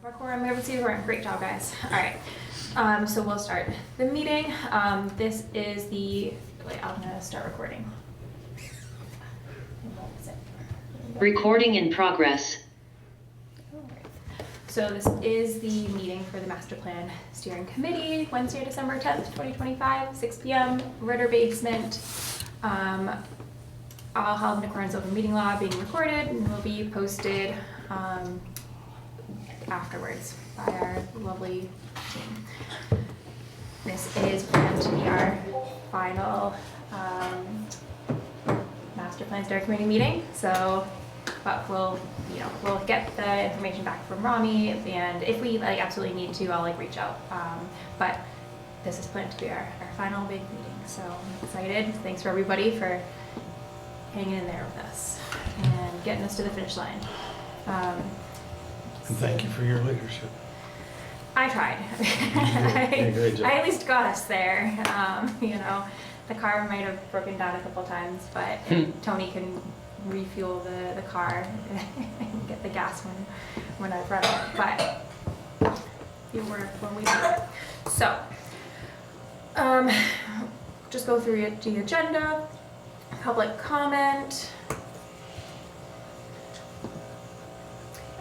Our quorum, everybody, great job, guys. All right, so we'll start the meeting. This is the, wait, I'm gonna start recording. Recording in progress. So this is the meeting for the Master Plan Steering Committee, Wednesday, December 10th, 2025, 6 p.m., Ritter Basement. All held in accordance with open meeting law, being recorded and will be posted afterwards by our lovely team. This is planned to be our final Master Plan Steering Committee meeting. So, but we'll get the information back from Rami, and if we absolutely need to, I'll reach out. But this is planned to be our final big meeting. So I'm excited. Thanks for everybody for hanging in there with us and getting us to the finish line. And thank you for your leadership. I tried. You did a great job. I at least got us there. The car might have broken down a couple times, but Tony can refuel the car and get the gas when I've run it. But you were when we did it. So, just go through the agenda. Public comment.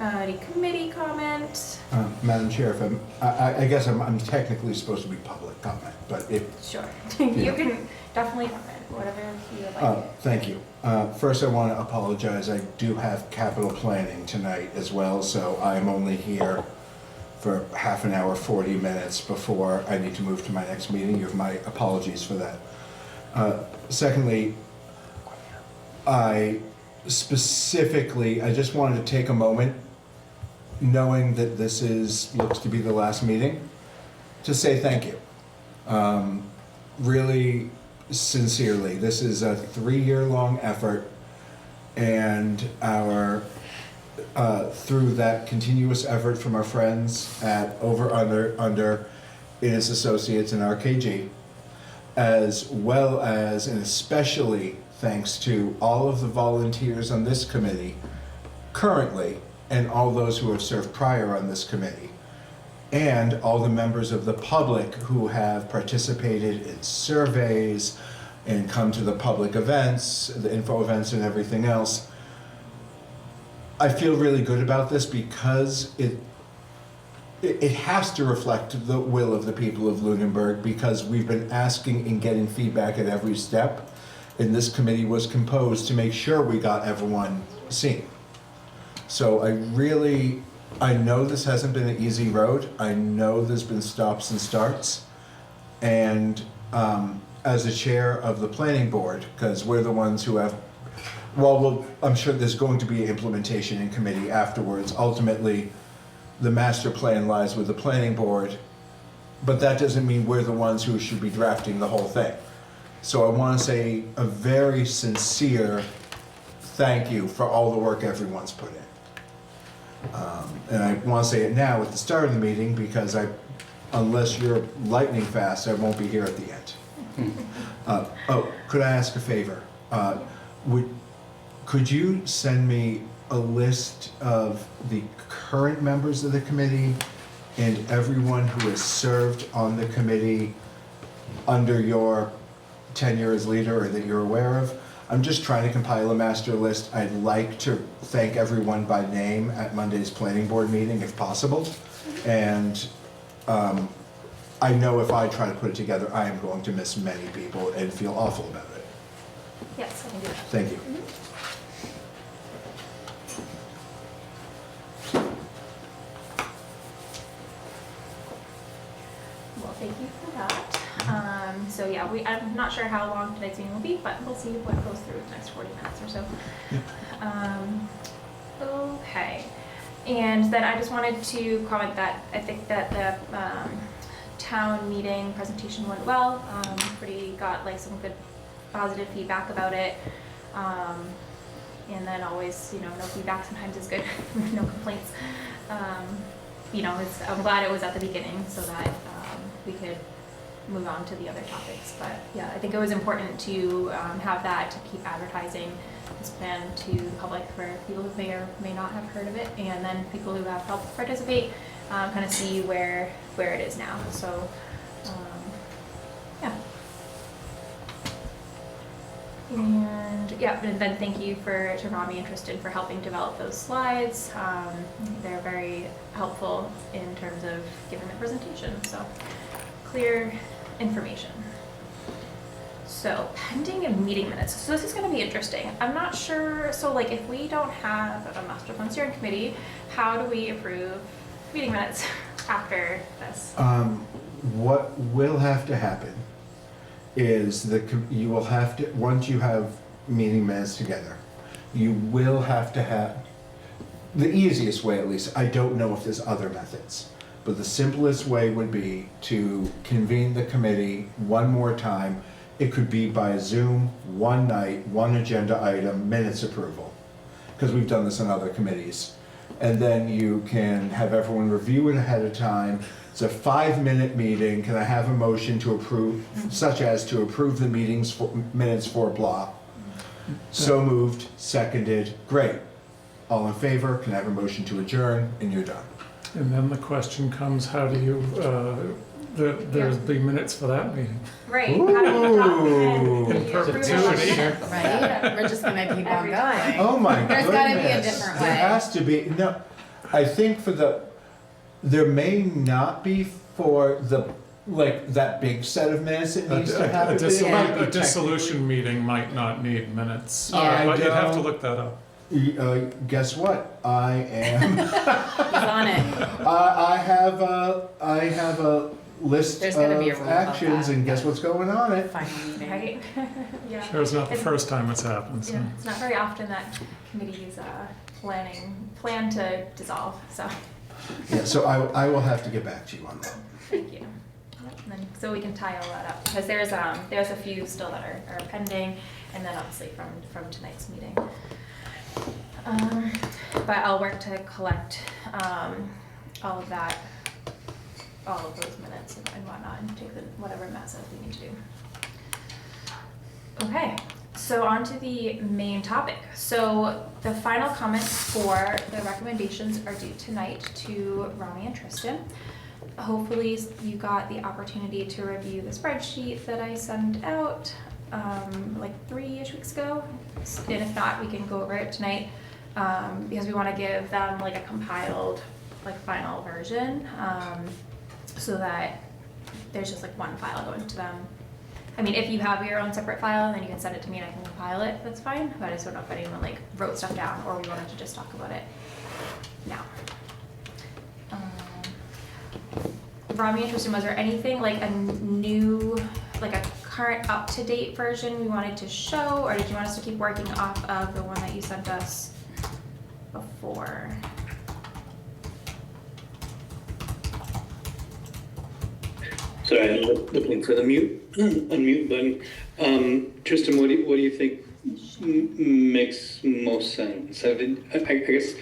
Any committee comment? Madam Chair, if I guess I'm technically supposed to be public comment, but if... Sure. You can definitely comment, whatever you would like. Thank you. First, I want to apologize. I do have capital planning tonight as well, so I'm only here for half an hour, 40 minutes before I need to move to my next meeting. You have my apologies for that. Secondly, I just wanted to take a moment, knowing that this looks to be the last meeting, to say thank you. Really sincerely, this is a 3-year-long effort, and through that continuous effort from our friends at Over Under Innes Associates and RKG, as well as and especially thanks to all of the volunteers on this committee currently, and all those who have served prior on this committee, and all the members of the public who have participated in surveys and come to the public events, the info events and everything else. I feel really good about this because it has to reflect the will of the people of Lunenburg, because we've been asking and getting feedback at every step, and this committee was composed to make sure we got everyone seen. So I know this hasn't been an easy road. I know there's been stops and starts. And as the chair of the planning board, because we're the ones who have, I'm sure there's going to be an implementation in committee afterwards. Ultimately, the master plan lies with the planning board, but that doesn't mean we're the ones who should be drafting the whole thing. So I want to say a very sincere thank you for all the work everyone's put in. And I want to say it now at the start of the meeting, because unless you're lightning fast, I won't be here at the end. Could I ask a favor? Could you send me a list of the current members of the committee and everyone who has served on the committee under your tenure as leader or that you're aware of? I'm just trying to compile a master list. I'd like to thank everyone by name at Monday's planning board meeting if possible. And I know if I try to put it together, I am going to miss many people and feel awful about it. Yes, I can do that. Thank you. Well, thank you for that. So yeah, I'm not sure how long tonight's meeting will be, but we'll see what goes through the next 40 minutes or so. Okay. And then I just wanted to comment that I think that the town meeting presentation went well. Got some good positive feedback about it. And then always, no feedback sometimes is good. No complaints. I'm glad it was at the beginning so that we could move on to the other topics. But yeah, I think it was important to have that, to keep advertising this plan to the public for people who may or may not have heard of it, and then people who have helped participate, kind of see where it is now. So, yeah. And then thank you to Rami and Tristan for helping develop those slides. They're very helpful in terms of giving the presentation. So clear information. So pending meeting minutes. So this is going to be interesting. I'm not sure. So like if we don't have a master plan steering committee, how do we approve meeting minutes after this? What will have to happen is you will have to, once you have meeting minutes together, you will have to have, the easiest way at least, I don't know if there's other methods, but the simplest way would be to convene the committee one more time. It could be by Zoom, one night, one agenda item, minutes approval, because we've done this in other committees. And then you can have everyone review it ahead of time. It's a 5-minute meeting. Can I have a motion to approve, such as to approve the minutes for blah? So moved, seconded, great. All in favor, can I have a motion to adjourn, and you're done. And then the question comes, how do you, there's the minutes for that meeting. Right. How do we Ooh. In perpetuity. Right? We're just gonna keep on Every going. time. Oh my goodness. There's gotta be a different There way. has to be, no, I think there may not be for the, like, that big set of minutes that needs to happen. A dissolution meeting might not need minutes, Yeah. but you'd have to don't- look that up. Guess what? I am, He's on it. I have a list There's of gotta be a rule about actions, that. and guess what's going on it? Final meeting. Right? Yeah. Sure, it's not the It's- first time it's happened, so. Yeah, it's not very often that committees plan to dissolve, so Yeah, so I will have to get back to you on that. thank you. Yep, and then, so we can tie all that up, because there's a few still that are pending, and then obviously from tonight's meeting. But I'll work to collect all of that, all of those minutes and whatnot, and take whatever messages we need to do. Okay, so on to the main topic. So the final comments for the recommendations are due tonight to Rami and Tristan. Hopefully you got the opportunity to review the spreadsheet that I sent out like 3-ish weeks ago. And if not, we can go over it tonight because we want to give them like a compiled like final version so that there's just like one file going to them. I mean, if you have your own separate file, then you can send it to me and I can compile it, that's fine. But I just don't know if anyone like wrote stuff down or we wanted to just talk about it now. Rami and Tristan, was there anything like a new, like a current up-to-date version we wanted to show, or did you want us to keep working off of the one that you sent us before? Sorry, I'm looking for the unmute button. Tristan, what do you think makes most sense? I guess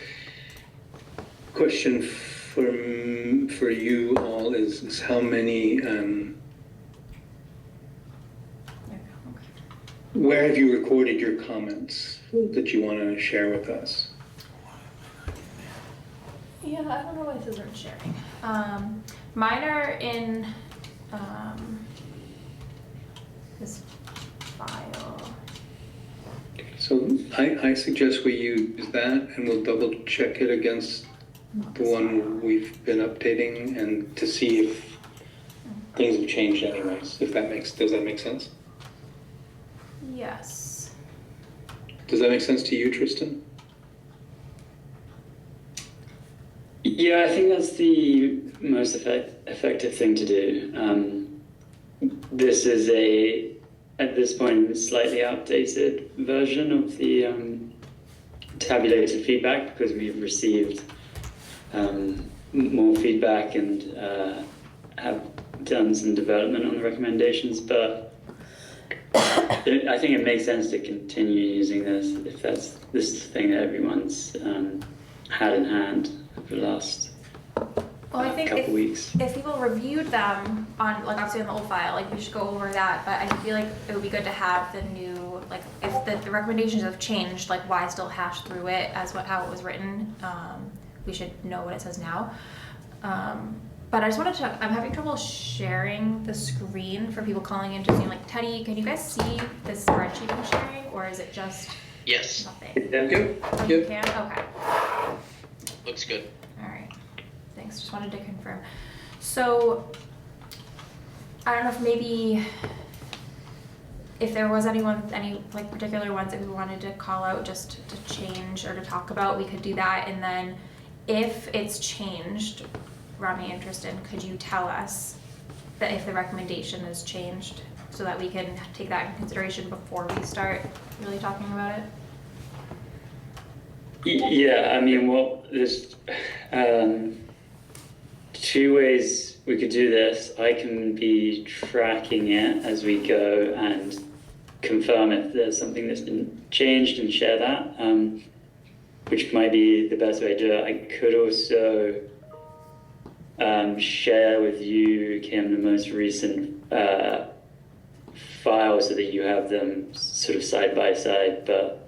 question for you all is how many, where have you recorded your comments that you want to share with us? Yeah, I don't know why this isn't sharing. Mine are in this file. So I suggest we use that and we'll double check it against the one we've been updating and to see if things have changed anyways, does that make sense? Yes. Does that make sense to you, Tristan? Yeah, I think that's the most effective thing to do. This is at this point, slightly outdated version of the tabulated feedback because we've received more feedback and have done some development on the recommendations, but I think it makes sense to continue using this if this is the thing that everyone's had in hand for the last Well, I think couple weeks. if people reviewed them on, like obviously on the old file, like we should go over that, but I feel like it would be good to have the new like, if the recommendations have changed, like, why still hash through it as how it was written? We should know what it says now. But I just wanted to check, I'm having trouble sharing the screen for people calling in, just seeing, like, Teddy, can you guys see this spreadsheet I'm sharing, or is it just Yes, nothing? Yep, Oh, you yep. can? Okay. looks good. All right, thanks, just wanted to confirm. So, I don't know if maybe, if there was any like particular ones that we wanted to call out just to change or to talk about, we could do that, and then if it's changed, Rami and Tristan, could you tell us that if the recommendation is changed, so that we can take that into consideration before we start really talking about it? Yeah, I mean, well, there's two ways we could do this. I can be tracking it as we go and confirm if there's something that's been changed and share that, which might be the best way to do it. I could also share with you, Kim, the most recent files so that you have them sort of side by side, but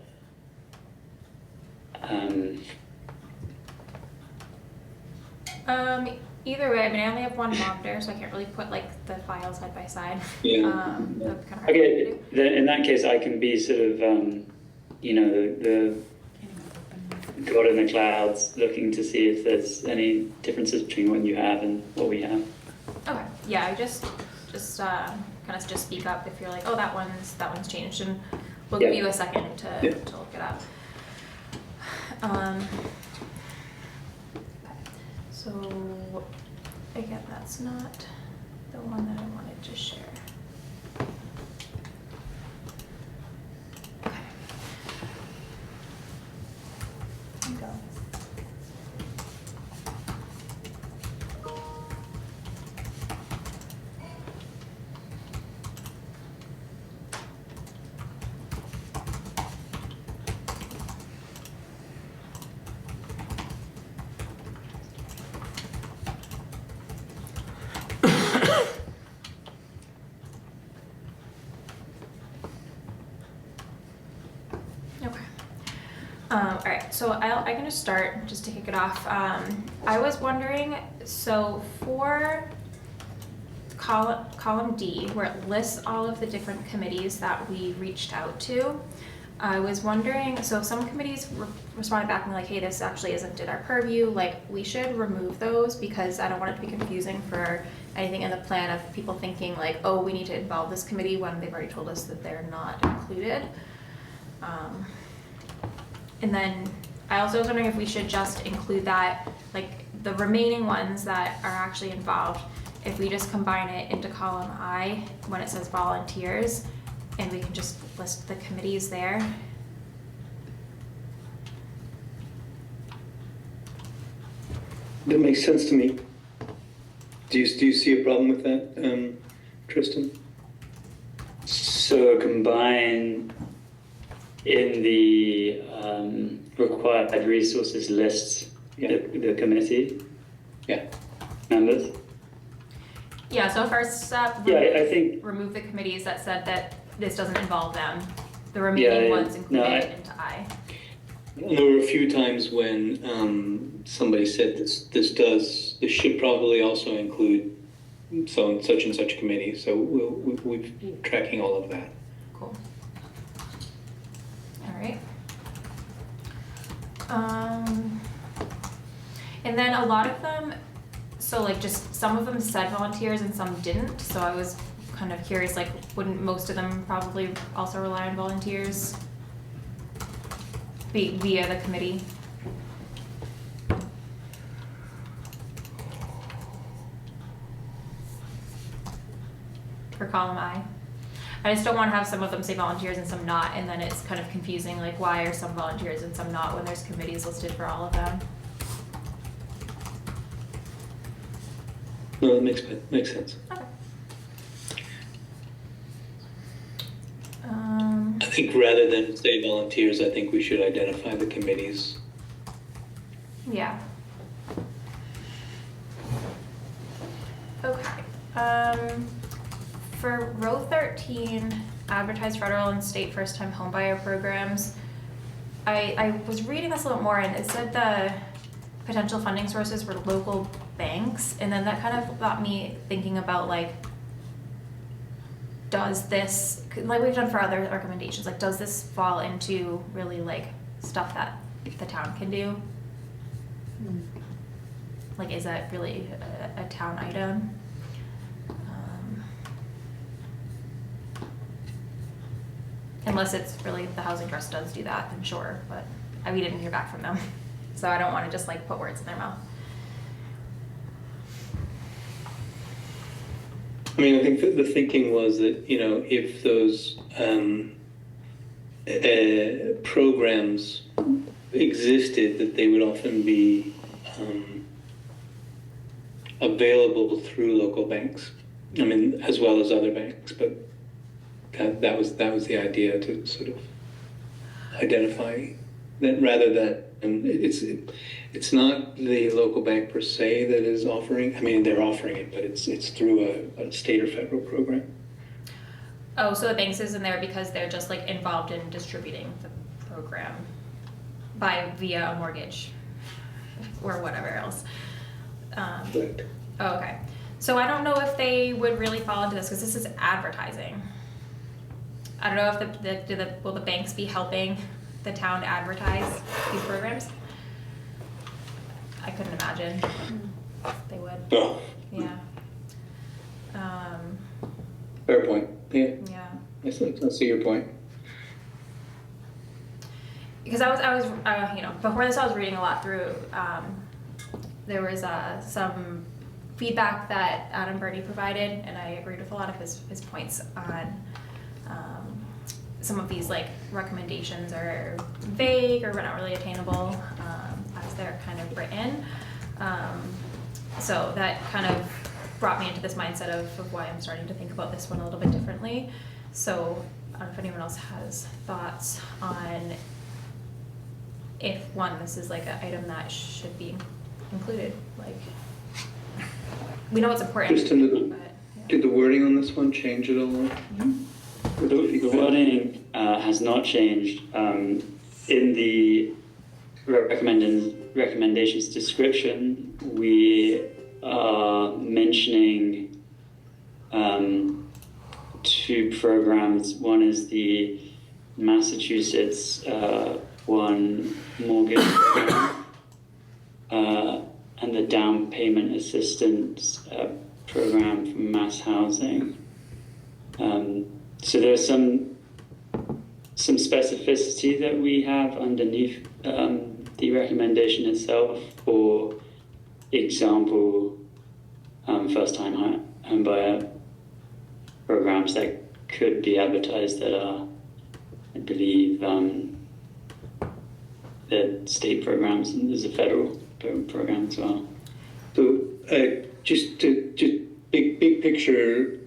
Either way, I mean, I only have one monitor, so I can't really put like the files side by side. Yeah. That's kind of hard okay, to do. then in that case, I can be sort of, you know, the God in the clouds, looking to see if there's any differences between what you have and what we have. Okay, yeah, I just kind of just speak up if you're like, oh, that one's changed, and we'll give Yeah. you a second to look it up. Okay. So again, that's not the one that I wanted to share. Okay. Here we go. Okay. All right, so I'm going to start just to kick it off. I was wondering, so for column D, where it lists all of the different committees that we reached out to, I was wondering, so some committees responded back and like, hey, this actually isn't in our purview, like we should remove those because I don't want it to be confusing for anything in the plan of people thinking like, oh, we need to involve this committee when they've already told us that they're not included. And then I also was wondering if we should just include that, like the remaining ones that are actually involved, if we just combine it into column I when it says volunteers, and we can just list the committees there. That makes sense to me. Do you see a problem with that, Tristan? So combine in the required resources list the committee Yeah. members. Yeah, so first step, Yeah, I think remove the committees that said that this doesn't involve them. The remaining ones included into I. There were a few times when somebody said this should probably also include such and such committee. So we're tracking all of that. Cool. All right. And then a lot of them, so like just some of them said volunteers and some didn't. So I was kind of curious, like wouldn't most of them probably also rely on volunteers via the committee? For column I. I just don't want to have some of them say volunteers and some not, and then it's kind of confusing, like why are some volunteers and some not when there's committees listed for all of them. No, that makes sense. Okay. I think rather than say volunteers, I think we should identify the committees. Yeah. Okay. For row 13, advertise federal and state first-time homebuyer programs. I was reading this a little more, and it said the potential funding sources were local banks, and then that kind of got me thinking about like, does this, like we've done for other recommendations, like does this fall into really like stuff that the town can do? Like, is that really a town item? Unless it's really, the housing trust does do that, then sure, but we didn't hear back from them. So I don't wanna just like put words in their mouth. I mean, I think that the thinking was that, you know, if those programs existed, that they would often be available through local banks. I mean, as well as other banks, but that was the idea, to sort of identify that, rather than, and it's not the local bank per se that is offering. I mean, they're offering it, but it's through a state or federal program. Oh, so the banks is in there because they're just like involved in distributing the program via a mortgage or whatever else. Right. Oh, okay. So I don't know if they would really fall into this because this is advertising. I don't know if will the banks be helping the town advertise these programs? I couldn't imagine they would. Oh, Yeah. fair point. Yeah, Yeah. I see your point. Because I was you know, before this I was reading a lot through, there was some feedback that Adam Birdie provided, and I agreed with a lot of his points on some of these like recommendations are vague or not really attainable as they're kind of written. So that kind of brought me into this mindset of why I'm starting to think about this one a little bit differently. So I don't know if anyone else has thoughts on if this is like an item that should be included. Like, we know it's important. Kristen, but, yeah. did the wording on this one change at all? The wording has not changed. In the recommendations description, we are mentioning two programs. One is the Massachusetts One Mortgage Program, and the Down Payment Assistance Program from Mass Housing. So there's some specificity that we have underneath the recommendation itself. For example, first-time home buyer programs that could be advertised that are, I believe, the state programs, and there's a federal program as well. So just big picture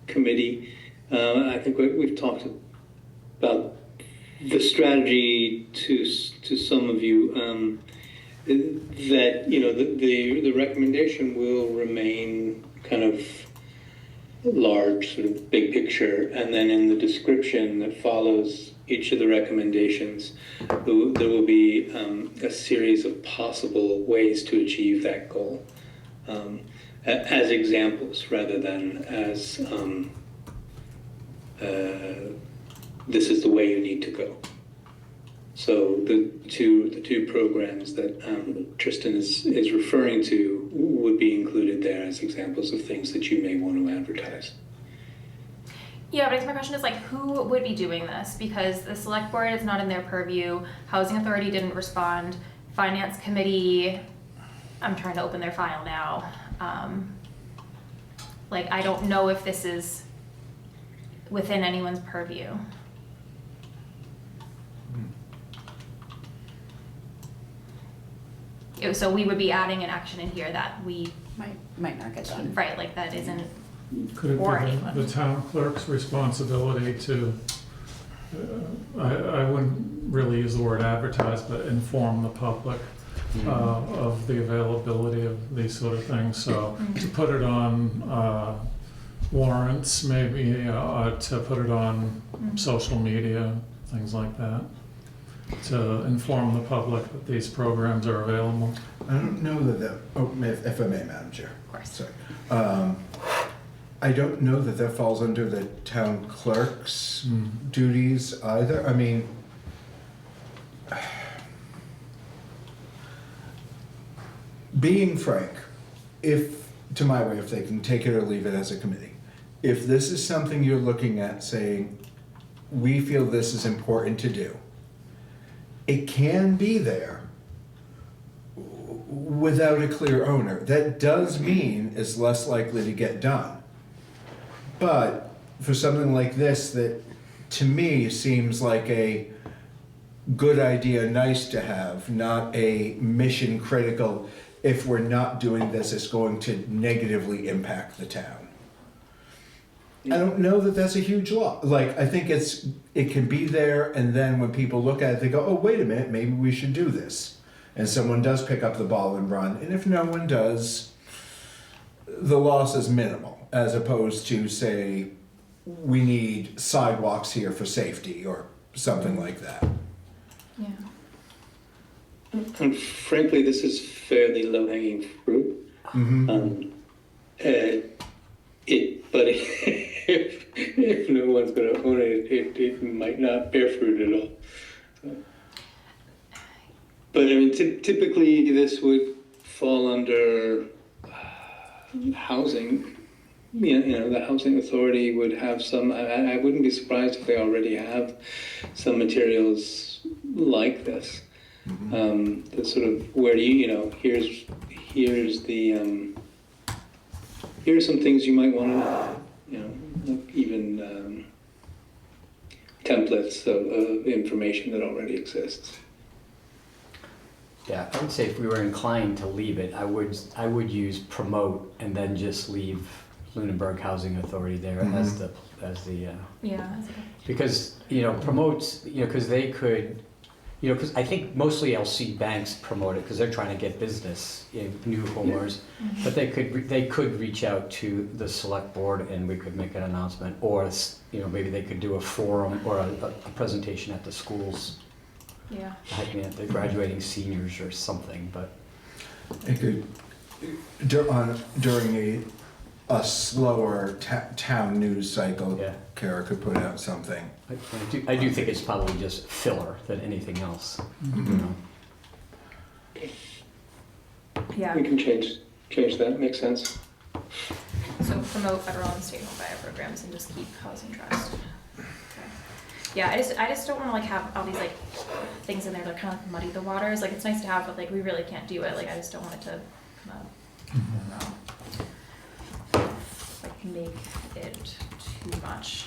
committee. I think we've talked about the strategy to some of you, that, you know, the recommendation will remain kind of large, sort of big picture, and then in the description that follows each of the recommendations, there will be a series of possible ways to achieve that goal, as examples rather than as this is the way you need to go. So the two programs that Tristan is referring to would be included there as examples of things that you may want to advertise. Yeah, but I guess my question is like, who would be doing this? Because the select board is not in their purview. Housing authority didn't respond. Finance committee, I'm trying to open their file now. Like, I don't know if this is within anyone's purview. So we would be adding an action in here that we, Might not get done. right, like that isn't, Could it Or be anyone. the town clerk's responsibility to, I wouldn't really use the word advertise, but inform the public of the availability of these sort of things. So to put it on warrants, maybe to put it on social media, things like that, to inform the public that these programs are available. I don't know if I may, Madam Chair. Of course. Sorry. I don't know that falls under the town clerk's duties either. I mean, being frank, to my way of thinking, take it or leave it as a committee. If this is something you're looking at saying, we feel this is important to do, it can be there without a clear owner. That does mean it's less likely to get done. But for something like this that to me seems like a good idea, nice to have, not a mission critical, if we're not doing this, it's going to negatively impact the town. I don't know that that's a huge lot. Like, I think it can be there, and then when people look at it, they go, oh, wait a minute, maybe we should do this. And someone does pick up the ball and run. And if no one does, the loss is minimal, as opposed to, say, we need sidewalks here for safety or something like that. Yeah. And frankly, this is fairly low-hanging fruit. But if no one's going to own it, it might not bear fruit at all. So. But I mean, typically this would fall under housing. You know, the housing authority would have some. I wouldn't be surprised if they already have some materials like this. The sort of where do you here's the here's some things you might want to know. You know, like even templates of information that already exists. Yeah, I would say if we were inclined to leave it, I would use promote and then just leave Lunenburg Housing Authority there as the Yeah. because promotes because they could because I think mostly LC banks promote it because they're trying to get business in new homeowners, but they could reach out to the select board and we could make an announcement, or maybe they could do a forum or a presentation at the schools. Yeah. The graduating seniors or something, but It could during a slower town news cycle. Yeah. Kara could put out something. I do think it's probably just filler than anything else. Yeah. We can change that. Makes sense. So promote federal and state home buyer programs and just keep housing trust. Okay. Yeah, I just don't want to have all these things in there that kind of muddy the waters. It's nice to have, but we really can't do it. I just don't want it to come up. I don't know. Make it too much.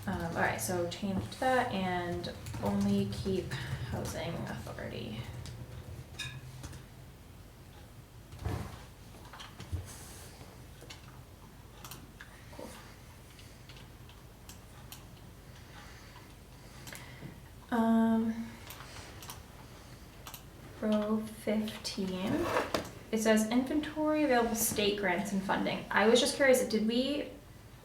All right, so change that and only keep housing authority. Row 15, it says inventory available state grants and funding. I was just curious, did we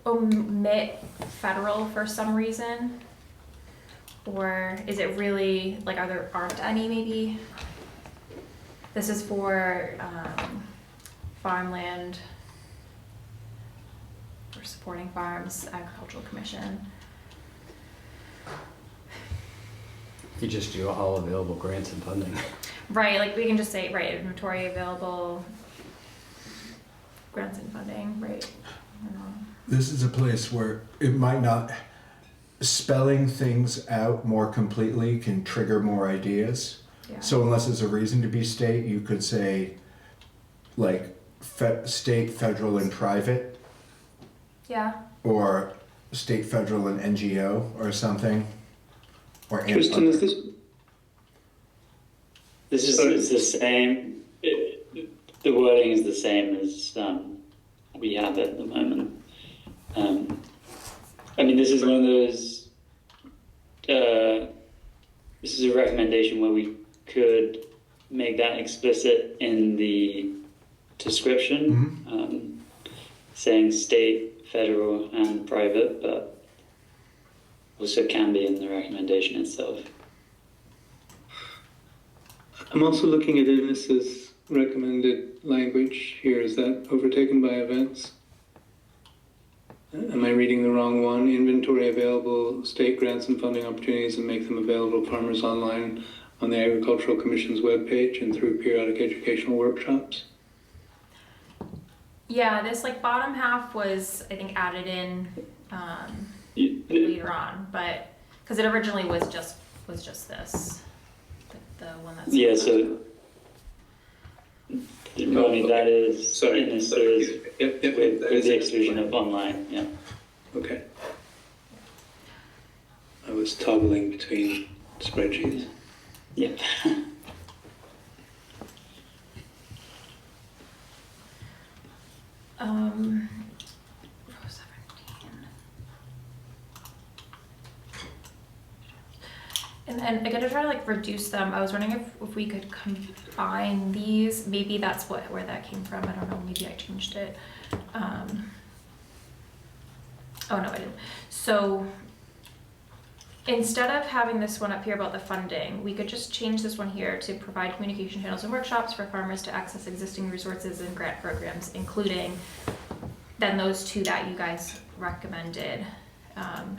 omit federal for some reason? Or is it really, aren't any maybe? This is for farmland, for supporting farms, agricultural commission. You just do all available grants and funding. Right, we can just say, inventory available, grants and funding, right? I don't know. This is a place where it might not, spelling things out more completely can trigger more ideas. Yeah. So unless there's a reason to be state, you could say state, federal, and private, Yeah. or state, federal, and NGO or something. Or Tristan, is this? This is the same. The wording is the same as we have at the moment. This is one of those. This is a recommendation where we could make that explicit in the description, saying state, federal and private, but also can be in the recommendation itself. I'm also looking at Innes's recommended language here. Is that overtaken by events? Am I reading the wrong one? Inventory available state grants and funding opportunities and make them available to farmers online on the Agricultural Commission's webpage and through periodic educational workshops? Yeah, this like bottom half was, I think, added in later on, but because it originally was just this, the one that's Yeah, so Ronnie, that is in this series Yep, with that is the exclusion of online. Yeah. Okay. I was toggling between spreadsheets. Yeah. Row 17. And then I gotta try to like reduce them. I was wondering if we could combine these. Maybe that's where that came from. I don't know. Maybe I changed it. Oh no, I didn't. So instead of having this one up here about the funding, we could just change this one here to provide communication channels and workshops for farmers to access existing resources and grant programs, including then those two that you guys recommended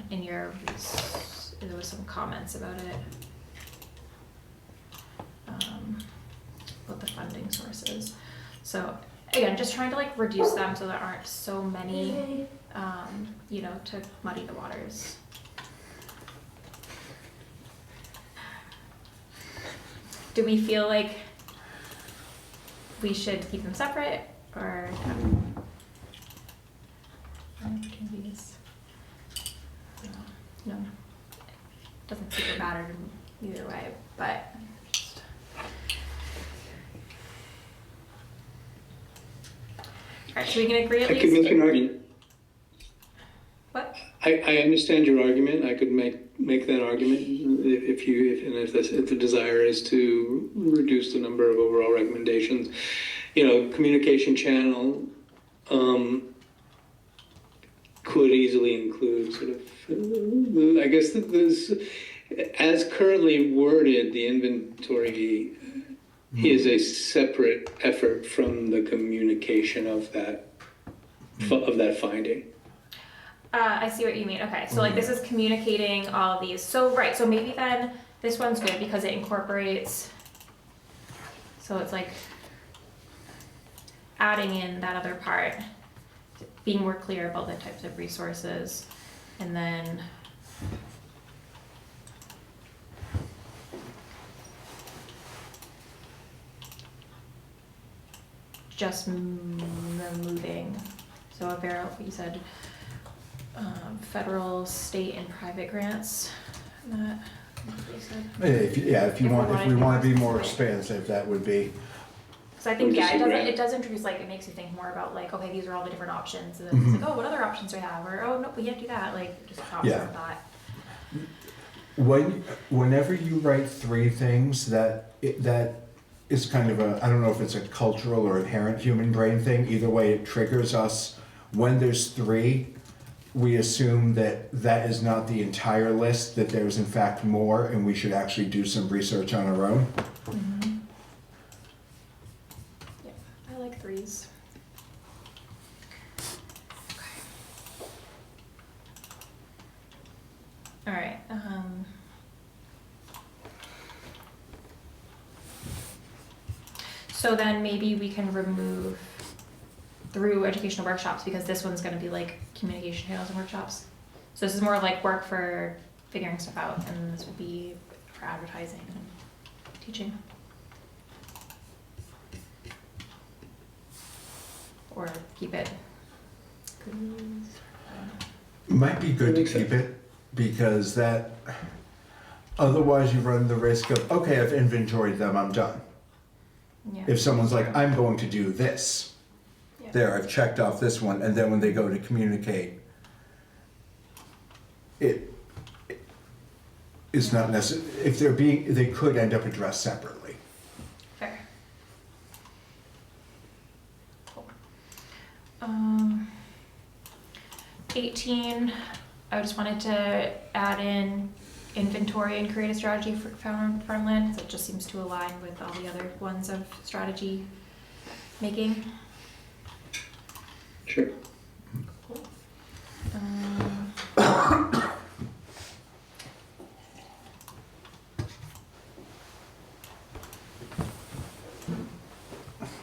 in your, there was some comments about it, about the funding sources. So again, just trying to like reduce them so there aren't so many, you know, to muddy the waters. Do we feel like we should keep them separate or opportunities? No, doesn't super matter either way, but just... All right, so we can agree at I could least. make an argument. What? I understand your argument. I could make that argument if the desire is to reduce the number of overall recommendations. You know, communication channel could easily include sort of, I guess this, as currently worded, the inventory is a separate effort from the communication of that finding. I see what you mean. Okay, so like this is communicating all of these. So right, so maybe then this one's good because it incorporates, so it's like adding in that other part, being more clear about the types of resources, and then just moving. So a barrel, you said federal, state, and private grants. That you said. If we want to be more expansive, that would be. So I think Or just a grant. it does introduce, like, it makes you think more about like, okay, these are all the different options, and then it's like, oh, what other options do we have, or oh no, we can't do that, like just options Yeah. of that. Whenever you write three things, that is kind of a, I don't know if it's a cultural or inherent human brain thing. Either way, it triggers us. When there's three, we assume that that is not the entire list, that there's in fact more, and we should actually do some research on our own. Yeah, I like threes. Okay. All right. So then maybe we can remove through educational workshops, because this one's going to be like communication channels and workshops. So this is more like work for figuring stuff out, and this would be for advertising and teaching. Or keep it. Might be good to keep it, because that, otherwise you run the risk of, okay, I've inventoried them, I'm done. Yeah. If someone's like, I'm going to do this, Yeah. there, I've checked off this one, and then when they go to communicate, it is not necessary. If they're being, they could end up addressed separately. Fair. Cool. 18, I just wanted to add in inventory and create a strategy for farmland, so it just seems to align with all the other ones of strategy making. Sure. Um,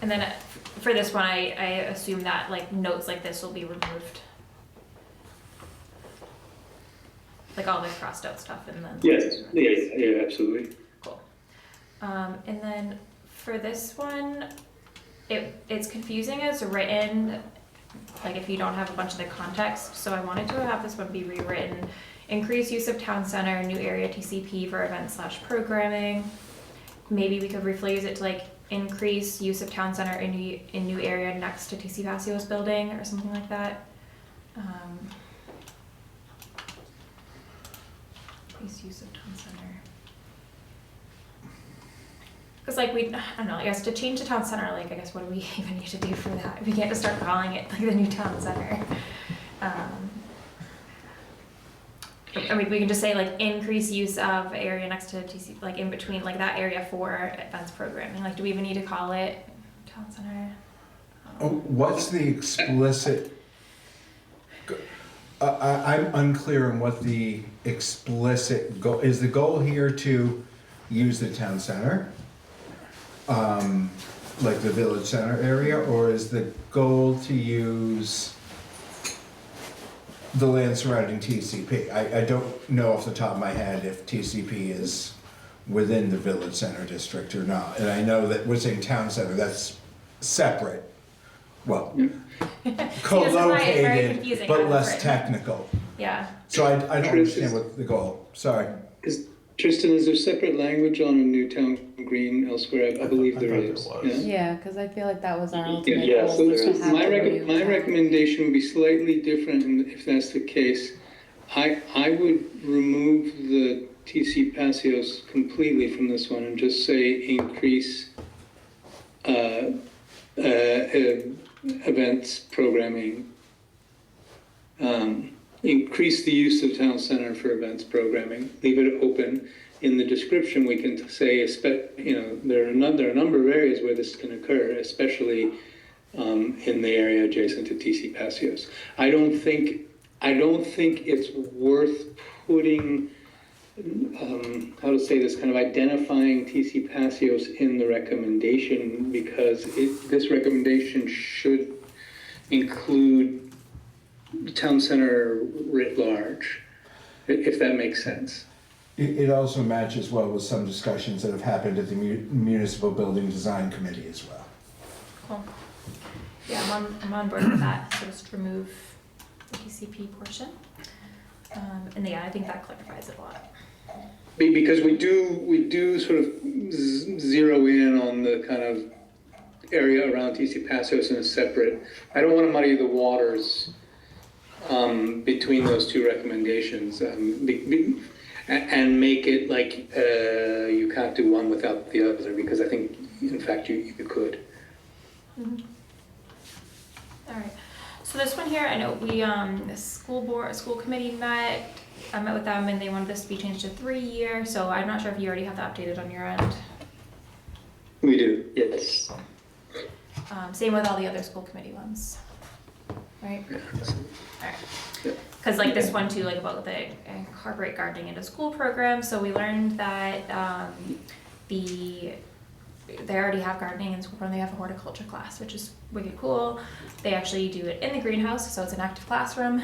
and then for this one, I assume that like notes like this will be removed. Like all the crossed out stuff and then. Yes, yeah, absolutely. Cool. And then for this one, it's confusing as written, like if you don't have a bunch of the context. So I wanted to have this one be rewritten. Increase use of town center, new area TCP for event/programming. Maybe we could rephrase it to like increase use of town center in new area next to TC Pasio's building or something like that. Increase use of town center. Because like I don't know, I guess to change the town center, like I guess what do we even need to do for that? We can't just start calling it like the new town center. I mean, we can just say like increase use of area next to TC, like in between like that area for events programming. Like do we even need to call it town center? What's the explicit, I'm unclear on what the explicit goal, is the goal here to use the town center? Like the village center area, or is the goal to use the land surrounding TCP? I don't know off the top of my head if TCP is within the village center district or not. And I know that we're saying town center, that's separate. Well, co-located, confusing but how it's less written. technical. Yeah. So I don't understand what the goal, sorry. Tristan, is there separate language on a new town green elsewhere? I believe there is. thought Yeah? Yeah, because I feel like that was our ultimate Yeah, goal. so was to have my, the new my town. recommendation would be slightly different if that's the case. I would remove the TC Passios completely from this one and just say increase events programming. Increase the use of town center for events programming. Leave it open. In the description, we can say, there are a number of areas where this can occur, especially in the area adjacent to TC Passios. I don't think it's worth putting, how to say this, kind of identifying TC Passios in the recommendation, because this recommendation should include town center writ large, if that makes sense. It also matches well with some discussions that have happened at the Municipal Building Design Committee as well. Cool. Yeah, I'm on board with that. So just remove the TCP portion. And yeah, I think that clarifies it a lot. Because we do sort of zero in on the kind of area around TC Passios in a separate. I don't want to muddy the waters between those two recommendations, and make it like you can't do one without the other, because I think in fact you could. Mm-hmm. All right. So this one here, I know we the school committee met. I met with them and they wanted this to be changed to 3 year. So I'm not sure if you already have that updated on your end. We do. Yes. Same with all the other school committee ones, right? All right. Because like this one too, like about the incorporate gardening into school program. So we learned that they already have gardening in school program. They have a horticulture class, which is wicked cool. They actually do it in the greenhouse, so it's an active classroom.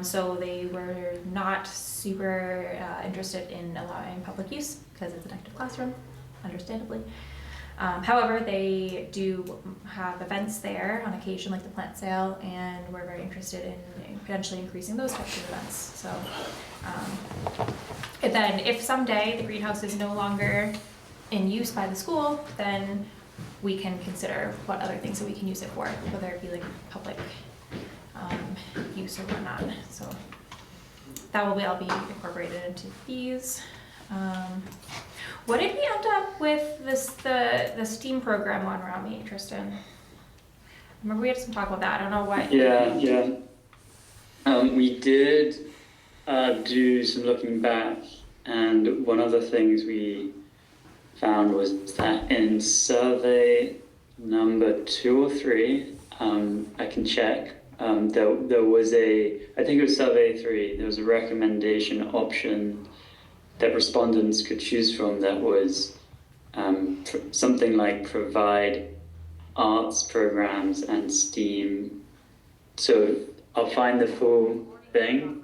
So they were not super interested in allowing public use because it's an active classroom, understandably. However, they do have events there on occasion, like the plant sale, and we're very interested in potentially increasing those types of events. So, and then if someday the greenhouse is no longer in use by the school, then we can consider what other things that we can use it for, whether it be like public use or whatnot. So that will all be incorporated into these. What did we end up with the STEAM program on Rami, Tristan? Remember we had some talk about that. I don't know what. Yeah. We did do some looking back, and one of the things we found was that in survey number 2 or 3, I can check, there was I think it was survey 3, there was a recommendation option that respondents could choose from that was something like provide arts programs and STEAM. So I'll find the full thing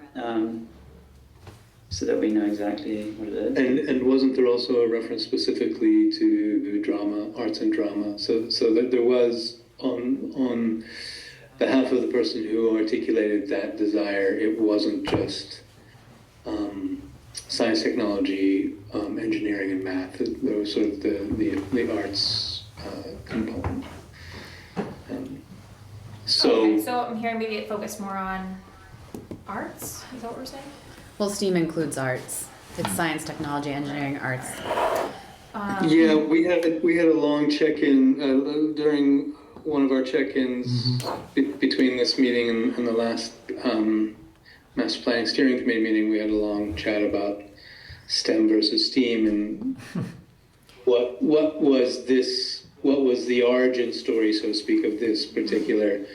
so that we know exactly what it is. And wasn't there also a reference specifically to drama, arts and drama? So that there was on behalf of the person who articulated that desire, it wasn't just science, technology, engineering, and math. There was sort of the arts component. Okay, so I'm hearing maybe it focused more on arts. Is that what we're saying? Well, STEAM includes arts. It's science, technology, engineering, arts. Yeah, we had a long check-in during one of our check-ins between this meeting and the last Master Planning Steering Committee meeting. We had a long chat about STEM versus STEAM and what was this. What was the origin story, so to speak, of this particular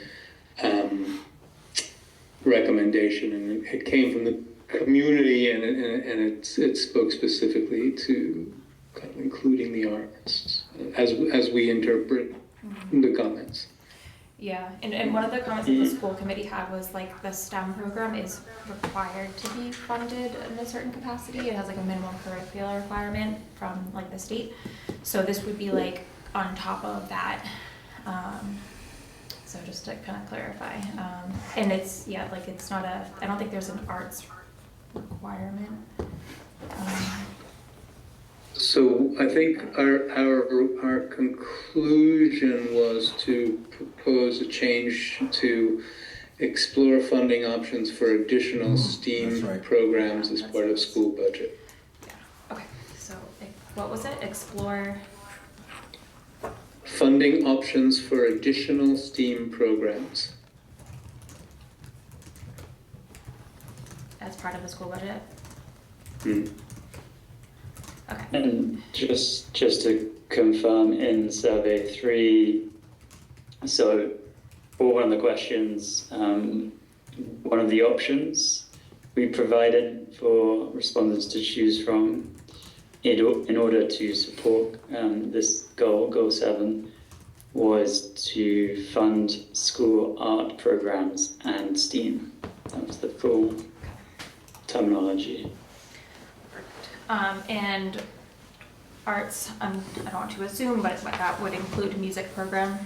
recommendation? And it came from the community, and it spoke specifically to kind of including the arts as we interpret the comments. Yeah, and one of the comments that the school committee had was like the STEM program is required to be funded in a certain capacity. It has like a minimum curricular requirement from like the state. So this would be like on top of that. So just to kind of clarify. And it's, yeah, like it's not I don't think there's an arts requirement. So I think our conclusion was to propose a change to explore funding options for additional STEAM programs as part of school budget. Yeah, okay, so what was it? Explore funding options for additional STEAM programs. as part of the school budget? Mm. Okay. And just to confirm, in survey 3, so for one of the questions, one of the options we provided for respondents to choose from in order to support this goal 7, was to fund school art programs and STEAM. That was the full terminology. And arts, I don't want to assume, but that would include music program.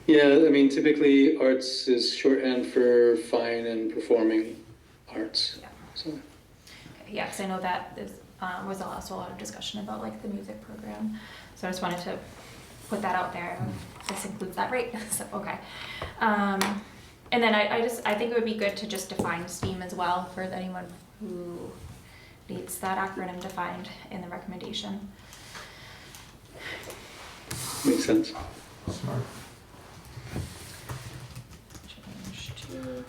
Yeah, I mean, typically arts is shorthand for fine and performing arts. Yeah. So. Yeah, because I know that there was also a lot of discussion about like the music program. So I just wanted to put that out there. This includes that, right? So, okay. And then I think it would be good to just define STEAM as well for anyone who needs that acronym defined in the recommendation. Makes sense. Smart. Change to...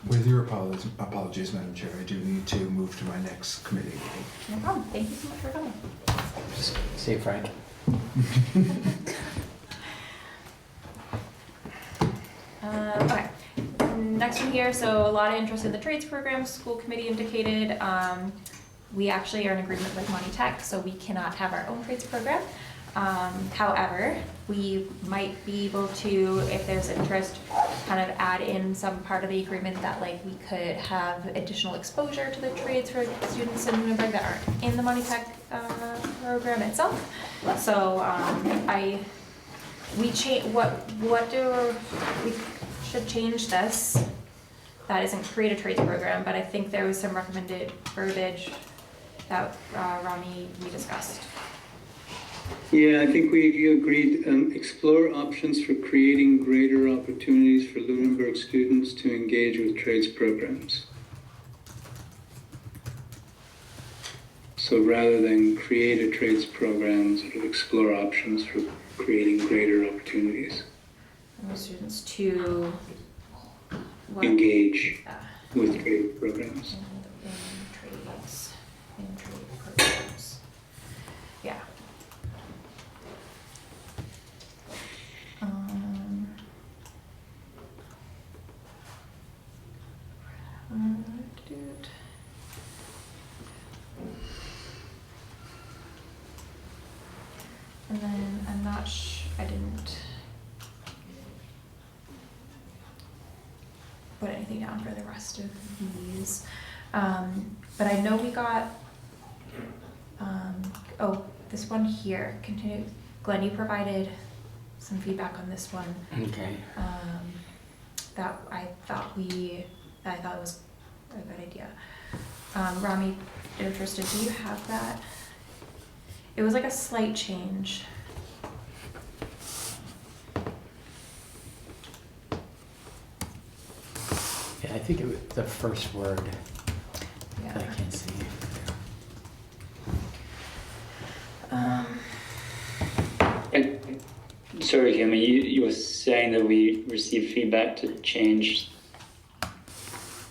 With your apologies, Madam Chair, I do need to move to my next committee meeting. No problem. Thank you so much for coming. See you, Frank. Okay, next one here, so a lot of interest in the trades program, school committee indicated. We actually are in agreement with Monty Tech, so we cannot have our own trades program. However, we might be able to, if there's interest, kind of add in some part of the agreement that like we could have additional exposure to the trades for students in Lunenburg that aren't in the Monty Tech program itself. So we should change this. That isn't create a trades program, but I think there was some recommended verbiage that Rami, we discussed. Yeah, I think we agreed, explore options for creating greater opportunities for Lunenburg students to engage with trades programs. So rather than create a trades program, sort of explore options for creating greater opportunities. For students to what? engage Yeah. with trade programs. In trade programs. Yeah. Dude. And then I'm not I didn't put anything down for the rest of these. But I know we got, oh, this one here, continue. Glenn, you provided some feedback on this one. Okay. That I thought was a good idea. Rami, interested, do you have that? It was like a slight change. Yeah, I think it was the first word Yeah. that I can't see. And, sorry, Kim, you were saying that we received feedback to change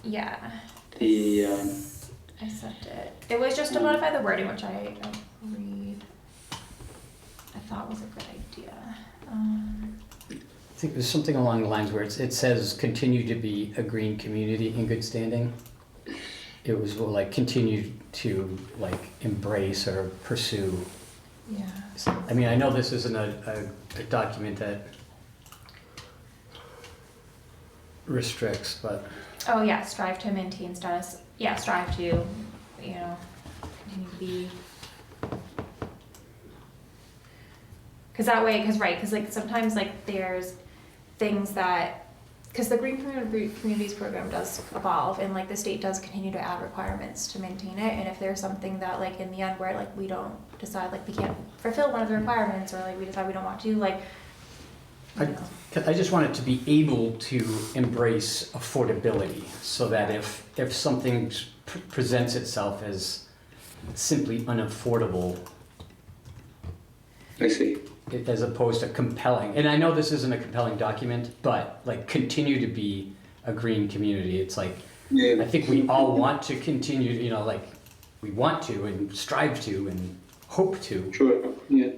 Yeah. the. I sent it. It was just to modify the wording, which I thought was a good idea. I think there's something along the lines where it says continue to be a green community in good standing. It was like continue to like embrace or pursue. Yeah. I mean, I know this isn't a document that restricts, but Oh yeah, strive to maintain status. Yeah, strive to, continue to be. Because like sometimes like there's things that, because the Green Communities program does evolve and like the state does continue to add requirements to maintain it, and if there's something that like in the end where like we don't decide like we can't fulfill one of the requirements or like we decide we don't want to, like, I just want it to be able to embrace affordability so that if something presents itself as simply unaffordable, I see. as opposed to compelling, and I know this isn't a compelling document, but like continue to be a green community. It's like, Yeah. I think we all want to continue, like we want to and strive to and hope to. Sure. Yeah.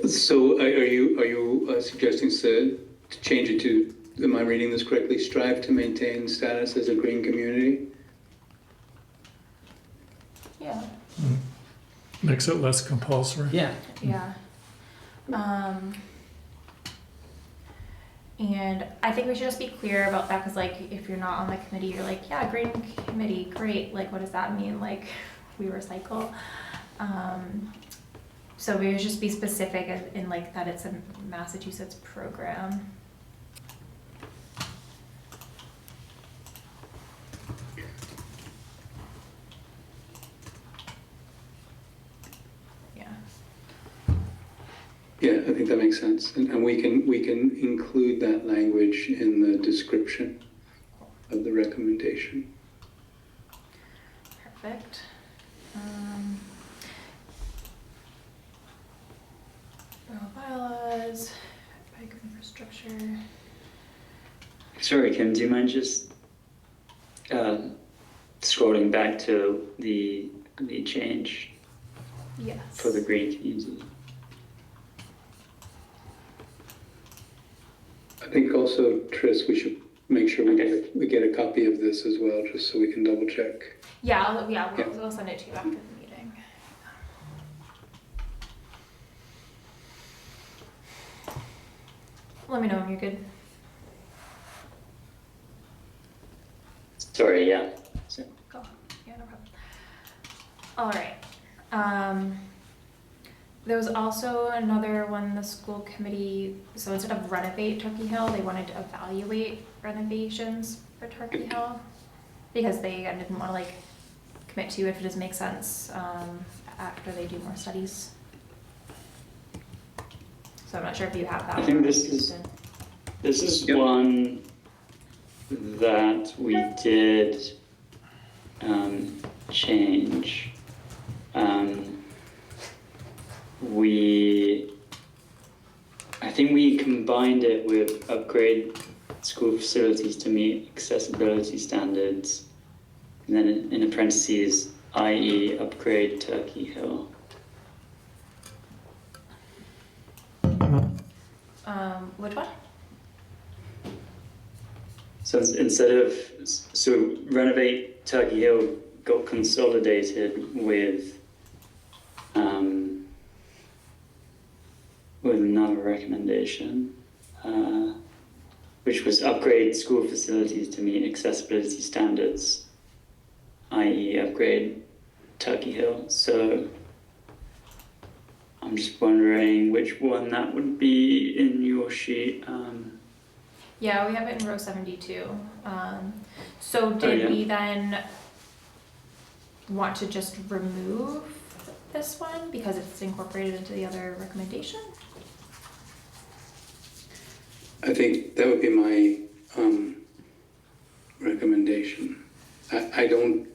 So are you suggesting to change it to? Am I reading this correctly? Strive to maintain status as a green community. yeah. Makes it less compulsory. Yeah. Yeah. And I think we should just be clear about that, because like if you're not on the committee, you're like, yeah, green committee, great. Like, what does that mean? Like, we recycle. So we would just be specific in like that it's a Massachusetts program. Yeah. Yeah, I think that makes sense, and we can include that language in the description of the recommendation. Perfect. Bylaws, bike infrastructure. Sorry, Kim, do you mind just scrolling back to the change Yes. for the green community? I think also, Tris, we should make sure we get a copy of this as well, just so we can double check. Yeah, we'll send it to you after the meeting. Let me know when you're good. Sorry, yeah. So, Go on. Yeah, no problem. All right. There was also another one, the school committee, so instead of renovate Turkey Hill, they wanted to evaluate renovations for Turkey Hill, because they didn't want to like commit to if it does make sense after they do more studies. So I'm not sure if you have that. I think this is Yep. one that we did change. I think we combined it with upgrade school facilities to meet accessibility standards. And then in parentheses, i.e. upgrade Turkey Hill. Which one? So so renovate Turkey Hill got consolidated with another recommendation, which was upgrade school facilities to meet accessibility standards, i.e. upgrade Turkey Hill. So I'm just wondering which one that would be in your sheet. Yeah, we have it in row 72. So did we then want to just remove this one because it's incorporated into the other recommendation? I think that would be my recommendation. I don't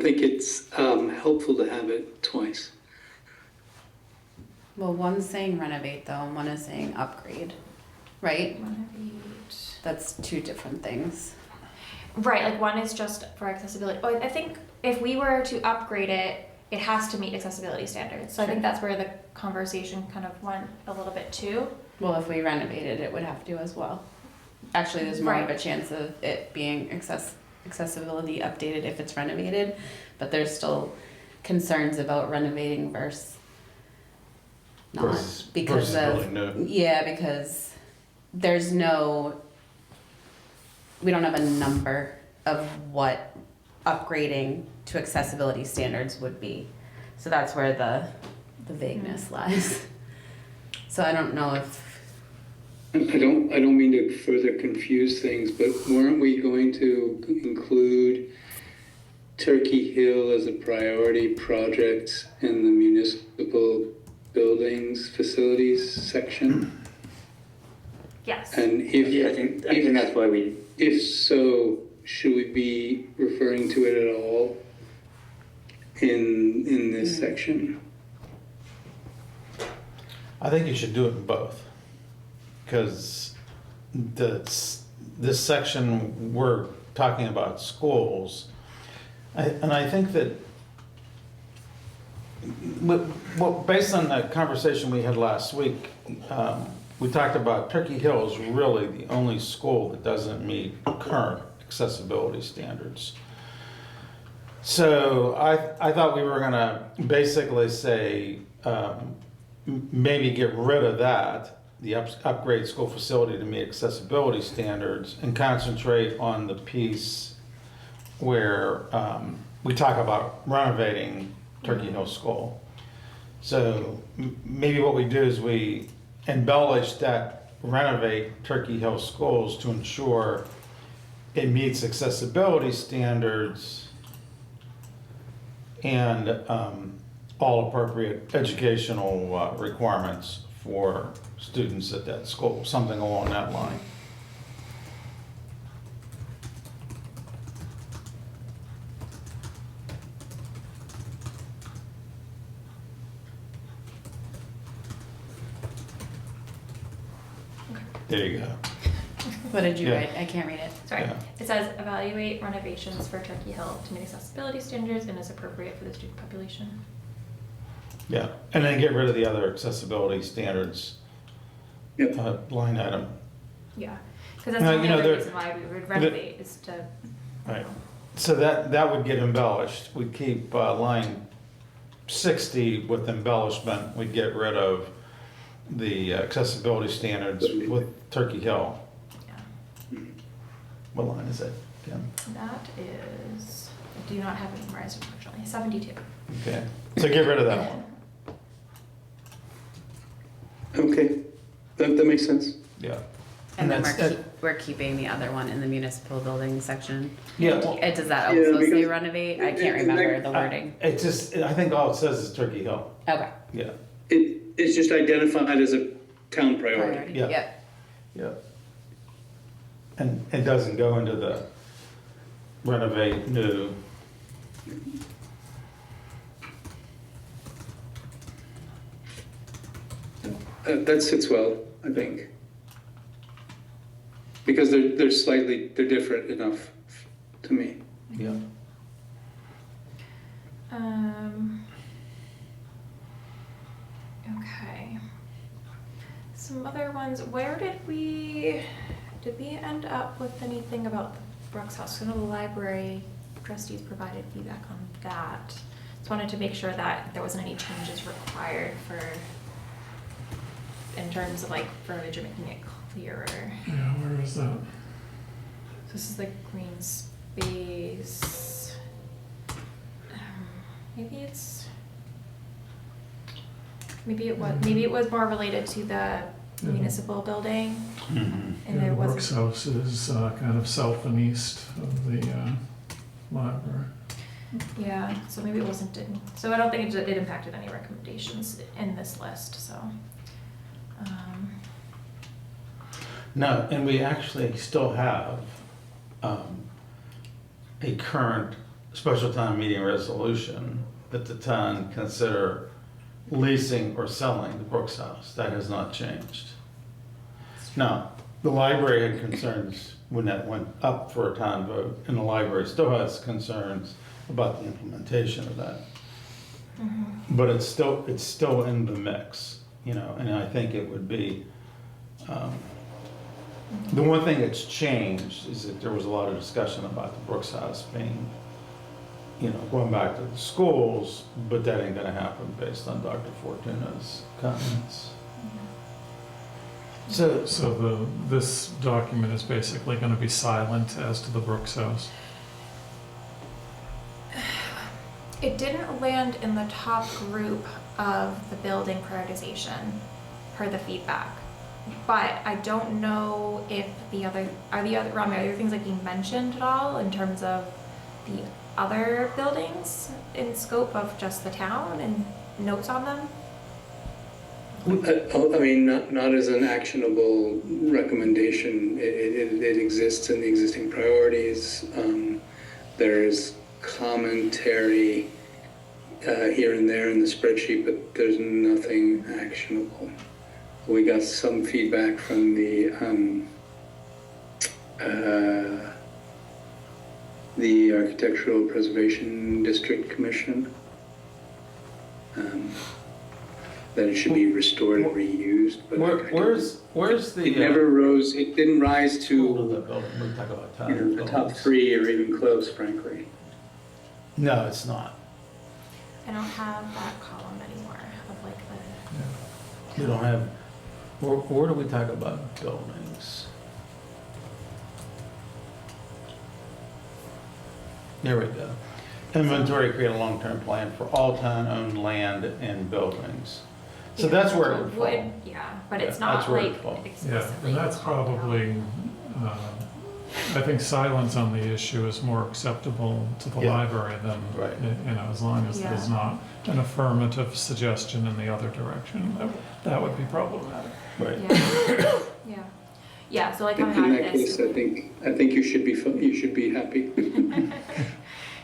think it's helpful to have it twice. Well, one's saying renovate though, and one is saying upgrade, right? Renovate. That's two different things. Right, like one is just for accessibility. Oh, I think if we were to upgrade it, it has to meet accessibility standards. So I think that's where the conversation kind of went a little bit too. Well, if we renovated, it would have to as well. Actually, there's more of a chance of it being accessibility updated if it's renovated, but there's still concerns about renovating versus not because of because there's no, we don't have a number of what upgrading to accessibility standards would be. So that's where the vagueness lies. So I don't know if I don't mean to further confuse things, but weren't we going to include Turkey Hill as a priority project in the municipal buildings facilities section? Yes. And if I think that's why we. If so, should we be referring to it at all in this section? I think you should do it in both, because this section we're talking about schools, and I think that based on the conversation we had last week, we talked about Turkey Hill is really the only school that doesn't meet current accessibility standards. So I thought we were going to basically say maybe get rid of that, the upgrade school facility to meet accessibility standards, and concentrate on the piece where we talk about renovating Turkey Hill School. So maybe what we do is we embellish that renovate Turkey Hill Schools to ensure it meets accessibility standards and all appropriate educational requirements for students at that school, something along that line. There you go. What did you Yeah. write? I can't read it. Sorry. Yeah. It says evaluate renovations for Turkey Hill to meet accessibility standards and is appropriate for the student population. Yeah, and then get rid of the other accessibility standards line item. Yeah, because that's No, the you only know, other there- reason why we would renovate is to. Right. So that would get embellished. We'd keep line 60 with embellishment. We'd get rid of the accessibility standards with Turkey Hill. Yeah. What line is it, Kim? That is, I do not have it memorized unfortunately, 72. Okay, so get rid of that one. Okay, that makes sense. Yeah. And then that's- we're keeping the other one in the municipal building section. Yeah, well, Does that Yeah, also say because renovate? I can't remember the wording. it's just, I think all it says is Turkey Hill. Okay. Yeah, It's just identified as a town priority. Priority. Yeah. Yep. yeah. And it doesn't go into the renovate new. That sits well, I think. because they're different enough to me. Yeah. Okay. Some other ones. Where did we end up with anything about the Brooks House? I know the library trustees provided feedback on that. Just wanted to make sure that there wasn't any changes required in terms of like verbiage or making it clearer. Yeah, where is that? So this is the green space. Maybe it was more related to the municipal building, and Yeah, there the wasn't. Brooks House is kind of south and east of the library. Yeah, so maybe it wasn't so I don't think it impacted any recommendations in this list, so. No, and we actually still have a current special town meeting resolution that the town consider leasing or selling the Brooks House. That has not changed. Now, the library had concerns when that went up for a town vote, and the library still has concerns about the implementation of that. Mm-hmm. But it's still in the mix, you know, and I think it would be, the one thing that's changed is that there was a lot of discussion about the Brooks House being, you know, going back to the schools, but that ain't gonna happen based on Dr. Fortuna's comments. So, This document is basically going to be silent as to the Brooks House. It didn't land in the top group of the building prioritization per the feedback. But I don't know if Rami, are other things like being mentioned at all in terms of the other buildings in scope of just the town and notes on them? I mean, not as an actionable recommendation. It exists in the existing priorities. There's commentary here and there in the spreadsheet, but there's nothing actionable. We got some feedback from the Architectural Preservation District Commission. That it should be restored and reused, but where's the? It never rose. It didn't rise Hold on, to that building. We'll talk about town the top buildings. 3 or even close, frankly. No, it's not. I don't have that column anymore of like the. We don't have, where do we talk about buildings? There we go. Inventory, create a long-term plan for all town-owned land and buildings. So that's where it would fall. Yeah, but Yeah, it's not that's where it like falls. Yeah, explicitly. and that's called out. probably, I think silence on the issue is more acceptable to the Yeah. library than, Right. you know, as long as there's Yeah. not an affirmative suggestion in the other direction, that would be problematic. Right. Yeah. Yeah. Yeah, so like In coming out that of case, this. I think you should be happy.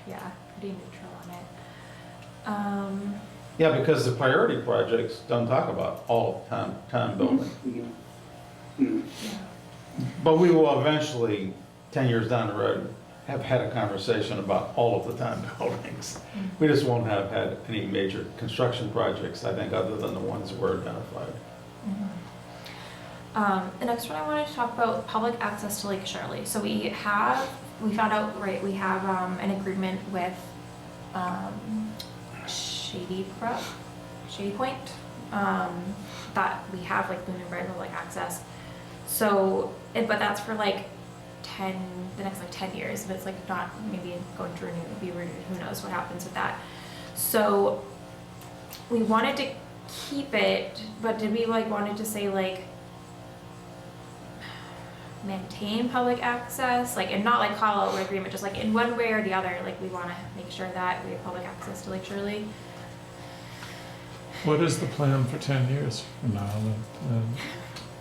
Yeah, pretty neutral on it. Yeah, because the priority projects don't talk about all town buildings. Mm. Yeah. But we will eventually, 10 years down the road, have had a conversation about all of the town buildings. We just won't have had any major construction projects, I think, other than the ones that were identified. The next one I wanted to talk about, public access to Lake Shirley. So we found out, right, we have an agreement with Shady Point, that we have like Lunenburg public access. So, but that's for like the next like 10 years, but it's like not maybe going to be renewed, who knows what happens with that. So we wanted to keep it, but did we like wanted to say like maintain public access, like, and not like call out an agreement, just like in one way or the other, like we want to make sure that we have public access to Lake Shirley. What is the plan for 10 years from now?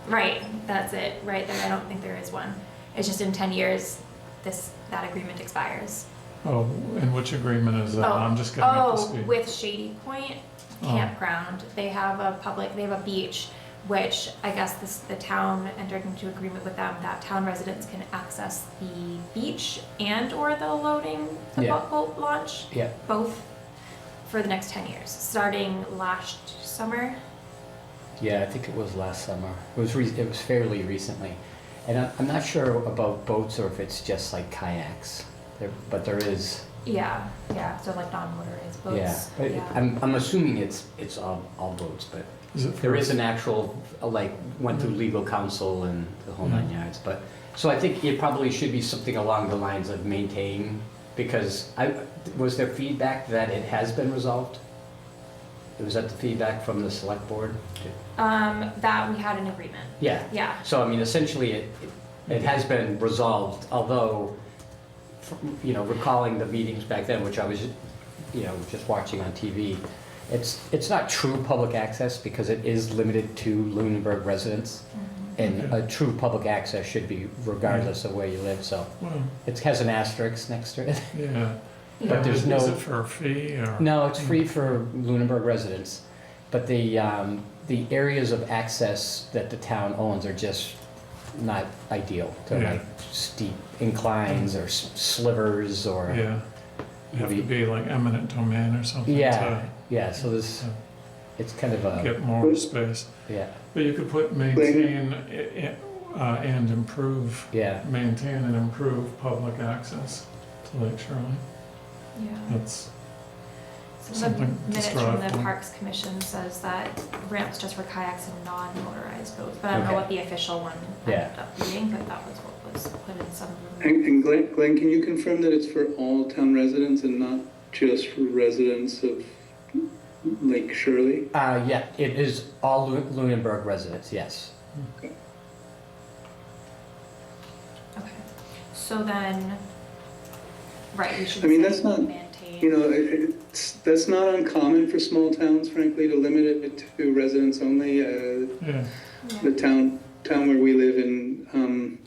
Right, that's it, right there. I don't think there is one. It's just in 10 years, that agreement expires. Oh, and which agreement is that? I'm just getting up to speed. With Shady Point Oh. Campground, they have a beach which I guess the town entered into agreement with them that town residents can access the beach and or the loading the Yeah. boat launch, Yeah. both for the next 10 years, starting last summer. Yeah, I think it was last summer. It was fairly recently. And I'm not sure about boats or if it's just like kayaks. But there is, Yeah, so like non-motorized boats. yeah. But I'm assuming it's all boats, but Is it there for- is an actual, like, went through legal counsel and the whole 9 yards. But, so I think it probably should be something along the lines of maintain, because was there feedback that it has been resolved? Was that the feedback from the select board? That we had an agreement. Yeah. Yeah. So, I mean, essentially, it has been resolved, although, recalling the meetings back then, which I was, just watching on TV, it's not true public access because it is limited to Lunenburg residents. And a true public access should be regardless of where you live, so Well, it has an asterisk next to it. yeah. But there's Is no, it for a fee or? no, it's free for Lunenburg residents. But the areas of access that the town owns are just not ideal. They're Yeah. like steep inclines or slivers or. Yeah. You have to be like eminent domain or something Yeah, yeah, so this, to it's kind of a, get more space. yeah, But you could put maintain and improve, yeah, maintain and improve public access to Lake Shirley. Yeah. That's, So something the to minutes strive from the for. Parks Commission says that ramps just for kayaks and non-motorized boats, but I don't know Okay. what the official one Yeah. ended up being, but that was what was put in some of them. And Glenn, can you confirm that it's for all town residents and not just for residents of Lake Shirley? yeah, it is all Lunenburg residents, yes. Okay, so then, right, we should I mean, say that's not- maintain. That's not uncommon for small towns, frankly, to limit it to residents only. yeah. The town where we live in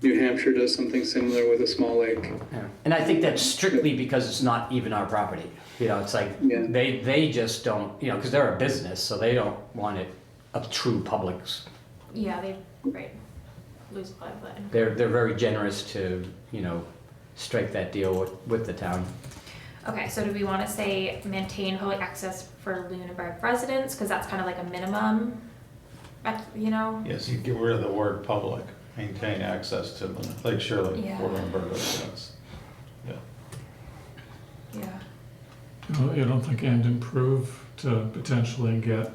New Hampshire does something similar with a small lake. Yeah. And I think that's strictly because it's not even our property. It's like, Yeah. they just don't, because they're a business, so they don't want it a true public. Yeah, they, right, lose a livelihood. They're very generous to, strike that deal with the town. Okay, so do we want to say maintain public access for Lunenburg residents, because that's kind of like a minimum, Yes, you get rid of the word public, maintain access to Lake Shirley Yeah. for Lunenburg residents. Yeah. You don't think and improve to potentially get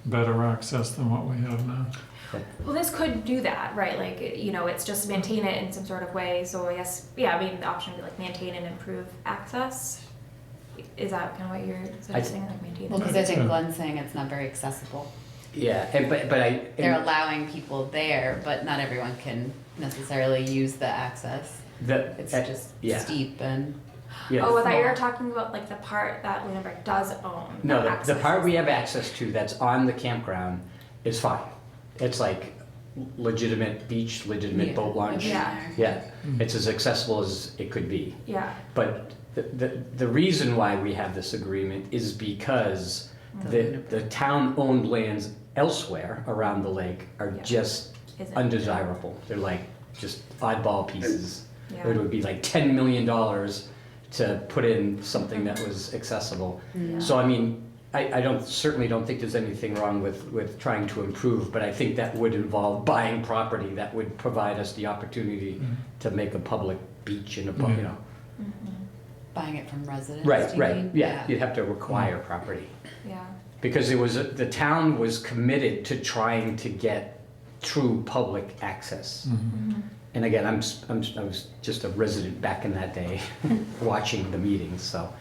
better access than what we have now? Well, this could do that, right? Like, it's just maintain it in some sort of way. So I guess, the option would be like maintain and improve access. Is that kind of what you're suggesting, like maintain? Well, because I think Glenn's saying it's not very accessible. Yeah, but They're allowing people there, but not everyone can necessarily use the access. It's just yeah. steep and. Yeah. Oh, I thought you were talking about like the part that Lunenburg does own. No, the access. part we have access to that's on the campground is fine. It's like legitimate beach, legitimate boat launch. Yeah. Yeah, it's as accessible as it could be. Yeah. But the reason why we have this agreement is because the town-owned lands elsewhere around the lake are Yeah. just Isn't- undesirable. They're like just oddball pieces. Yeah. It would be like $10 million to put in something that was accessible. Yeah. So I mean, I certainly don't think there's anything wrong with trying to improve, but I think that would involve buying property that would provide us the opportunity to make a public beach and Yeah. Buying it from residents. Right, you right, mean? yeah, you'd have to require property. Yeah. Because the town was committed to trying to get true public access. Mm-hmm. And again, I was just a resident back in that day, watching the meetings, so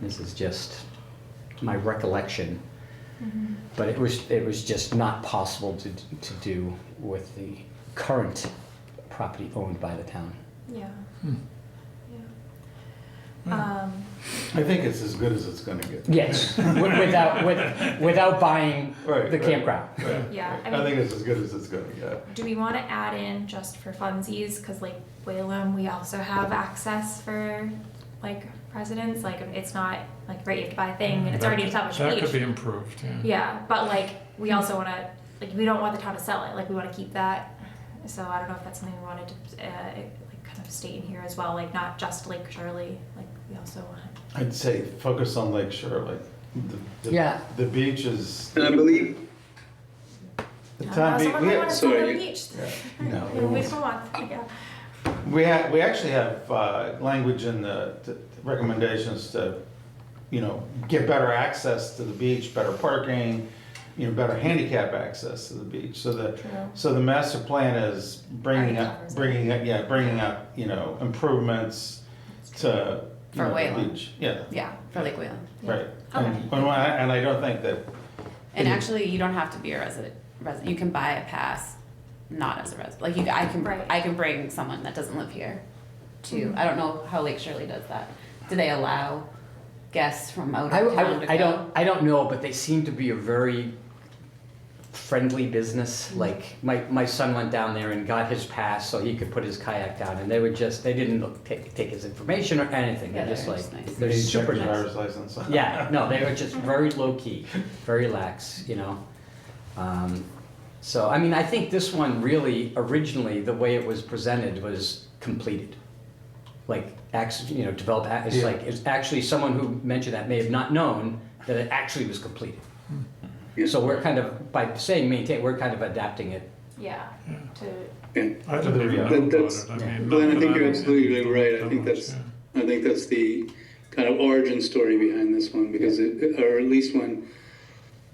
this is just my recollection. Mm-hmm. But it was just not possible to do with the current property owned by the town. Yeah. Hmm. Yeah. I think it's as good as it's gonna get. Yes, without buying Right, the right. campground. Right, Yeah, right. I I mean- think it's as good as it's gonna get. Do we want to add in just for funsies? Because like Whalum, we also have access for like residents. Like it's not like right, you have to buy a thing and it's already established That beach. could be improved, yeah. Yeah, but like we also want to like, we don't want the town to sell it, like, we wanna keep that. So I don't know if that's something we wanted to, like, kind of state in here as well, like, not just Lake Shirley, like, we also want. I'd say focus on Lake Shirley. Yeah. The beach is, And I believe, the town beach, Someone might wanna sell sorry. the beach. no, We don't want, yeah. we actually have language in the recommendations to, get better access to the beach, better parking, better handicap access to the beach. So the master plan is bringing Already up, covers it. improvements to For the Wayland. beach. Yeah, Yeah, for Lake Whalen. right. Okay. And I don't think that. And actually, you don't have to be a resident. You can buy a pass, not as a resident. Like Right. I can bring someone that doesn't live here. I don't know how Lake Shirley does that. Do they allow guests from out of town to go? I don't know, but they seem to be a very friendly business. Like my son went down there and got his pass so he could put his kayak down, and they didn't take his information or anything. Yeah, They're just they're like just nice. they're They need super check your nice. driver's license. Yeah, no, they were just very low key, very lax, So, I mean, I think this one really, originally, the way it was presented was completed. Like, develop, it's Yeah. like, it's actually someone who mentioned that may have not known that it actually was completed. Yeah. So we're kind of, by saying maintain, we're kind of adapting it. Yeah, to, I didn't even know about That's- it. I mean, Glenn, I not think that you're I absolutely right. I don't think much, that's, yeah. I think that's the kind of origin story behind this one, because or at least when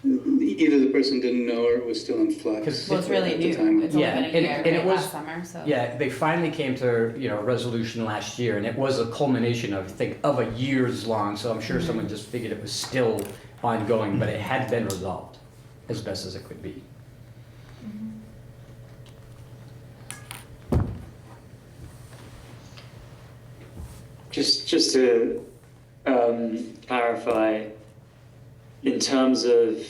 either the person didn't know or it was still in flux. Well, it's really at the new. time. It's only Yeah, been a and- year, and it right, was- last summer, so. Yeah, they finally came to, a resolution last year, and it was a culmination of, I think, of a years long, so I'm sure someone just figured it was still ongoing, but it had been resolved as best as it could be. Just to clarify, in terms of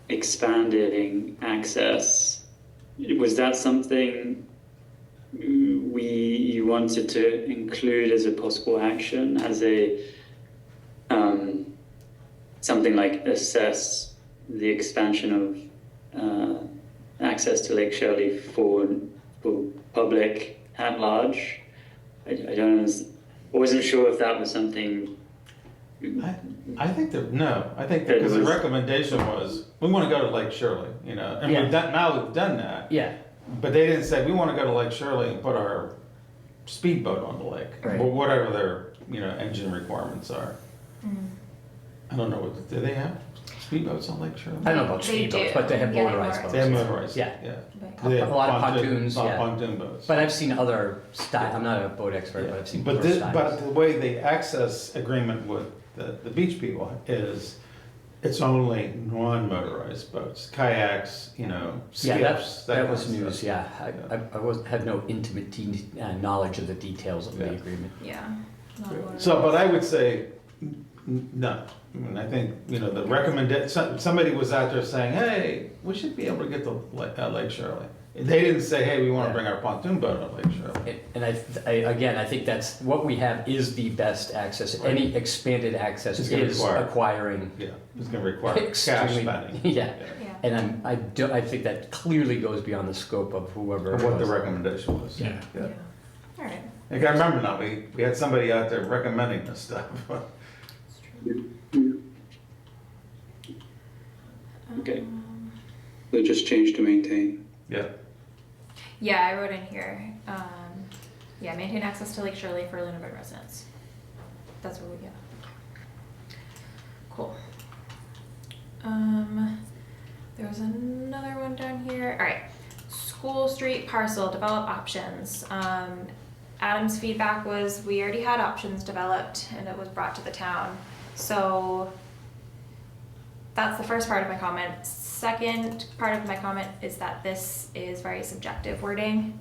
expanding access, was that something you wanted to include as a possible action, as a something like assess the expansion of access to Lake Shirley for public at large? I wasn't sure if that was something. I think no. I think That because the was- recommendation was, we want to go to Lake Shirley, and Yeah. we've done that. Yeah, But they didn't say, we want to go to Lake Shirley and put our speedboat on the lake, Right. or whatever their, engine requirements are. I don't know, do they have speedboats on Lake Shirley? I don't know about They speedboats, do. but they have Yeah, motorized motorized. boats. They have motorized, Yeah. but, They have A lot of pontoons, yeah. Pontoon boats. But I've seen other I'm not a boat expert, but I've seen But other this, styles. but the way the access agreement with the beach people is, it's only non-motorized boats, kayaks, Yeah, skiffs. that kind was of news, stuff. yeah. Had no intimate knowledge of the details of the Yeah. agreement. yeah. So, but I would say, no. I mean, I think, the somebody was out there saying, hey, we should be able to get to Lake Shirley. They didn't say, hey, we want to Yeah. bring our pontoon boat to Lake Shirley. And I think that's, what we have is the best access. Any expanded access It's gonna is require- acquiring. Yeah, it's gonna require cash Extremely- spending. Yeah, Yeah. and I think that clearly goes beyond the scope of whoever. Of it what the was. recommendation was. Yeah. Yeah. All right. Like, I remember now, we had somebody out there recommending this stuff. Okay. So just change to maintain. Yeah. Yeah, I wrote in here, yeah, maintain access to Lake Shirley for Lunenburg residents. That's what we get. Cool. There was another one down here. All right, School Street parcel, develop options. Adam's feedback was we already had options developed and it was brought to the town. So that's the first part of my comment. Second part of my comment is that this is very subjective wording.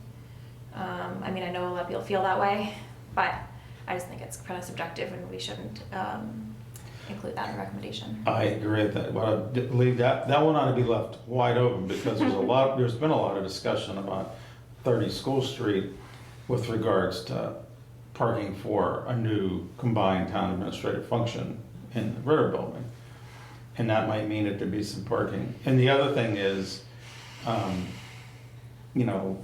I mean, I know a lot of people feel that way, but I just think it's kind of subjective and we shouldn't include that in recommendation. I agree with that. Well, I believe that one ought to be left wide open, because there's been a lot of discussion about 30 School Street with regards to parking for a new combined town administrative function in the Ritter Building. and that might mean that there be some parking. And the other thing is, you know,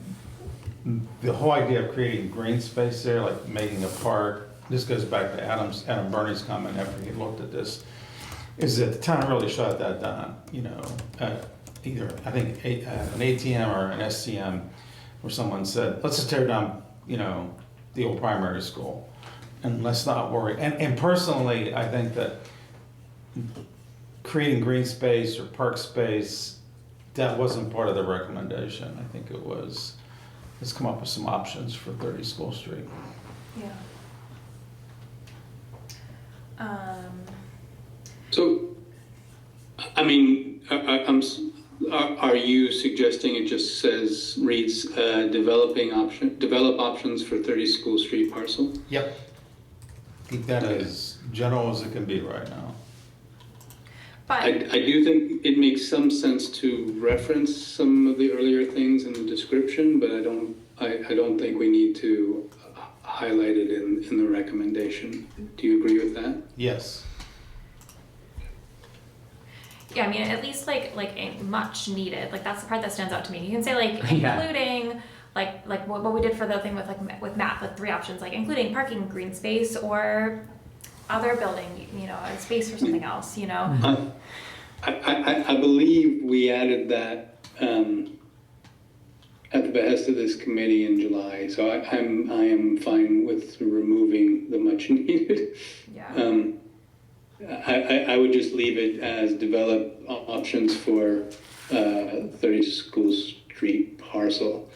the whole idea of creating green space there, like making a park, this goes back to Adam Burney's comment after he looked at this, is that the town really shut that down, you know, either, I think, an ATM or an STM, where someone said, let's just tear down, you know, the old primary school, and let's not worry. And personally, I think that creating green space or park space, that wasn't part of the recommendation. I think it was, let's come up with some options for 30 School Street. Yeah. So, I mean, are you suggesting it just reads develop options for 30 School Street parcel? Yep. Keep that as general as it can be right now. But I do think it makes some sense to reference some of the earlier things in the description, but I don't think we need to highlight it in the recommendation. Do you agree with that? Yes. yeah, I mean, at least like much needed. Like that's the part that stands out to me. You can say like Yeah. including like what we did for the thing with MAP, with 3 options, like including parking, green space, or other building, you know, a space for something else, you know. I believe we added that at the behest of this committee in July. So I am fine with removing the much needed. Yeah. I would just leave it as develop options for 30 School Street parcel.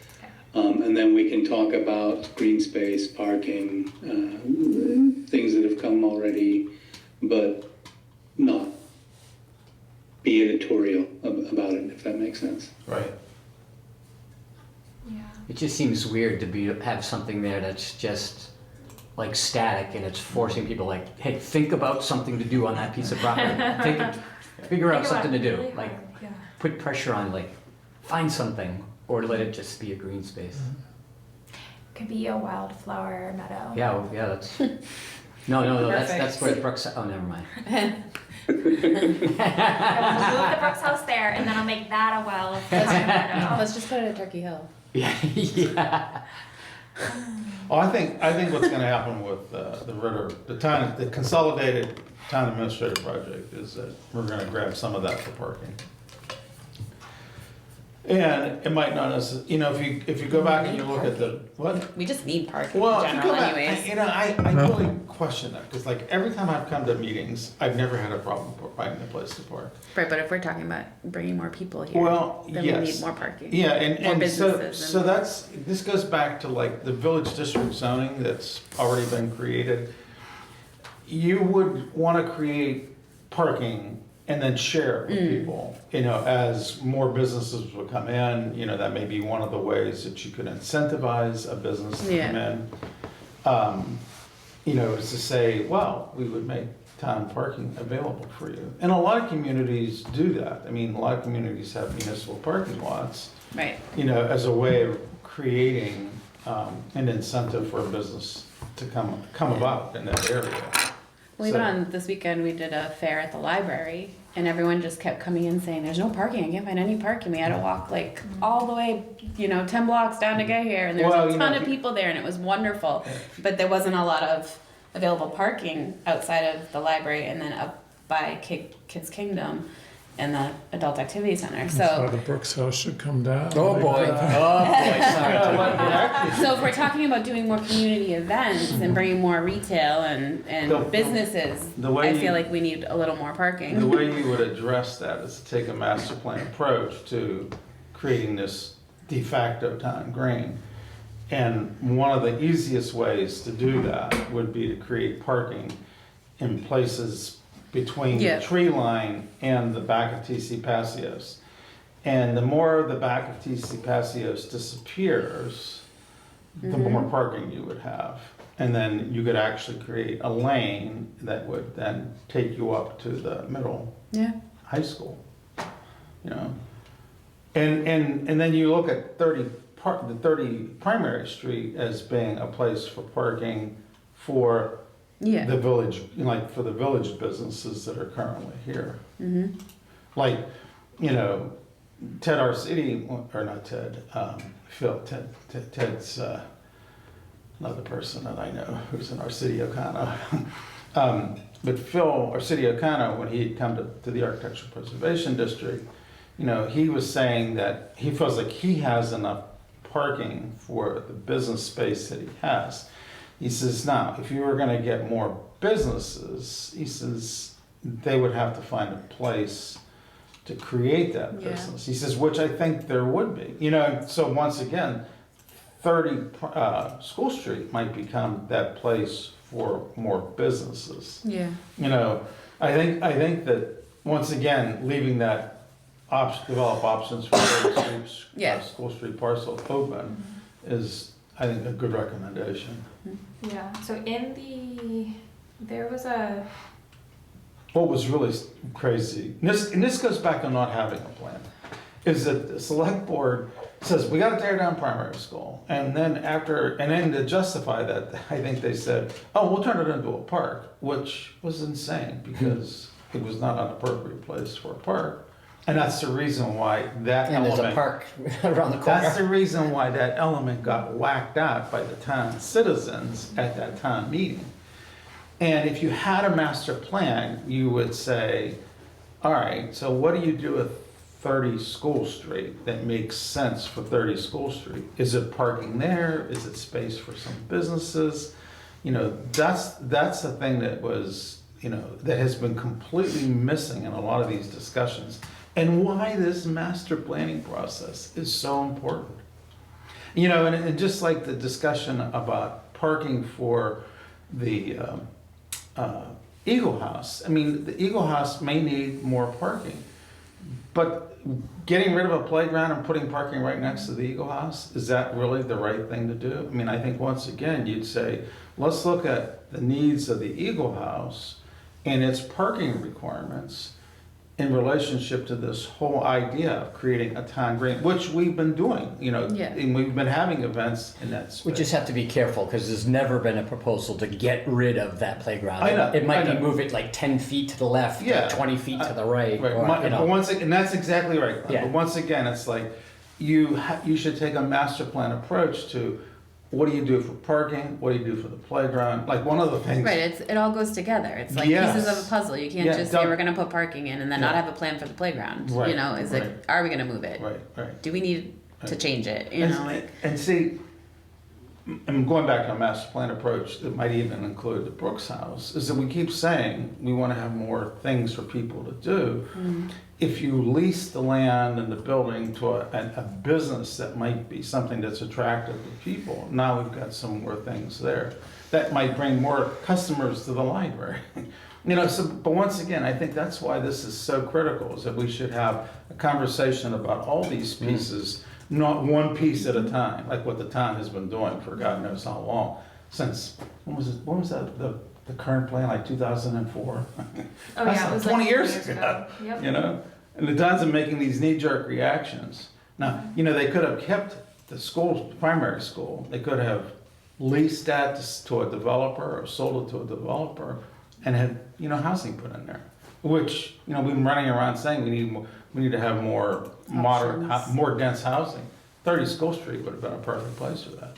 And then we can talk about green space, parking, things that have come already, but not be editorial about it, if that makes sense. Right. Yeah. It just seems weird to have something there that's just like static and it's forcing people like, hey, think about something to do on that piece of property. Figure out Think about something to it do. really Like, hard, yeah. put pressure on, like, find something, or let it just be a green space. Could be a wildflower meadow. Yeah, well, yeah, that's. No, that's where Brooks. Oh, never mind. I'll move the Brooks house there, and then I'll make that a wildflower meadow. Let's just put it at Turkey Hill. Yeah, yeah. Oh, I think what's going to happen with the Ritter, the consolidated town administrative project is that we're going to grab some of that for parking. And it might not necessarily, you know, if you go back and you look at the, what? We just need parking Well, in if you general go back, anyways. you know, I really question that, because like every time I've come to meetings, I've never had a problem finding a place to park. Right, but if we're talking about bringing more people here, Well, then yes. we need more parking. Yeah, More and so, businesses so and- this goes back to like the village district zoning that's already been created. You would want to create parking and then share it with people, you know, as more businesses would come in, you know, that may be one of the ways that you could incentivize a business to come in. You know, is to say, well, we would make town parking available for you. And a lot of communities do that. I mean, a lot of communities have municipal parking lots, Right. you know, as a way of creating an incentive for a business to come about in that area. Well, even on this weekend, we did a fair at the library, and everyone just kept coming in saying, "There's no parking. I can't find any parking." We had to walk like all the way, 10 blocks down to get here, and there was Well, a you ton know, of people there, and it was wonderful. But there wasn't a lot of available parking outside of the library, and then up by Kids Kingdom and the Adult Activity Center. So So, the Brooks house should come down. Oh boy. Sorry. so if we're talking about doing more community events and bringing more retail and The- businesses, the way I you- feel like we need a little more parking. The way you would address that is to take a master plan approach to creating this de facto town green. And one of the easiest ways to do that would be to create parking in places between Yeah. the tree line and the back of TC Passios. And the more the back of TC Passios disappears, the more parking you would have. And then you could actually create a lane that would then take you up to the middle Yeah. high school, you know? And then you look at the 30 Primary Street as being a place for parking for Yeah. the village, like for the village businesses that are currently here. Mm-hmm. Like, you know, Ted Arcidi, or not Ted, Phil, Ted's another person that I know who's in Arcidio-Cano. But Phil Arcidio-Cano, when he had come to the Architectural Preservation District, you know, he was saying that he feels like he has enough parking for the business space that he has. He says, now, if you were gonna get more businesses, he says, they would have to find a place to create that Yeah. business. He says, which I think there would be. You know, so once again, 30 School Street might become that place for more businesses. Yeah. You know, I think that once again, leaving that develop options for 30 Street, Yeah. School Street parcel open is, I think, a good recommendation. Yeah, so there was a, What was really crazy, and this goes back to not having a plan, is that the select board says, we gotta tear down primary school. And then to justify that, I think they said, oh, we'll turn it into a park, which was insane because it was not an appropriate place for a park. And that's the reason why that And there's a element, park around the corner. that's the reason why that element got whacked out by the town citizens at that town meeting. And if you had a master plan, you would say, all right, so what do you do with 30 School Street that makes sense for 30 School Street? Is it parking there? Is it space for some businesses? You know, that's the thing that was, you know, that has been completely missing in a lot of these discussions. And why this master planning process is so important. You know, and just like the discussion about parking for the Eagle House. I mean, the Eagle House may need more parking, but getting rid of a playground and putting parking right next to the Eagle House, is that really the right thing to do? I mean, I think once again, you'd say, let's look at the needs of the Eagle House and its parking requirements in relationship to this whole idea of creating a town green, which we've been doing, you know, Yeah. and we've been having events in that space. We just have to be careful because there's never been a proposal to get rid of that playground. I know, It might I be know. move it like 10 feet to the left, Yeah. or 20 feet to the right. Right, Or, you know. but once again, and that's exactly right. Yeah. But once again, it's like you should take a master plan approach to what do you do for parking? What do you do for the playground? Like one of the things. Right, it all goes together. It's like Yes. pieces of a puzzle. You can't Yeah, just say don't- we're gonna put parking in and then not Yeah. have a plan for the playground. Right, You know, is right. it, are we gonna move it? Right. Do we need to Right. change it? You know, like, And see, I'm going back to a master plan approach that might even include the Brooks House, is that we keep saying we want to have more things for people to do. If you lease the land and the building to a business that might be something that's attractive to people, now we've got some more things there. That might bring more customers to the library. You know, so, but once again, I think that's why this is so critical, is that we should have a conversation about all these pieces, not one piece at a time, like what the town has been doing for God knows how long, since, when was that, the current plan, like 2004? oh That's yeah, it was 20 like years ago. Yep. You know, and the towns are making these knee-jerk reactions. Now, you know, they could have kept the school, primary school, they could have leased that to a developer or sold it to a developer and had, you know, housing put in there. Which, you know, we've been running around saying we need to have more modern, Options. more dense housing. 30 School Street would have been a perfect place for that.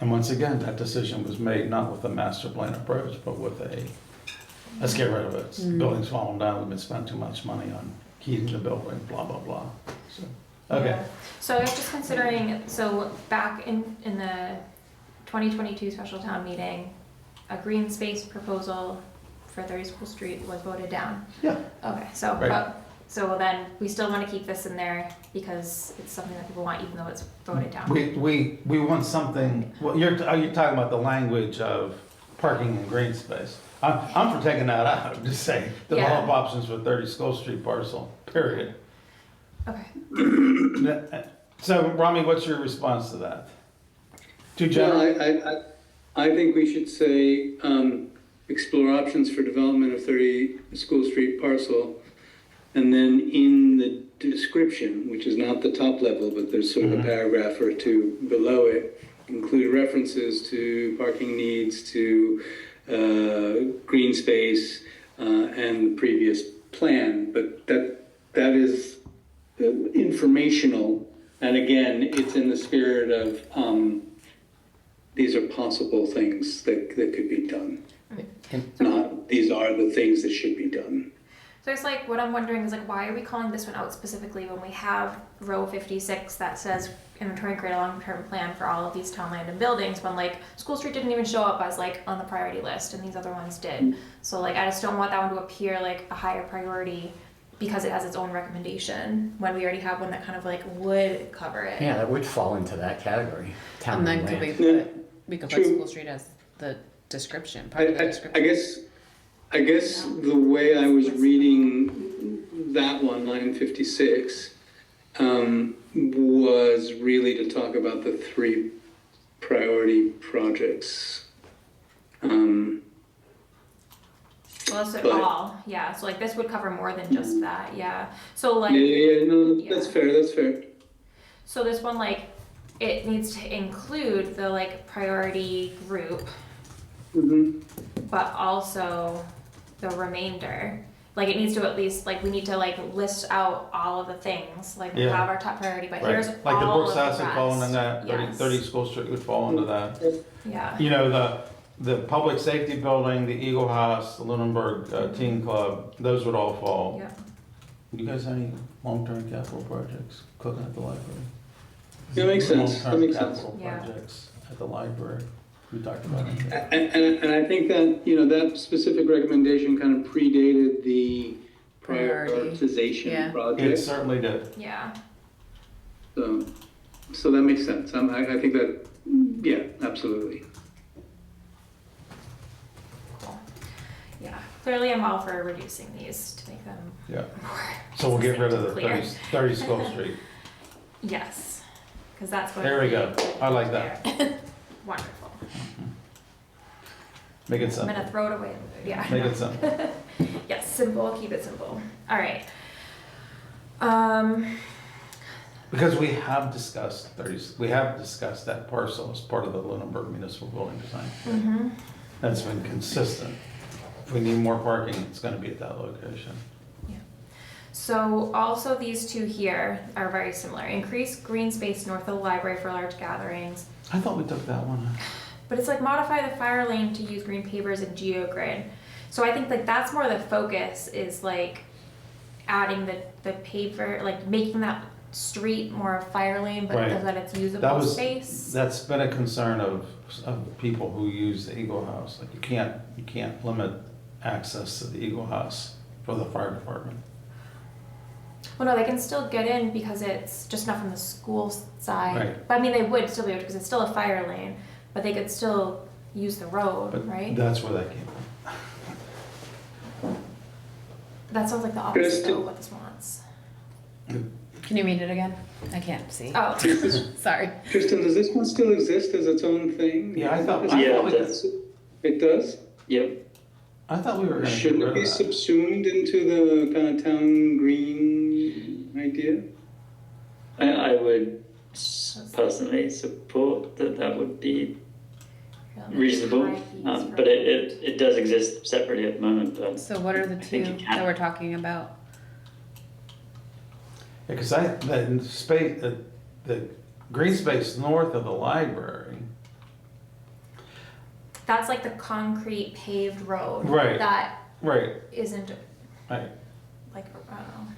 And once again, that decision was made not with a master plan approach, but with a, let's get rid of it. Building's falling down, we've been spending too much money on heating the building, blah, blah, blah. So, okay. Yeah. So I was just considering, so back in the 2022 special town meeting, a green space proposal for 30 School Street was voted down. Yeah. Okay, so, Right. so then we still want to keep this in there because it's something that people want even though it's voted down. We want something, well, are you talking about the language of parking and green space? I'm for taking that out, I'm just saying, develop Yeah. options for 30 School Street parcel, period. Okay. So, Rami, what's your response to that? Too Well, general? I think we should say, explore options for development of 30 School Street parcel. And then in the description, which is not the top level, but there's sort of a paragraph or two below it, include references to parking needs, to green space, and the previous plan, but that is informational, and again, it's in the spirit of these are possible things that could be done, not these are the things that should be done. So it's like, what I'm wondering is like, why are we calling this one out specifically when we have row 56 that says inventory and create a long-term plan for all of these town land and buildings, when like School Street didn't even show up as like on the priority list and these other ones did. So like, I just don't want that one to appear like a higher priority because it has its own recommendation when we already have one that kind of like would cover it. Yeah, that would fall into that category. Town And then and could land. we could True. put School Street as the description, part of the description. I guess the way I was reading that one, line 56, was really to talk about the 3 priority projects. Well, that's But- all, yeah, so like this would cover more than just that, yeah. So like, No, Yeah. that's fair. so this one, like, it needs to include the like priority group, Mm-hmm. but also the remainder. Like it needs to at least, like we need to like list out all of the things, like we Yeah. have our top priority, but Right. here's Like the all Brooks of the Acid fall into rest. that, 30, Yes. 30 School Street would fall into that. Yeah, You know, the public safety building, the Eagle House, the Lunenburg Teen Club, those would all fall. yeah. You guys have any long-term capital projects cooking at the library? That makes sense. That Long-term makes sense. capital Yeah. projects at the library, we talked about it. And I think that, you know, that specific recommendation kind of predated the Priority. prioritization Yeah. It project. certainly did. Yeah, So that makes sense. I think that, yeah, absolutely. cool. Yeah, clearly I'm all for reducing these to make them Yeah. more. So we'll get rid of the Clear. 30 School Street. Yes, because that's what. There we go. I like that. Wonderful. Make it I'm simple. gonna throw it away. Yeah. Make it simple. Yes, simple, keep it simple. All right. Because we have discussed that parcel as part of the Lunenburg Municipal Building Design. Mm-hmm. That's been consistent. If we need more parking, it's gonna be at that location. So also these two here are very similar. Increase green space north of the library for large gatherings. I thought we took that one. But it's like modify the fire lane to use green pavers and geogrid. So I think like that's more the focus is like adding the paver, like making that street more a fire lane, but Right. that it's That usable was, space. that's been a concern of people who use the Eagle House. Like you can't limit access to the Eagle House for the fire department. Well, no, they can still get in because it's just not from the school side. Right. But I mean, they would still be able to because it's still a fire lane, but they could still use the road, But right? that's where that came from. That sounds like the opposite Kristen- of what this wants. Can you read it again? I can't see. Oh, Sorry. Tristan, does this one still exist as its own thing? Yeah, I thought Yeah, we- that's, It does? yep. I thought we were gonna get Shouldn't rid it of be that. subsumed into the kind of town green idea? I would personally support that would be reasonable, but it does exist separately at the moment. But So what are the I think two you can. that we're talking about? Because the space, the green space north of the library. that's like the concrete paved road. Right. That Right. isn't Right. like, I don't know.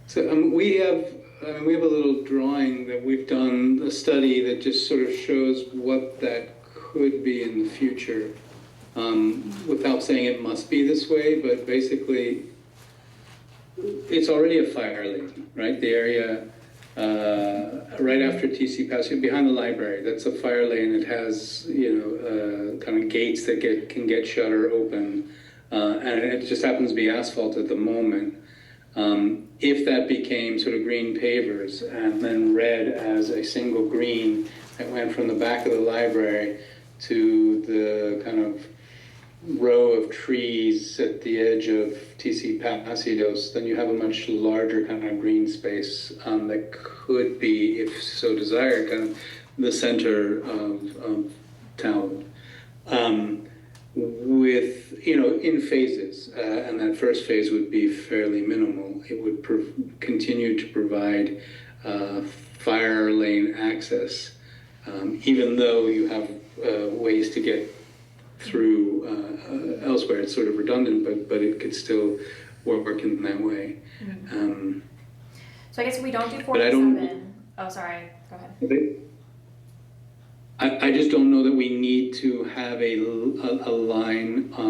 So we have a little drawing that we've done, a study that just sort of shows what that could be in the future. Without saying it must be this way, but basically, it's already a fire lane, right? The area right after TC Pass, behind the library, that's a fire lane. It has, kind of gates that can get shut or open, and it just happens to be asphalt at the moment. If that became sort of green pavers and then read as a single green that went from the back of the library to the kind of row of trees at the edge of TC Passios, then you have a much larger kind of green space that could be, if so desired, kind of the center of town, with, in phases. And that first phase would be fairly minimal. It would continue to provide fire lane access, even though you have ways to get through elsewhere. It's sort of redundant, but it could still work in that way. So I guess if we don't do But I don't- 47, oh, sorry, go ahead. I just don't know that we need to have a line. I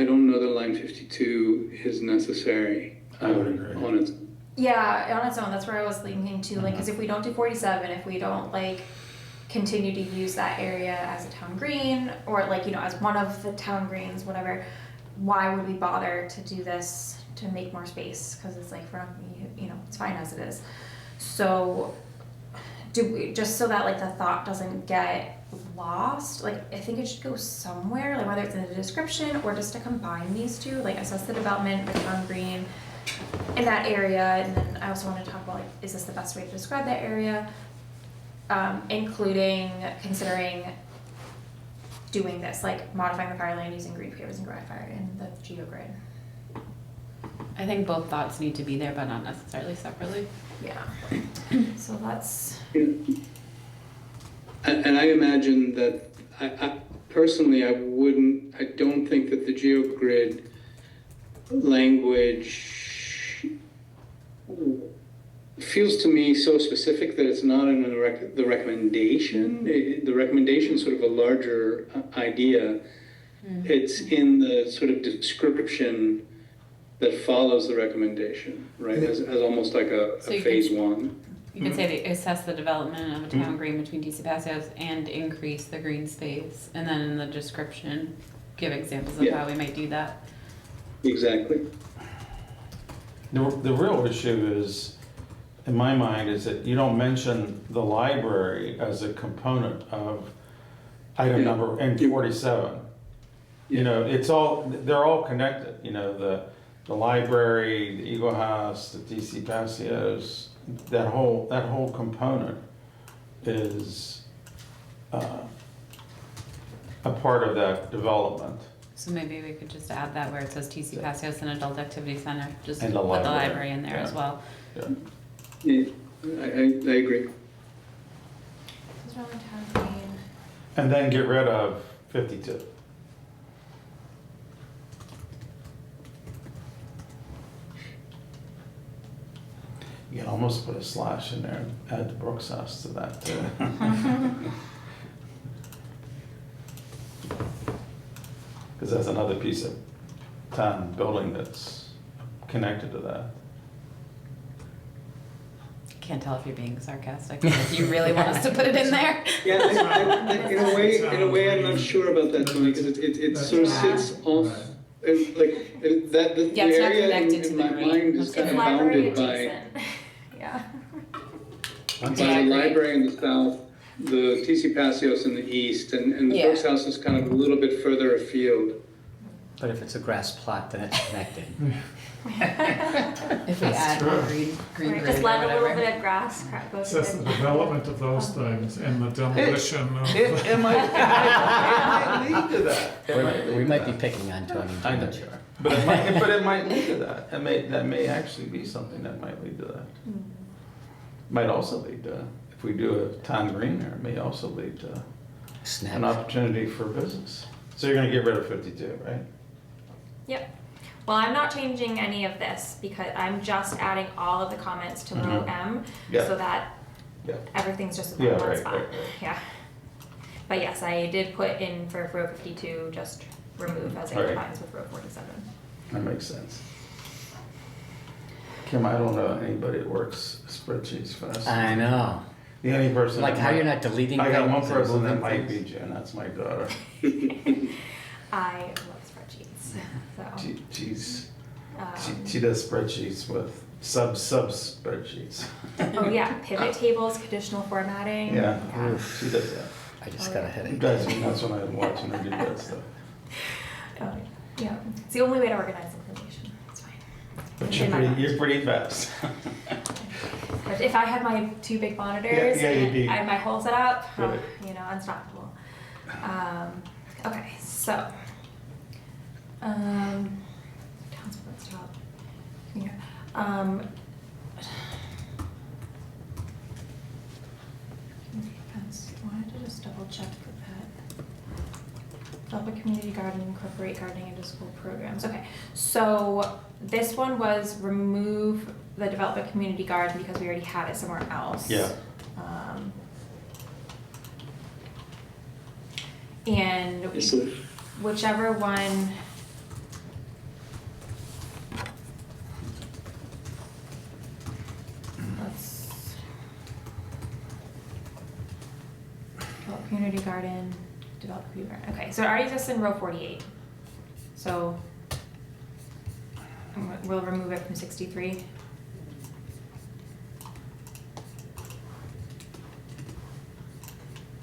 don't know that line 52 is necessary. I would agree. On its. Yeah, on its own, that's where I was thinking too, like, because if we don't do 47, if we don't, like, continue to use that area as a town green, or, like, as one of the town greens, whatever, why would we bother to do this to make more space? Because it's like, it's fine as it is. So, do we, just so that, like, the thought doesn't get lost, like, I think it should go somewhere, like, whether it's in the description or just to combine these two, like, assess the development, the town green, in that area. And then I also want to talk about, like, is this the best way to describe that area, including considering doing this, like modifying the fire lane using green pavers and garage fire in the geogrid. I think both thoughts need to be there, but not necessarily separately. Yeah. So that's. And I imagine that I personally I don't think that the geogrid language feels to me so specific that it's not in the recommendation. The recommendation is sort of a larger idea. It's in the sort of description that follows the recommendation, right? As almost like a So you phase could- one. You could say they assess the development of a town green between DC Passios and increase the green space, and then in the description, give examples of Yeah. how we might do that. Exactly. The real issue is, in my mind, is that you don't mention the library as a component of item number N47. They're all connected, the library, the Eagle House, the DC Passios, that whole component is a part of that development. So maybe we could just add that where it says TC Passios and Adult Activity Center, just And put the the library, library in there as yeah. well. Yeah. Yeah, I agree. This is around the town green. And then get rid of 52. You can almost put a slash in there and add the Brooks House to that too. Because that's another piece of town building that's connected to that. Can't tell if you're being sarcastic, if you really want us to put it in there. Yeah, in a way, I'm not sure about that, Tony, because it sort of sits off, the Yeah, it's not area connected to in the my green. mind is It's kind of library bounded by adjacent. Yeah. the library in the south, the TC Passios in the east, and the Yeah. Brooks House is kind of a little bit further afield. But if it's a grass plot, then it's connected. If we add more green Right, grid just or let a little whatever. bit of grass go It's through just the it. development of those things and the demolition of. It might lead to that. We might be picking on Tony. I know. Sure. But it might lead to that. That may actually be something that might lead to that. Might also lead to, if we do a town green there, it may also lead to an Snap. opportunity for business. So you're gonna get rid of 52, right? Yep. Well, I'm not changing any of this because I'm just adding all of the comments to row M Yeah. so that Yeah. everything's just in Yeah, one right, spot. right, right. Yeah. But yes, I did put in for row 52, just remove as it Right. combines with row 47. That makes sense. Kim, I don't know anybody that works spreadsheets fast. I know. The only person. Like that how might- you're not deleting I got one things and person that moving might things. be Jen, that's my daughter. I love spreadsheets. So, She does spreadsheets with spreadsheets. oh yeah, pivot tables, conditional formatting. Yeah, she does that. I just got a headache. That's when I'm watching her do that stuff. Yeah, it's the only way to organize information. It's fine. But In my mind. you're pretty fast. But if I had my two big monitors, Yeah, you'd be- I had my whole setup, Right. unstoppable. Okay, so, let's stop. Yeah. Wanted to just double check for that. Develop a community garden, incorporate gardening into school programs. Okay, so this one was remove the develop a community garden because we already had it somewhere else. Yeah. And Yes, so whichever one. Let's develop community garden, develop community garden. Okay, so it already exists in row 48. So we'll remove it from 63.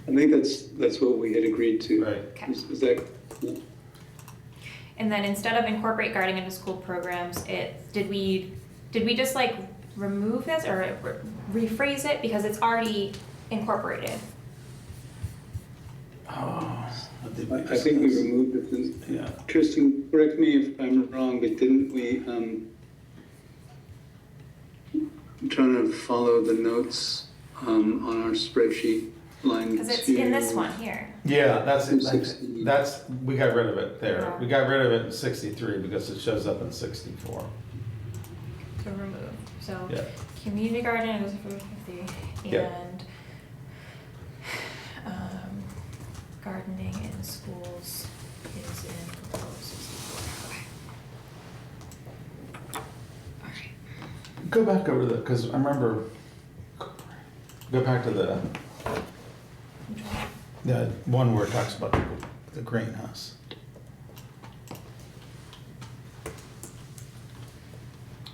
I think that's what we had agreed to. Right. Okay. Is that? And then instead of incorporate gardening into school programs, did we just like remove this or rephrase it because it's already incorporated? Oh, what did I think we removed it. Yeah. Tristan, correct me if I'm wrong, but didn't we, I'm trying to follow the notes on our spreadsheet, line 2. Because it's in this one here. Yeah, that's it. 60. That's, we got rid of it there. Yeah. We got rid of it in 63 because it shows up in 64. To remove. So Yeah. community garden is for 50 Yeah. and gardening in schools is in proposed 64. Okay. Alright. Go back over the, because I remember, go back to the one where it talks about the greenhouse.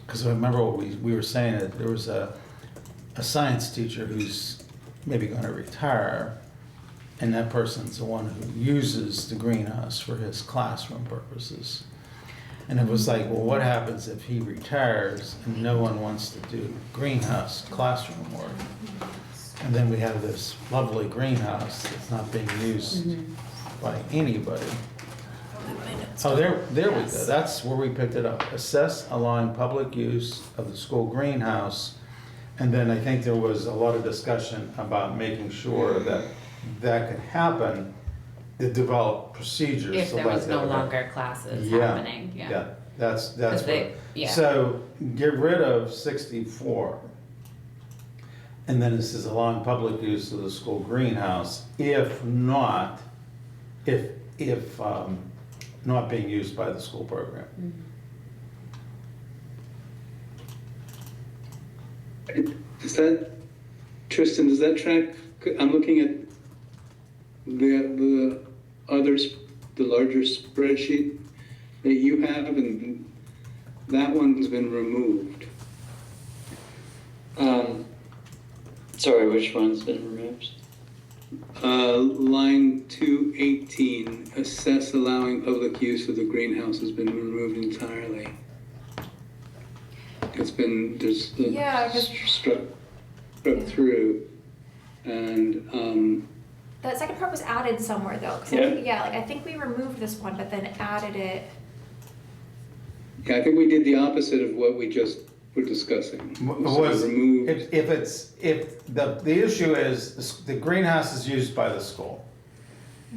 Because I remember what we were saying, that there was a science teacher who's maybe going to retire, and that person's the one who uses the greenhouse for his classroom purposes. And it was like, well, what happens if he retires and no one wants to do greenhouse classroom work? And then we have this lovely greenhouse that's not being used by anybody. Oh, there we go. That's where we picked it up. Assess allowing public use of the school greenhouse. And then I think there was a lot of discussion about making sure that that could happen, to develop procedures. If so there that was no that- longer classes Yeah, happening, yeah. Yeah, that's Because they- what. yeah. So get rid of 64. And then it says allowing public use of the school greenhouse, if not being used by the school program. Does that, Tristan, does that track? I'm looking at the others, the larger spreadsheet that you have, and that one's been removed. Sorry, which one's been removed? Line 218, assess allowing public use of the greenhouse has been removed entirely. It's been, there's Yeah, 'cause- struck through, and That second part was added somewhere though. 'Cause Yeah. I think we removed this one, but then added it. yeah, I think we did the opposite of what we just were discussing. Was, So remove, if the issue is the greenhouse is used by the school.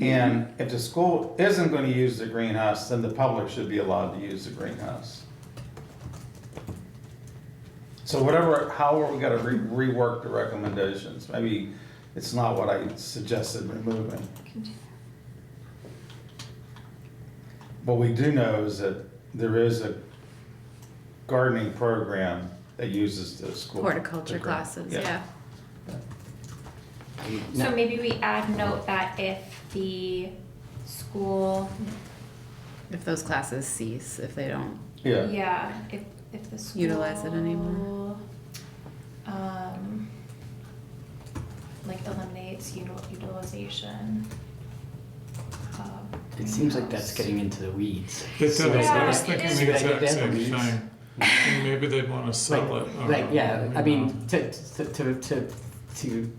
And if the school isn't going to use the greenhouse, then the public should be allowed to use the greenhouse. So however we got to rework the recommendations, maybe it's not what I suggested removing. What we do know is that there is a gardening program that uses the school. Horticulture the green- classes, yeah. So maybe we add note that if the school, If those classes cease, if they don't. Yeah, if the school. Utilize it anymore. Eliminates utilization. It seems like that's getting into the weeds. It does, I Yeah, was it thinking is. the exact Should I get same that? thing. Maybe they'd want to sell it. or, Like, yeah, I you mean, know. to,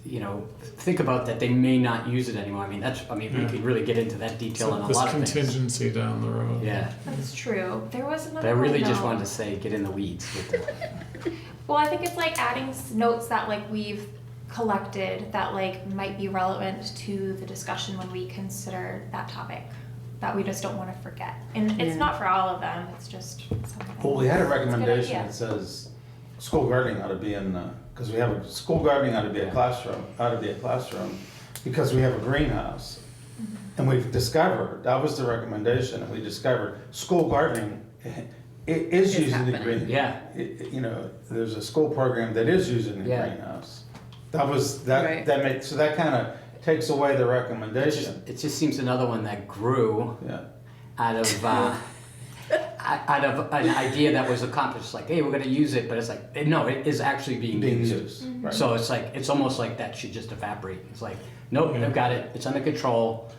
you know, think about that, they may not use it anymore. I mean, we Yeah. could really get into that It's detail like on a this lot of things. contingency down the road. Yeah, That's true. There was another but I really one, just though. wanted to say, get in the weeds with the, Well, I think it's like adding notes that like we've collected that like might be relevant to the discussion when we consider that topic that we just don't want to forget. And it's Yeah. not for all of them. It's just something. Well, we had a It's good recommendation idea. that says school gardening ought to be in, because we have a, school gardening ought to be a classroom, because we have a greenhouse. And we've discovered, that was the recommendation, and we discovered school gardening is It's using the happening. green. Yeah. You know, there's a school program that is using the Yeah. greenhouse. That was, Right. that makes, so that kind of takes away the it recommendation. just seems another one that grew Yeah. out of, out of an idea that was accomplished, like, hey, we're gonna use it, but it's like, no, it is actually being Being used. used, right. So it's like, it's almost like that should just evaporate. It's like, nope, Yeah. they've got it, it's under control.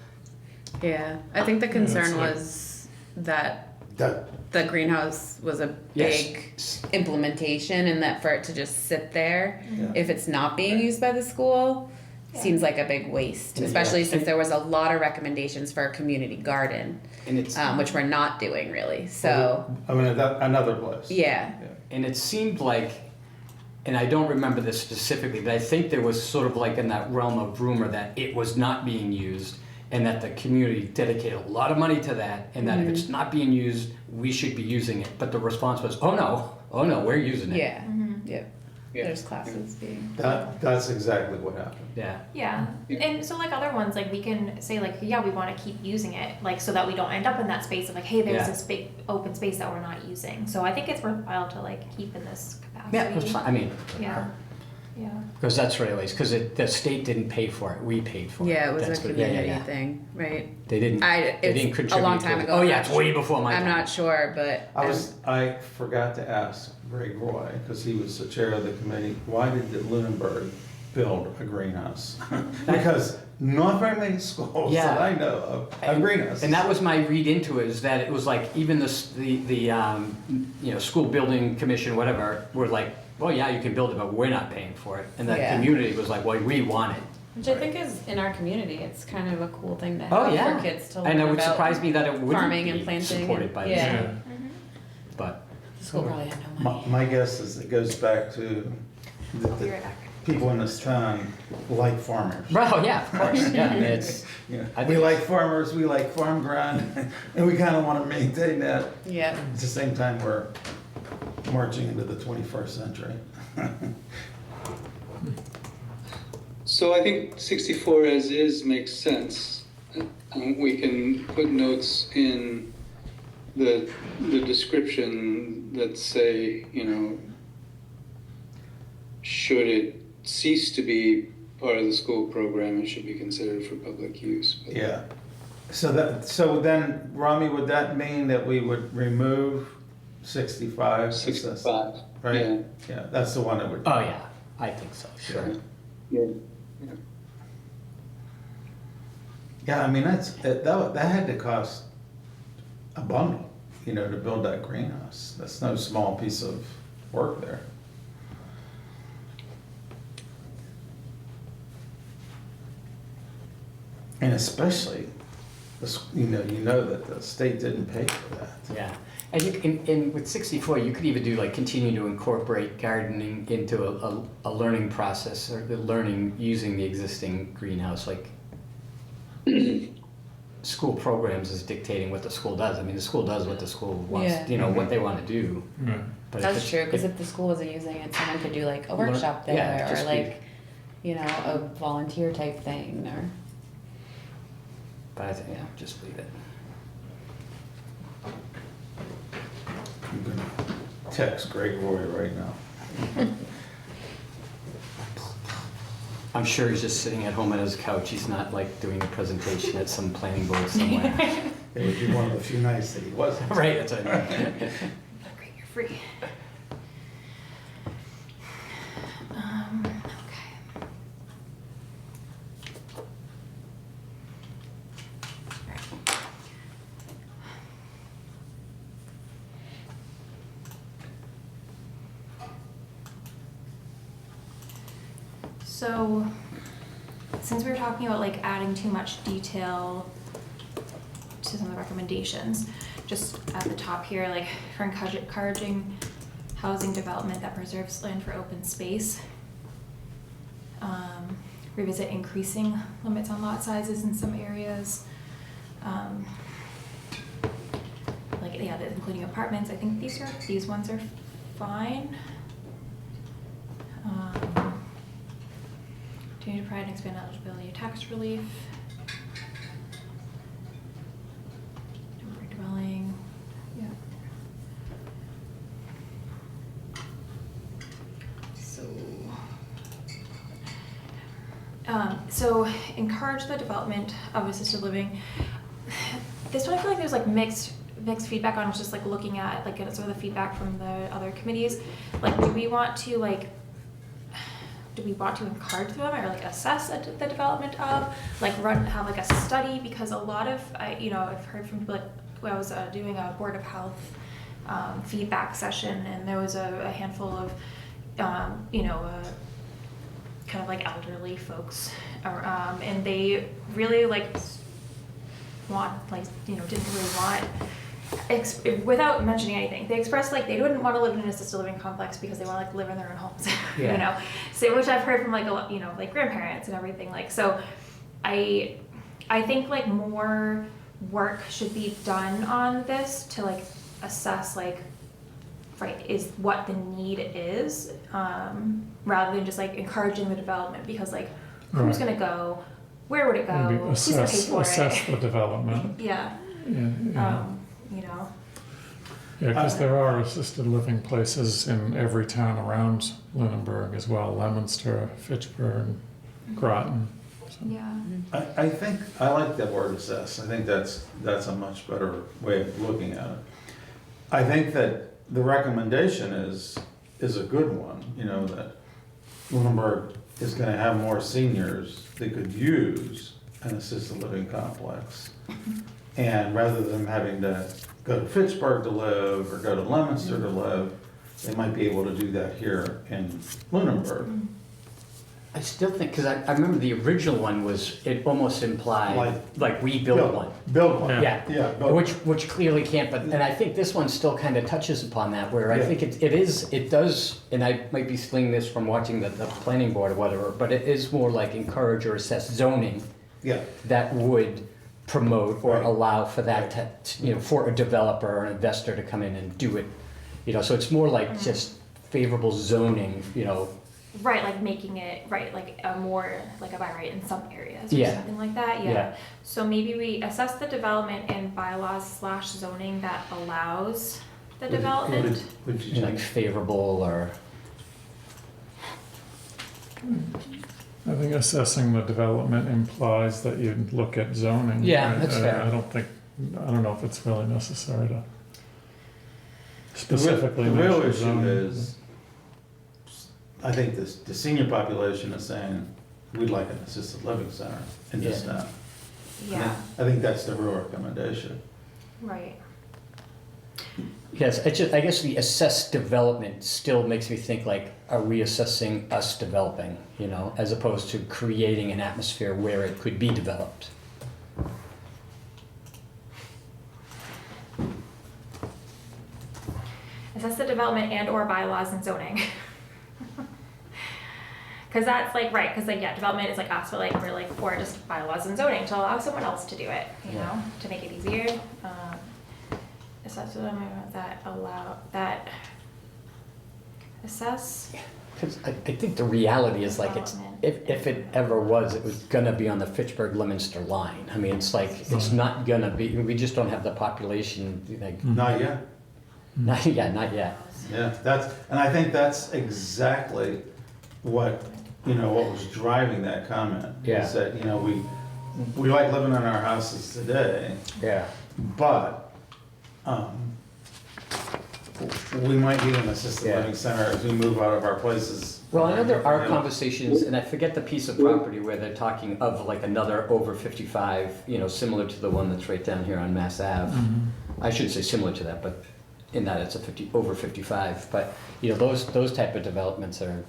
Yeah, I think the it's concern like- was that That, the greenhouse was a Yes. big implementation, and that for it to just sit there, Yeah. if it's not being used by the school, Yeah. seems like a big waste, Yeah. especially since there was a lot of recommendations for a community garden, And it's, which we're not doing really, so, I mean, another place. yeah. and it seemed like, and I don't remember this specifically, but I think there was sort of like in that realm of rumor that it was not being used, and that the community dedicated a lot of money to that, and that if it's not being used, we should be using it. But the response was, oh no, we're using it. Yeah, Mm-hmm. yeah, Yeah. there's classes being. That's exactly what happened. Yeah. Yeah. And so like other ones, like we can say like, yeah, we want to keep using it, like so that we don't end up in that space of like, hey, there's Yeah. this big open space that we're not using. So I think it's worthwhile to like keep in this capacity. Yeah, it's fine. I mean, Yeah. Yeah. because that's what it was, because the state didn't pay for it, we paid for it. Yeah, it was That's a what- community thing, right? They didn't, It's they didn't contribute. a long to time it. ago. Oh I'm yeah, not it's way before my time. I'm not sure, but I forgot to ask Greg Roy, because he was the chair of the committee, why did the Lunenburg build a greenhouse? Because not very many schools Yeah. that I know of have greenhouses. And that was my read into it, is that it was like even the school building commission, whatever, were like, well, yeah, you can build it, but we're not paying for it. And the Yeah. community was like, well, we want it. which I think is in our community. It's kind of a cool thing to have Oh yeah. for kids to learn And it would about surprise me that it wouldn't farming and be planting supported and- by yeah. the Yeah. state. But The school probably had no money. My guess is it goes back to I'll be right back. people in this town like farmers. well, yeah, of course, yeah. I mean, it's You know, I we think- like farmers, we like farm ground, and we kind of want to maintain that. Yeah. At the same time, we're marching into the 21st century. So I think 64 as is makes sense. We can put notes in the description that say, you know, should it cease to be part of the school program, it should be considered for public use. But Yeah. So then, Rami, would that mean that we would remove 65? 65, Right? yeah. Yeah, that's the one that would. oh yeah, I think so, sure. Yeah. Yeah, I mean, that had to cost a bundle, you know, to build that greenhouse. That's no small piece of work there. And especially, you know that the state didn't pay for that. Yeah, and and with 64, you could even do like continue to incorporate gardening into a learning process, or the learning using the existing greenhouse, like school programs is dictating what the school does. I mean, the school does what the school wants, Yeah. what they want to do. Yeah. But if That's it's- true, because if the school wasn't using it, someone could do like a workshop there, yeah, or just like, you know, a volunteer type thing, or. But I think, yeah, just leave it. I'm gonna text Greg Roy right now. I'm sure he's just sitting at home on his couch. He's not like doing a presentation at some planning board somewhere. It would be one of the few nights that he wasn't. Right, that's what I mean. Great, you're free. Okay. So, since we were talking about like adding too much detail to some of the recommendations, just at the top here, like for encouraging housing development that preserves land for open space. Revisit increasing limits on lot sizes in some areas. Like, yeah, including apartments. I think these ones are fine. Continue to provide and expand eligibility of tax relief. Temporary dwelling. Yeah. So encourage the development of assisted living. This one I feel like there's like mixed feedback on. Just like looking at like sort of the feedback from the other committees. Like, do we want to encourage them or like assess the development of, like have like a study? Because a lot of I've heard from people, like when I was doing a Board of Health feedback session, and there was a handful of kind of like elderly folks, and they really like didn't really want, without mentioning anything, they expressed like they wouldn't want to live in an assisted living complex because they want to like live in their own homes. Yeah. So which I've heard from like a lot, like grandparents and everything. Like, so I think like more work should be done on this to like assess like, right, is what the need is, rather than just like encouraging the development, because like who's Right. gonna go, where would it go, Maybe who's gonna pay for assess it? the development. Yeah. Yeah. Yeah, because there are assisted living places in every town around Lunenburg as well, Leominster, Fitchburg, Groton. So. Yeah. I think, I like that word assess. I think that's a much better way of looking at it. I think that the recommendation is a good one, that Lunenburg is gonna have more seniors that could use an assisted living complex. And rather than having to go to Fitchburg to live or go to Leominster to live, they might be able to do that here in Lunenburg. I still think, because I remember the original one was, it almost implied, like we build one. Build one. Yeah, build one. which clearly can't, but, and I think this one still kind of touches upon that, where I think it does, and I might be stealing this from watching the planning board or whatever, but it is more like encourage or assess zoning Yeah. that would promote or Right. allow for that to, for a developer or an investor to come in and do it, so it's more like just favorable zoning, Right, like making it, right, like a more, like a by right in some areas or Yeah. something like that, Yeah. So maybe we assess the development and bylaws / zoning that allows the development. Would you like change? favorable or, I think assessing the development implies that you'd look at zoning. Yeah, right? that's fair. I don't know if it's really necessary to specifically The real mention issue zoning. is, I think the senior population is saying, we'd like an assisted living center in this Yeah. town. Yeah, I think that's the real recommendation. right. yes, I guess the assessed development still makes me think like, are we assessing us developing, as opposed to creating an atmosphere where it could be developed. Assess the development and or bylaws and zoning. Cause that's like, right, cause like, yeah, development is like us, but like, we're like for just bylaws and zoning to allow someone else to do it, Yeah. to make it easier. Assess the development assess. Because I think the reality is like if it ever was, it was gonna be on the Fitchburg-Leominster line. I mean, it's like, it's not gonna be, we just don't have the population, like, Not yet. not yet. Yeah, and I think that's exactly what was driving that comment. Yeah. Is that, we like living in our houses today, Yeah. but, we might need an assisted Yeah. living center as we move out of our places. Well, I know there are conversations, and I forget the piece of property where they're talking of like another over 55, similar to the one that's right down here on Mass Ave. I should say similar to that, but in that it's a over 55. But those type of developments are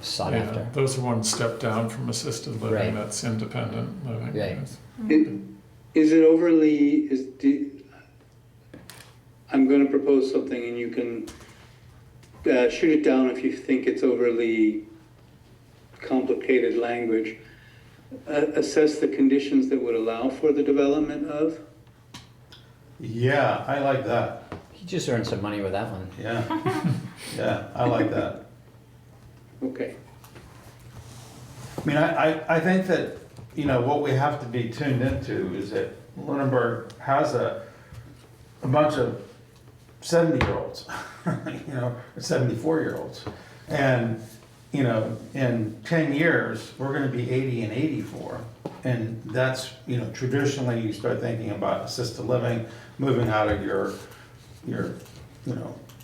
sought Yeah, after. those are one step down from assisted living, Right. that's independent living. Right. Yes. Is it overly, I'm gonna propose something and you can shoot it down if you think it's overly complicated language. Assess the conditions that would allow for the development of? Yeah, I like that. He just earned some money with that one. Yeah, yeah, I like that. Okay. I mean, I think that, what we have to be tuned into is that Lunenburg has a bunch of 70-year-olds, or 74-year-olds. And, in 10 years, we're gonna be 80 and 84. And that's, traditionally, you start thinking about assisted living, moving out of your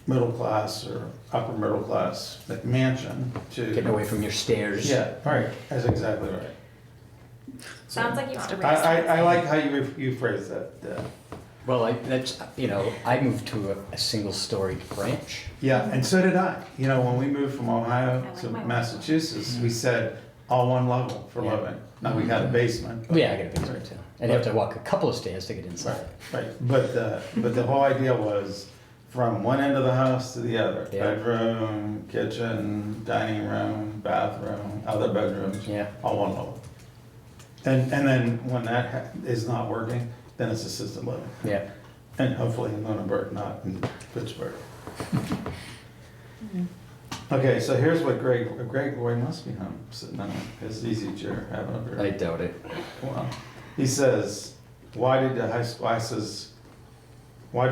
middle class or upper middle class mansion to. Getting away from your stairs. Yeah, right, that's exactly right. Sounds like you want to raise. I like how you phrase that. Well, I moved to a single-story ranch. Yeah, and so did I. When we moved from Ohio I like to my one. Massachusetts, we said all one level for Yeah. living. Now we had a basement. Yeah, I got a basement too. And you have to walk a couple of stairs to get inside. Right, but the whole idea was from one end of the house to the other. Yeah. Bedroom, kitchen, dining room, bathroom, other bedrooms, Yeah. all one level. And then when that is not working, then it's assisted living. Yeah. And hopefully in Lunenburg, not in Pittsburgh. Okay, so here's what Greg Roy must be home, sitting on his easy chair, having a beer. I doubt it. Well, he says, why did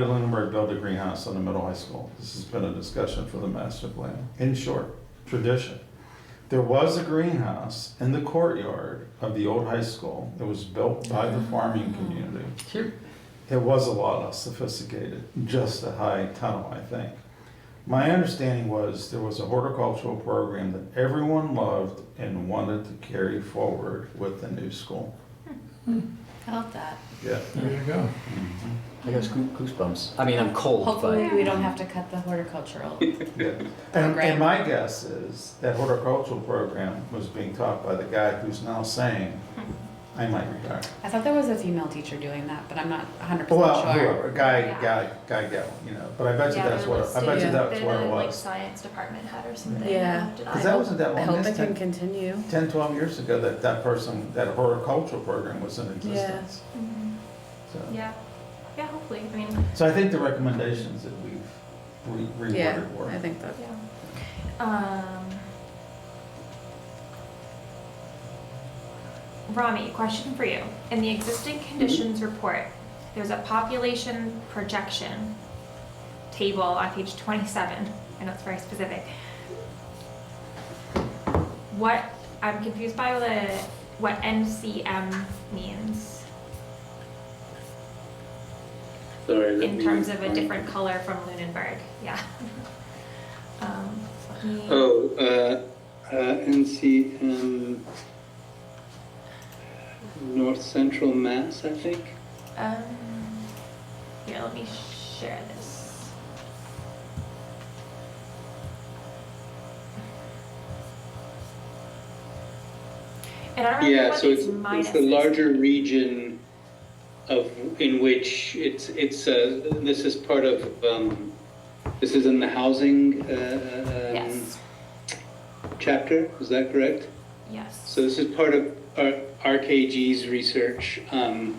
Lunenburg build a greenhouse on the middle high school? This has been a discussion for the master plan. In short, tradition. There was a greenhouse in the courtyard of the old high school. It was built by the farming community. Sure. It was a lot less sophisticated, just a high tunnel, I think. My understanding was there was a horticultural program that everyone loved and wanted to carry forward with the new school. I love that. Yeah. There you go. I got goosebumps. I mean, I'm cold, Hopefully, but we don't have to cut the horticultural. Yeah. And my guess is that horticultural program was being taught by the guy who's now saying, I might retire. I thought there was a female teacher doing that, but I'm not 100% Well, sure. whoever, guy, Yeah. gal, but I bet you Yeah, that's they're what, I bet you listed. that's what it Like was. science department had or something. Yeah. Did Because I? that wasn't that I long, hope that's it can 10, continue. 10, 12 years ago that person, that horticultural program was in existence. Mhm. So. Yeah, yeah, hopefully, I mean, So I think the recommendations that we've Yeah, reworded were. I think that. yeah. Rami, question for you. In the existing conditions report, there's a population projection table on page 27. I know it's very specific. I'm confused by what NCM means Sorry. let in me terms of a find- different color from Lunenburg. Yeah. Let me- NCM North Central Mass, I think. Here, let me share this. And I don't remember Yeah, what so these it's minuses. the larger region in which this is part of, this is in the housing Yes, chapter, is that correct? yes. So this is part of RKG's research, and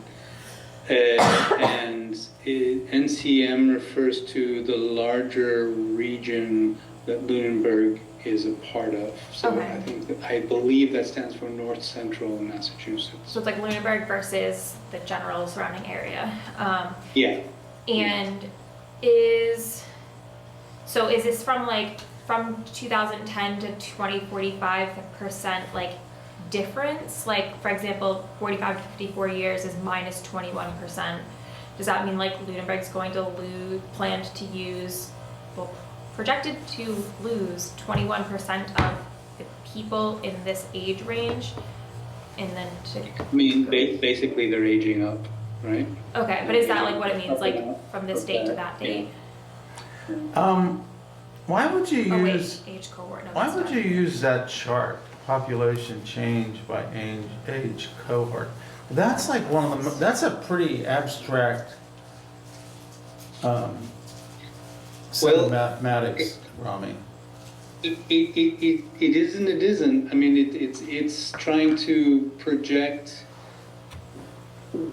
NCM refers to the larger region that Lunenburg is a part of. So Okay. I believe that stands for North Central Massachusetts. So it's like Lunenburg versus the general surrounding area. Yeah, And is this from from 2010 to 2045 percent difference? Like, for example, 45 to 54 years is minus 21%. Does that mean Lunenburg's going to projected to lose 21% of the people in this age range, and then I mean, basically they're aging up, right? okay, but is that what it means, from this date to that date? Why would you Oh wait, use, age cohort, no, why that's would not you it. use that chart, population change by age cohort? That's like one of the, that's a pretty abstract set of Well, mathematics, Rami. It is and it isn't. I mean, it's trying to project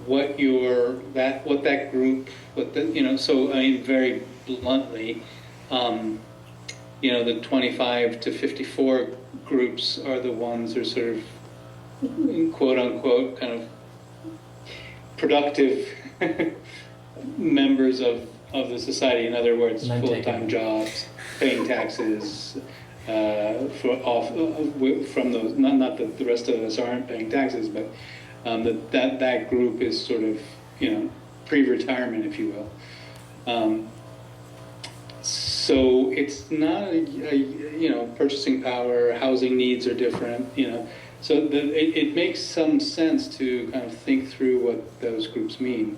what that group, so I mean, very bluntly, the 25 to 54 groups are the ones that are sort of quote unquote kind of productive members of the society. In other words, Men taking full-time jobs, paying taxes, from those. Not that the rest of us aren't paying taxes, but that group is sort of pre-retirement, if you will. So it's not purchasing power, housing needs are different, so it makes some sense to kind of think through what those groups mean.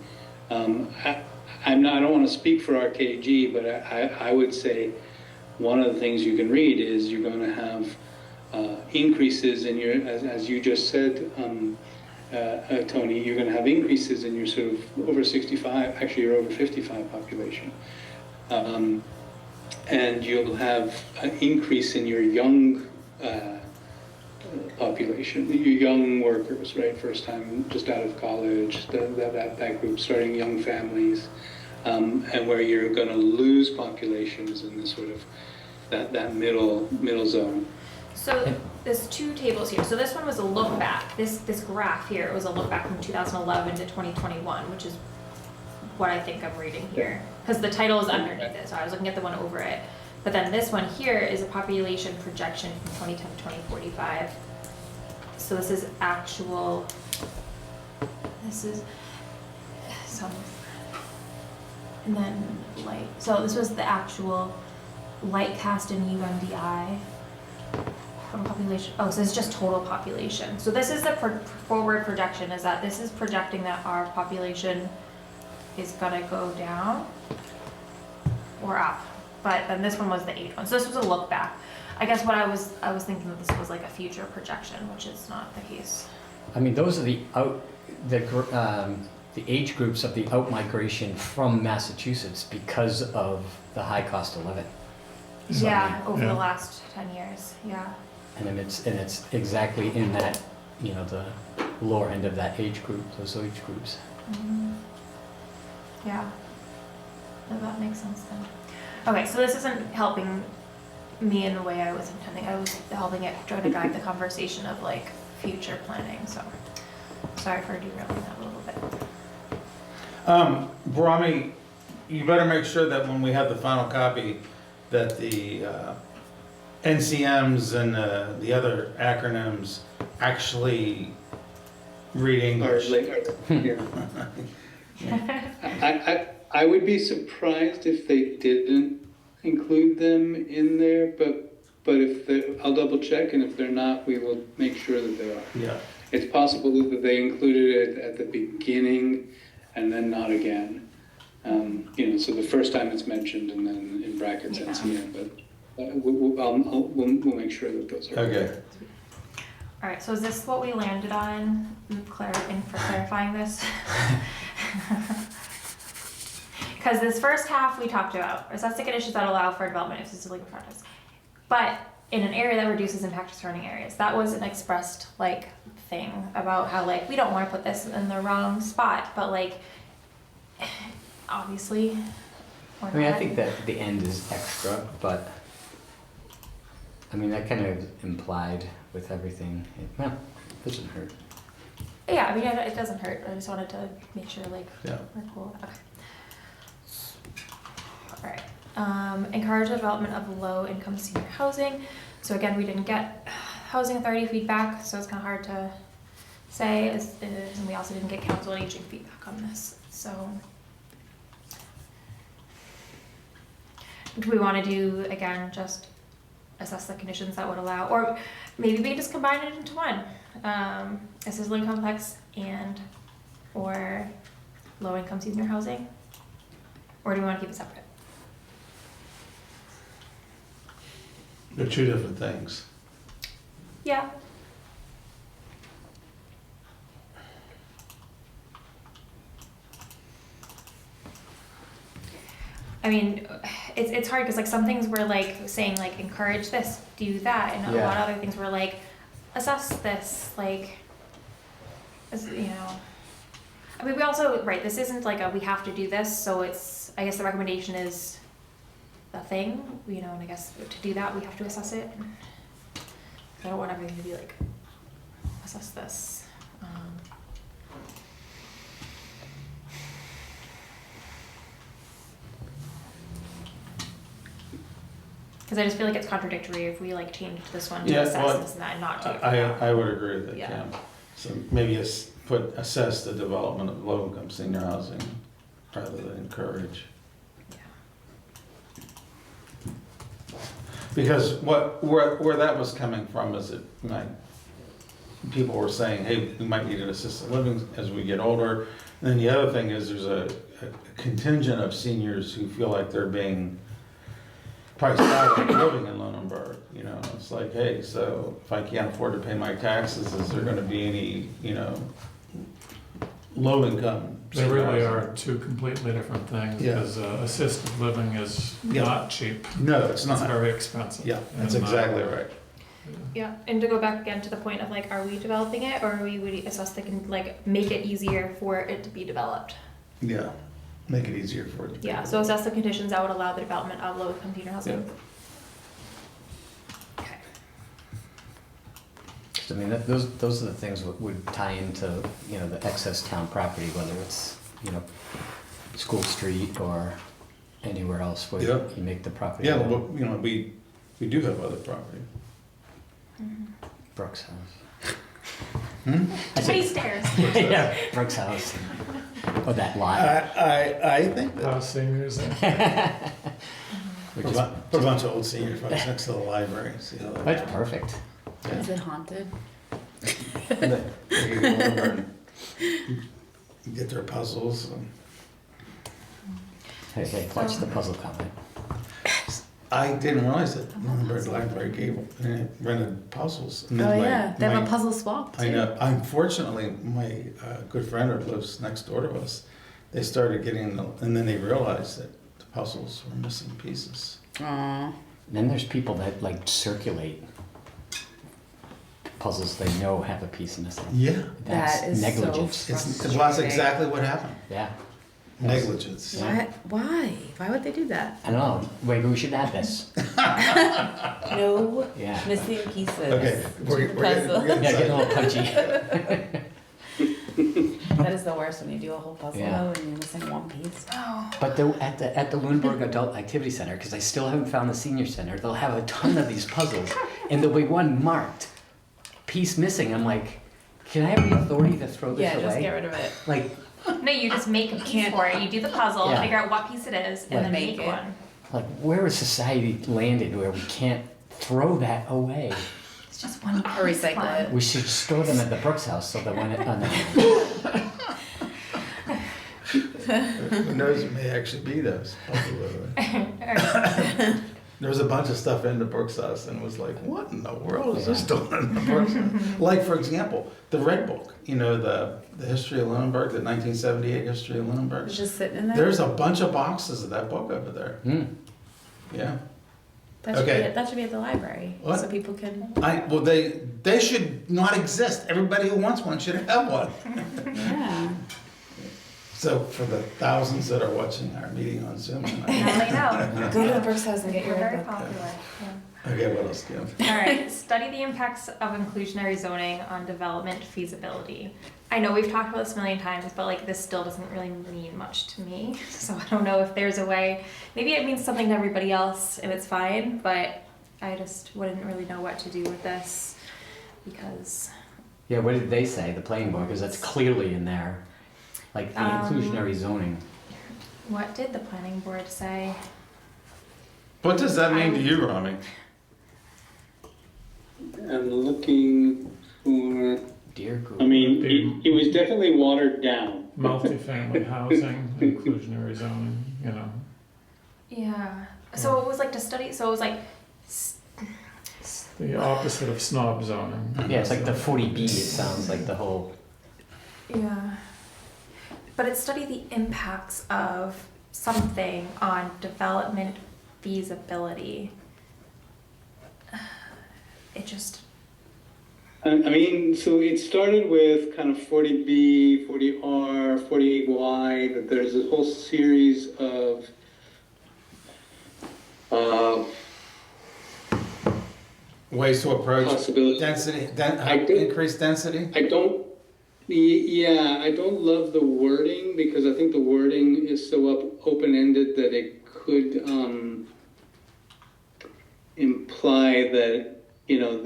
I don't want to speak for RKG, but I would say one of the things you can read is you're going to have increases in your, as you just said, Tony, you're going to have increases in your sort of over 65, actually your over 55 population. And you'll have an increase in your young population, your young workers, right? First time just out of college, that group, starting young families, and where you're going to lose populations in this sort of that middle zone. So there's two tables here. So this one was a look back. This graph here was a look back from 2011 to 2021, which is what I think I'm reading here. Because the title is underneath it, so I was looking at the one over it. But then this one here is a population projection from 2010 to 2045. So this is actual, this is some, and then light. So this was the actual light cast in UMDI. Total population, oh, so it's just total population. So this is the forward projection, is that this is projecting that our population is gonna go down or up. But then this one was the age one. So this was a look back. I guess what I was thinking that this was like a future projection, which is not the case. I mean, those are the age groups of the out-migration from Massachusetts because of the high cost of living. So, Yeah, over yeah. the last 10 years, yeah. And then it's exactly in that, the lower end of that age group, those age groups. Mhm. Yeah. No, that makes sense then. Okay, so this isn't helping me in the way I was intending. I was helping it try to guide the conversation of like future planning, so sorry for derailing that a little bit. Brahmi, you better make sure that when we have the final copy, that the NCMs and the other acronyms actually read English. I would be surprised if they didn't include them in there, but if I'll double check, and if they're not, we will make sure that they are. Yeah. It's possible that they included it at the beginning and then not again. So the first time it's mentioned and then in brackets Yeah. NCM, but we'll make sure that those are. Okay. All right, so is this what we landed on in for clarifying this? Because this first half we talked about, assess the conditions that allow for development of assisted living projects. But in an area that reduces impact to surrounding areas, that was an expressed thing about how we don't want to put this in the wrong spot, but obviously we're I mean, I not. think that the end is extra, but I mean, that kind of implied with everything. It doesn't hurt. Yeah, I mean, it doesn't hurt. I just wanted to make sure Yeah. we're cool. Okay. All right. Encourage the development of low-income senior housing. So again, we didn't get housing authority feedback, so it's kind of hard to say. And we also didn't get council on aging feedback on this. So, do we want to do again just assess the conditions that would allow, or maybe we just combine it into one, assisted living complex or low-income senior housing, or do we want to keep it separate? They're two different things. Yeah. I mean, it's hard because like some things we're like saying like encourage this, do that, and a Yeah. lot of other things we're like assess this, like, as, you know. I mean, we also right. This isn't like a we have to do this, so it's. I guess the recommendation is the thing, you know, and I guess to do that we have to assess it. I don't want everything to be like assess this. Because I just feel like it's contradictory if we like change this one to Yeah, assess well, this and that and not do it. for that. I would agree with that, Yeah. Kim. So maybe put assess the development of low-income senior housing rather than encourage. Because where that was coming from is people were saying, hey, we might need an assisted living as we get older. And then the other thing is there's a contingent of seniors who feel like they're being priced out of living in Lunenburg. You know, it's like, hey, so if I can't afford to pay my taxes, is there going to be any, you know, low income? They really are two completely different things, Yeah. because assisted living is Yeah. not cheap. No, it's not. It's very expensive. Yeah, that's And, exactly right. Yeah, and to go back again to the point of like, are we developing it, or we would assess the like make it easier for it to be developed? Yeah, make it easier for it. Yeah, so assess the conditions that would allow the development of low-income senior housing. Okay. I mean, those are the things that would tie into, you know, the excess town property, whether it's, you know, School Street or anywhere else where Yeah. you make the property. Yeah, well, you know, we do have other property. Brooks House. Hmm? Too many stairs. Yeah, Brooks House. Or that lot. I think that. Seniors, We Put just- a bunch of old senior folks next to the library. See how that- That's perfect. Is it haunted? They can go over and get their puzzles. Hey, watch the puzzle comment. I didn't realize that Lunenburg Library rented puzzles. And then Oh my- yeah, they have my- a puzzle swap too. I know. Unfortunately, my good friend who lives next door to us, they started getting, and then they realized that the puzzles were missing pieces. Aw. Then there's people that like circulate puzzles they know have a piece missing. Yeah. That's That is so negligence. Well, that's exactly what happened. Yeah. Negligence. Why? Why would they do that? I don't know. Maybe we should add this. No Yeah. missing pieces. Okay, we're Puzzle. Yeah, getting a little punchy. That is the worst when you do a whole puzzle Yeah. though and you're missing one piece. Oh. But at the Lunenburg Adult Activity Center, because I still haven't found the senior center, they'll have a ton of these puzzles, and there'll be one marked, piece missing. I'm like, can I have the authority to throw this Yeah, away? just get rid of it. Like, No, you just make a piece for it. You do the puzzle, Yeah. figure out what piece it is, and Yeah. then Make make it. one. like where is society landed where we can't throw that away? It's just one piece. Or recycle one. it. We should store them at the Brooks House so that when it, no. Who knows, it may actually be those. There was a bunch of stuff in the Brooks House and it was like, what in the world is this doing in the Brooks House? Like, for example, the Red Book, you know, the history of Lunenburg, the 1978 history of Lunenburg. It's just sitting in there. There's a bunch of boxes of that book over there. Hmm. Yeah. That should, Okay. that should be at the library, What? so people can. Well, they should not exist. Everybody who wants one should have one. Yeah. So for the thousands that are watching our meeting on Zoom Now tonight. they know. Go to the Brooks House and get You're your very book. popular. Yeah. Okay, what else, Kim? All right, study the impacts of inclusionary zoning on development feasibility. I know we've talked about this a million times, but like this still doesn't really mean much to me. So I don't know if there's a way, maybe it means something to everybody else and it's fine, but I just wouldn't really know what to do with this because, Yeah, what did they say, the planning board? Because that's clearly in there. Like the inclusionary zoning. what did the planning board say? What does that mean to you, Rami? I'm looking for, Dear Google. I mean, it was definitely watered down. multifamily housing, inclusionary zoning, you know. Yeah, so it was like to study, so it was like, the opposite of snob zoning. Yeah, it's like the 40B, it sounds like the whole, Yeah. But it's study the impacts of something on development feasibility. It just, I mean, so it started with kind of 40B, 40R, 48Y, that there's a whole series of Ways to approach possibilities. density, I don't- increased density? I don't, yeah, I don't love the wording because I think the wording is so open-ended that it could imply that, you know,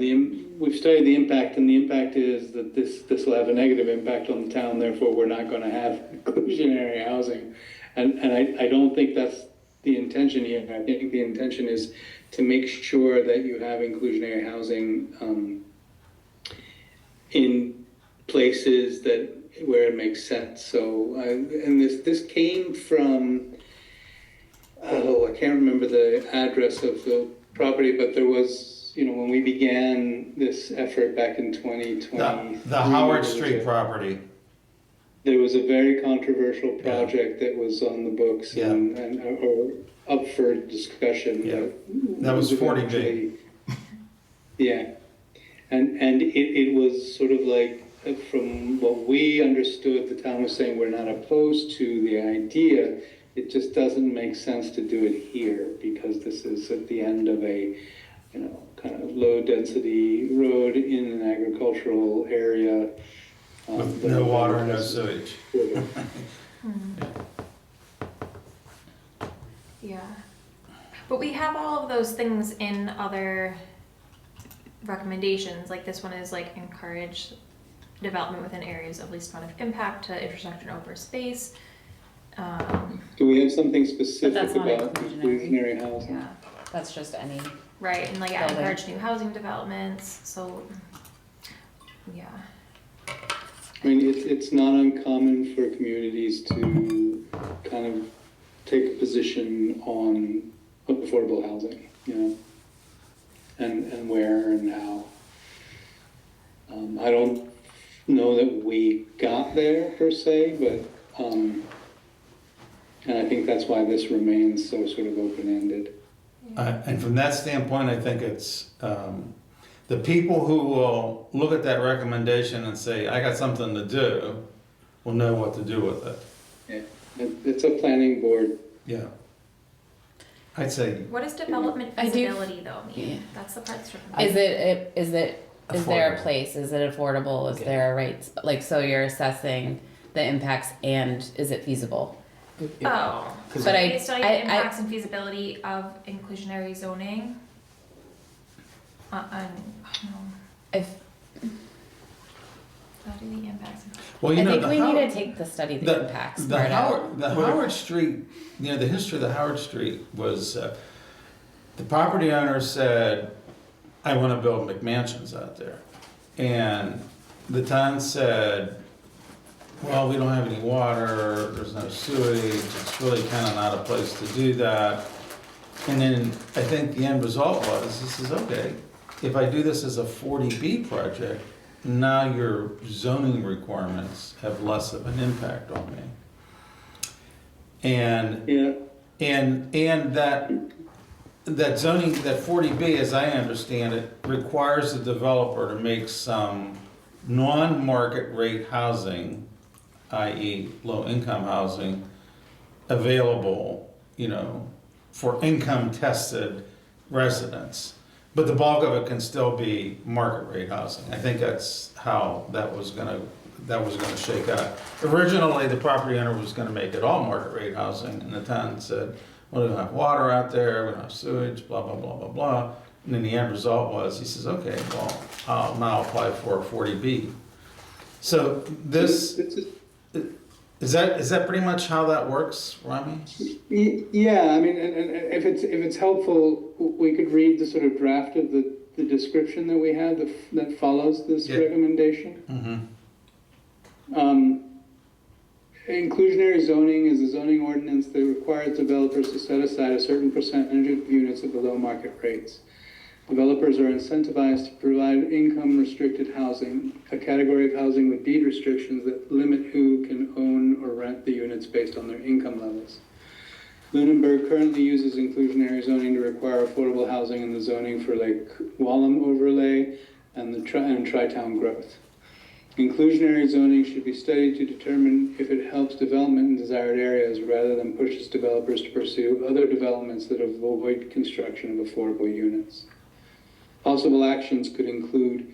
we've studied the impact, and the impact is that this will have a negative impact on the town, therefore we're not going to have inclusionary housing. And I don't think that's the intention here. I think the intention is to make sure that you have inclusionary housing in places where it makes sense. So, and this came from, I can't remember the address of the property, but there was, you know, when we began this effort back in 2020. The Howard Street property. There was a very controversial project that was on the books or up for discussion. Yeah. That was 40B. Yeah. And it was sort of like, from what we understood, the town was saying we're not opposed to the idea. It just doesn't make sense to do it here because this is at the end of a, you know, kind of low density road in an agricultural area. With no water and no sewage. yeah. But we have all of those things in other recommendations. Like this one is like encourage development within areas of least amount of impact to intersect and open space. Do we have something specific that's not about inclusionary. inclusionary housing? Yeah. That's just any. Right, and like Building. encourage new housing developments. So, yeah. I mean, it's not uncommon for communities to kind of take a position on affordable housing, you know, and where and how. I don't know that we got there per se, but, and I think that's why this remains so sort of open-ended. And from that standpoint, I think it's the people who will look at that recommendation and say, I got something to do, will know what to do with it. Yeah, it's a planning board. Yeah. I'd say What does development I do- feasibility though mean? Yeah. That's the part that's Is is there a Affordable. place? Is it affordable? Is Yeah. there a right? Like, so you're assessing the impacts and is it feasible? Oh, Because But they study the I- impacts and feasibility of inclusionary zoning. If Study the impacts. well, you I know, think the we Howard- need to take the study the impacts the part out. Howard Street, you know, the history of the Howard Street was the property owner said, I want to build McMansions out there. And the town said, well, we don't have any water, there's no sewage, it's really kind of not a place to do that. And then I think the end result was, this is okay, if I do this as a 40B project, now your zoning requirements have less of an impact on me. And Yeah. and that zoning, that 40B, as I understand it, requires the developer to make some non-market rate housing, i.e. low-income housing, available, you know, for income-tested residents. But the bulk of it can still be market rate housing. I think that's how that was gonna shake out. Originally, the property owner was gonna make it all market rate housing, and the town said, well, we don't have water out there, we don't have sewage, blah, blah, blah, blah, blah. And then the end result was, he says, okay, well, I'll now apply for a 40B. So this, is that pretty much how that works, Rami? Yeah, I mean, and if it's helpful, we could read the sort of draft of the description that we have that follows this recommendation. Mm-hmm. Inclusionary zoning is a zoning ordinance that requires developers to set aside a certain percentage of units at below market rates. Developers are incentivized to provide income-restricted housing, a category of housing with deed restrictions that limit who can own or rent the units based on their income levels. Lunenburg currently uses inclusionary zoning to require affordable housing in the zoning for Lake Wallam overlay and the tri-town growth. Inclusionary zoning should be studied to determine if it helps development in desired areas rather than pushes developers to pursue other developments that avoid construction of affordable units. Possible actions could include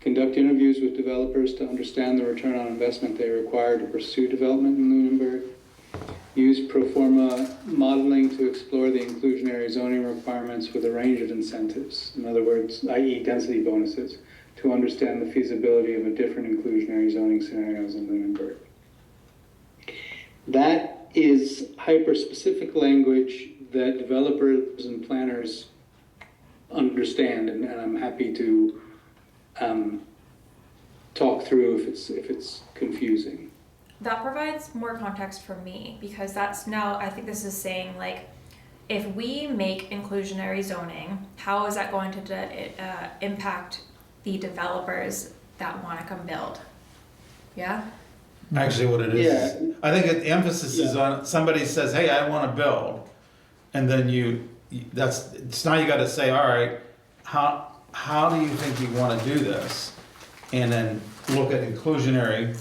conduct interviews with developers to understand the return on investment they require to pursue development in Lunenburg, use pro forma modeling to explore the inclusionary zoning requirements with a range of incentives, in other words, i.e. density bonuses, to understand the feasibility of a different inclusionary zoning scenarios in Lunenburg. That is hyper-specific language that developers and planners understand, and I'm happy to talk through if it's confusing. That provides more context for me, because that's now, I think this is saying, like, if we make inclusionary zoning, how is that going to impact the developers that want to come build? Yeah? Actually, what it is, I think the emphasis is on, somebody says, hey, I want to build, and then it's now you got to say, all right, how do you think you want to do this? And then look at inclusionary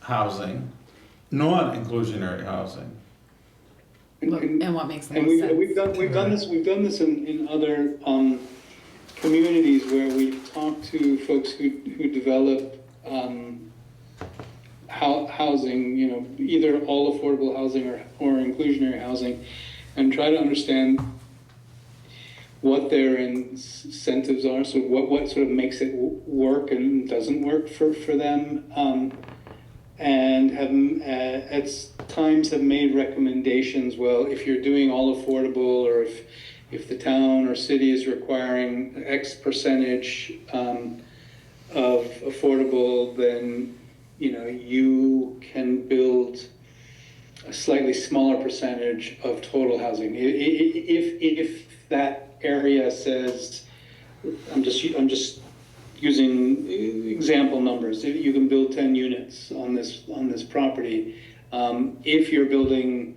housing, non-inclusionary housing. And what makes the And most sense? we've done this in other communities where we've talked to folks who develop housing, either all affordable housing or inclusionary housing, and try to understand what their incentives are, so what sort of makes it work and doesn't work for them, and have at times have made recommendations. Well, if you're doing all affordable, or if the town or city is requiring X percentage of affordable, then you can build a slightly smaller percentage of total housing. If that area says, I'm just using example numbers, if you can build 10 units on this property, if you're building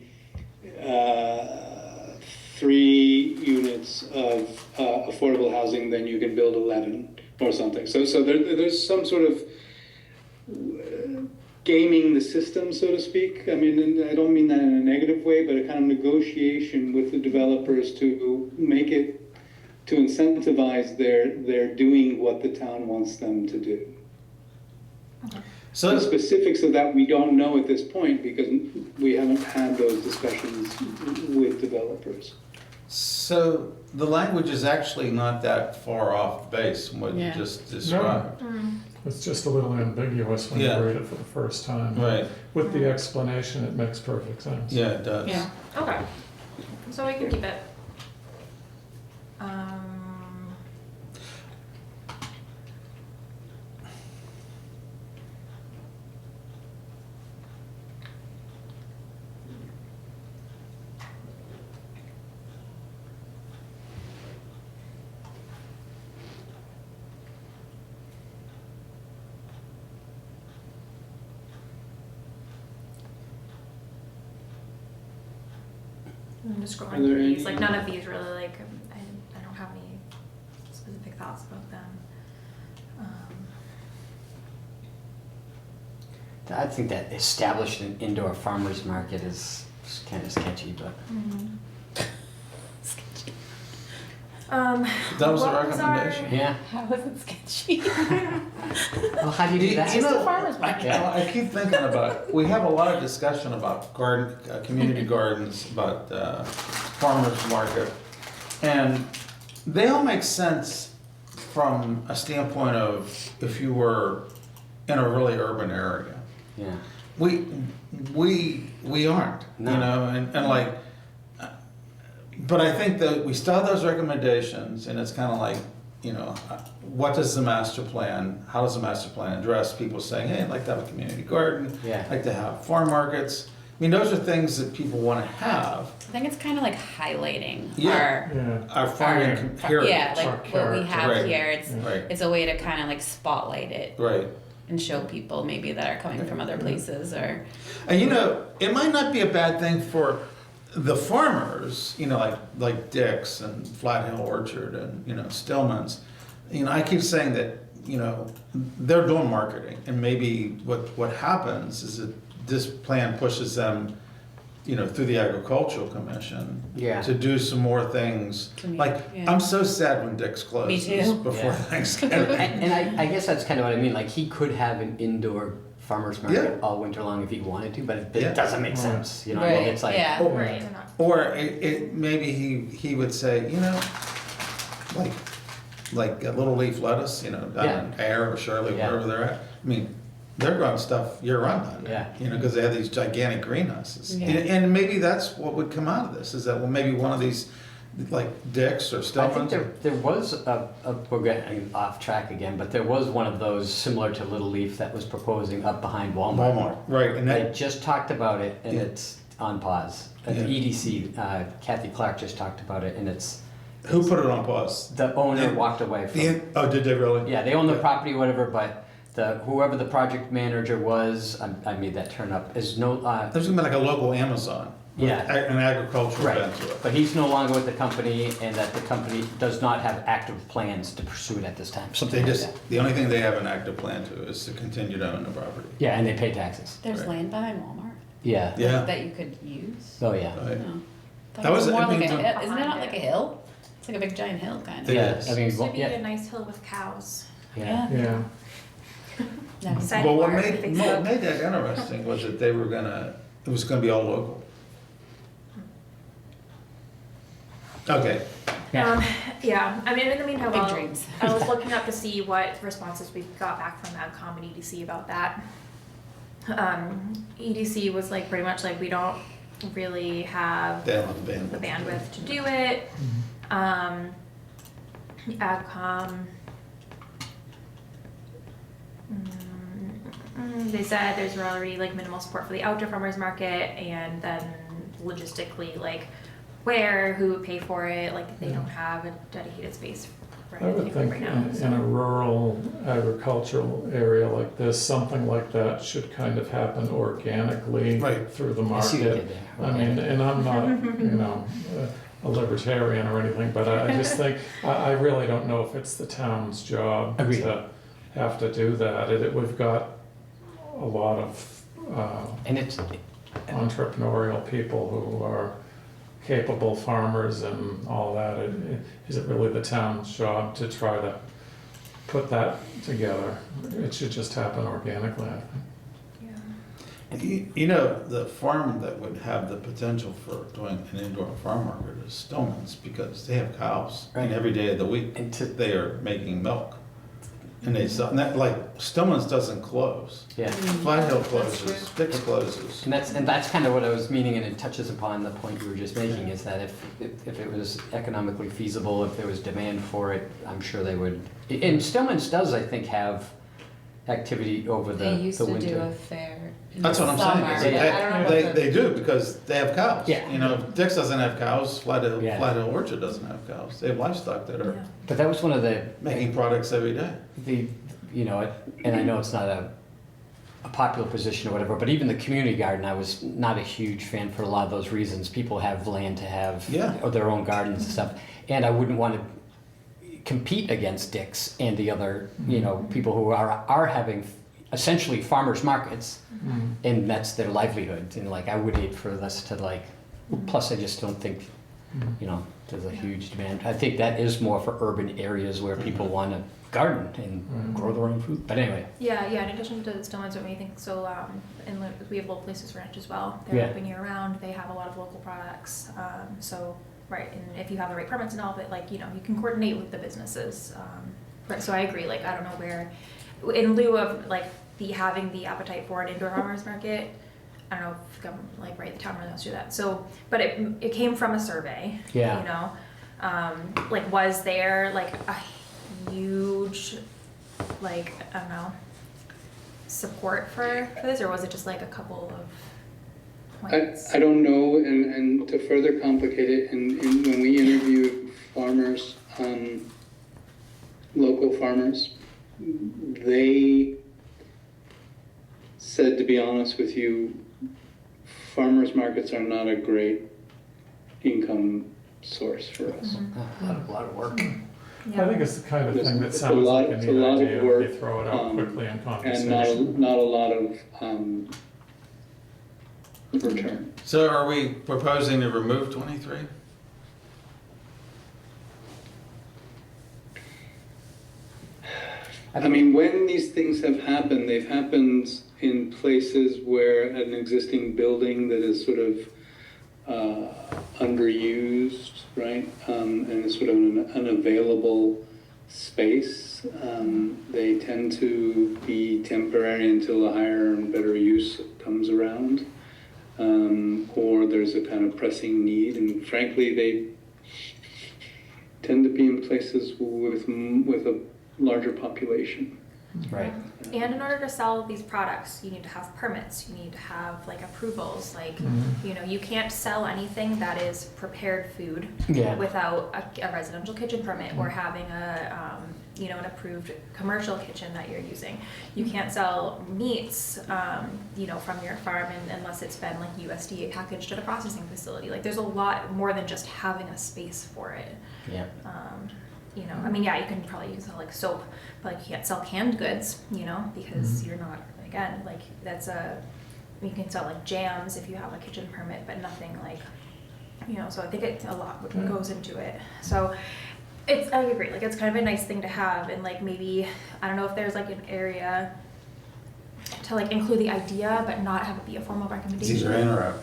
3 units of affordable housing, then you can build 11 or something. So there's some sort of gaming the system, so to speak. I mean, I don't mean that in a negative way, but a kind of negotiation with the developers to make it, to incentivize their doing what the town wants them to do. So the specifics of that we don't know at this point, because we haven't had those discussions with developers. So the language is actually not that far off base from what you just described. It's just a little ambiguous when you read it for the first time. Right. With the explanation, it makes perfect sense. Yeah, it does. Yeah. Okay. So we can keep it. I'm just scrolling through these. Like, none of these really, like, I don't have any specific thoughts about them. I think that established an indoor farmer's market is kind of sketchy, but. That was the recommendation. Yeah. How is it sketchy? Well, how do you do that? You know, farmer's market. I keep thinking about it. We have a lot of discussion about community gardens, about farmers market, and they all make sense from a standpoint of if you were in a really urban area. Yeah. We aren't, No. you know, and like, but I think that we still have those recommendations, and it's kind of like, you know, what does the master plan, how does the master plan address people saying, hey, I'd like to have a community garden, Yeah. I'd like to have farm markets, I mean, those are things that people want to have. I think it's kind of like highlighting Yeah. Yeah. Our farming heritage. yeah, like Our what we character. have Right. here. It's Right. it's a way to kind of like spotlight it Right. and show people maybe that are coming from other places or And it might not be a bad thing for the farmers, like Dick's and Flat Hill Orchard and, Stillman's. I keep saying that, they're doing marketing, and maybe what happens is that this plan pushes them, through the Agricultural Commission Yeah. to do some more things. Like, yeah. I'm so sad when Dick's closes too. before Yeah. Thanksgiving. And I guess that's kind of what I mean, like, he could have an indoor farmer's market Yeah. all winter long if he wanted to, but it Yeah. doesn't make sense, I mean, Right, it's like, yeah. Right. They're not- Or maybe he would say, like a little leaf lettuce, down in Air or Shirley, Yeah. wherever they're at. I mean, they're growing stuff year round down there. Yeah. Because they have these gigantic greenhouses. Yeah. And maybe that's what would come out of this, is that, well, maybe one of these, like Dick's or I think Stillman's. there was we're getting off track again, but there was one of those similar to Little Leaf that was proposing up behind Walmart. Walmart, right, and They that, just talked about it and Yeah. it's on pause. The Yeah. EDC, Kathy Clark just talked about it and it's, who put it on pause? the owner Yeah. walked away from. Oh, did they really? Yeah, they own the property, whatever, but whoever the project manager was, I made that turn up, is no, There's gonna be like a local Amazon. with Yeah. An agricultural right. bent to it. But he's no longer with the company and that the company does not have active plans to pursue it at this time. They Something like just, that. the only thing they have an active plan to is to continue to own the property. Yeah, and they pay taxes. there's Right. land behind Walmart Yeah. Yeah. that you could use. Oh, yeah. Right. No. That That was was- more I like a mean, hill. Isn't it behind not like a it. hill? It's like a big giant hill kind of. It Yeah, is. I mean, Used to be yeah, a nice hill with cows. yeah. Yeah. No. Side But what bar, made Facebook. that interesting was that it was gonna be all local. Okay, Yeah, I mean, in the meantime, Big while dreams. I was looking up to see what responses we got back from AgCom and EDC about that. EDC was like pretty much like, we don't really have they have the the bandwidth. bandwidth to do it. AgCom, they said there's already like minimal support for the outdoor farmers market, and then logistically, like who would pay for it, like they don't have a dedicated space for I would anything think right now. in a rural agricultural area like this, something like that should kind of happen organically Right. through the I see what you market. did there. I mean, and I'm not, a libertarian or anything, but I just think, I really don't know if it's the town's job Agreed. to have to do that. We've got a lot of And it's, entrepreneurial people who are capable farmers and all that. Is it really the town's job to try to put that together? It should just happen organically, I think. The farm that would have the potential for doing an indoor farm market is Stillman's, because they have cows. And Right. every day of the week, And to- they are making milk. And they sell, and that, like, Stillman's doesn't close. yeah. Flat Hill That's closes, Dick's closes. And that's kind of what I was meaning, and it touches upon the point you were just making, is that if it was economically feasible, if there was demand for it, I'm sure they would. And Stillman's does, I think, have activity over They the used to do a winter. fair in That's the what I'm summer. saying. is Yeah. that I don't know They, about the- they do, because they have cows. Yeah. If Dick's doesn't have cows, Flat Hill Yeah. Orchard doesn't have cows. They have livestock that are Yeah. But that was one of making products every day. and I know it's not a popular position or whatever, but even the community garden, I was not a huge fan for a lot of those reasons. People have land to have Yeah. or their own gardens and stuff, and I wouldn't want to compete against Dick's and the other, people who are having essentially farmers markets, and that's their livelihood. And like, I would hate for this to like. Plus, I just don't think, there's a huge demand. I think that is more for urban areas where people want to garden and grow their own food. But anyway, Yeah, in addition to Stillman's, what we think, so, and we have Local Places Ranch as well. They're Yeah. open year round, they have a lot of local products, right, and if you have the right permits and all of it, like, you can coordinate with the businesses. Right, so I agree, like, I don't know where, in lieu of, like, having the appetite for an indoor farmers market, I don't know if the town really wants to do that, so, but it came from a survey, Yeah. like, was there, like, a huge, like, I don't know, support for this, or was it just like a couple of points. I don't know, and to further complicate it, when we interviewed farmers, local farmers, they said, to be honest with you, farmers markets are not a great income source for us. A lot of work. I think it's the kind of thing that It's a sounds lot- like a it's neat a lot of idea, work, they throw it out quickly in And conversation. not a lot of return. So are we proposing to remove 23? I mean, when these things have happened, they've happened in places where an existing building that is sort of underused, right? And it's sort of an unavailable space. They tend to be temporary until a higher and better use comes around. Or there's a kind of pressing need, and frankly, they tend to be in places with a larger population. Right. And in order to sell these products, you need to have permits, you need to have like approvals, like, you know, you can't sell anything that is prepared food Yeah. without a residential kitchen permit or having you know, an approved commercial kitchen that you're using. You can't sell meats, you know, from your farm unless it's been like USDA packaged at a processing facility. Like, there's a lot more than just having a space for it. Yeah. You know, I mean, yeah, you can probably sell like soap, but like, you can't sell canned goods, you know, because you're not, again, like, you can sell like jams if you have a kitchen permit, but nothing like, you know, so I think a lot goes into it. So I agree, like, it's kind of a nice thing to have, and like, maybe, I don't know if there's like an area to like include the idea, but not have it be a formal recommendation. These are in or out?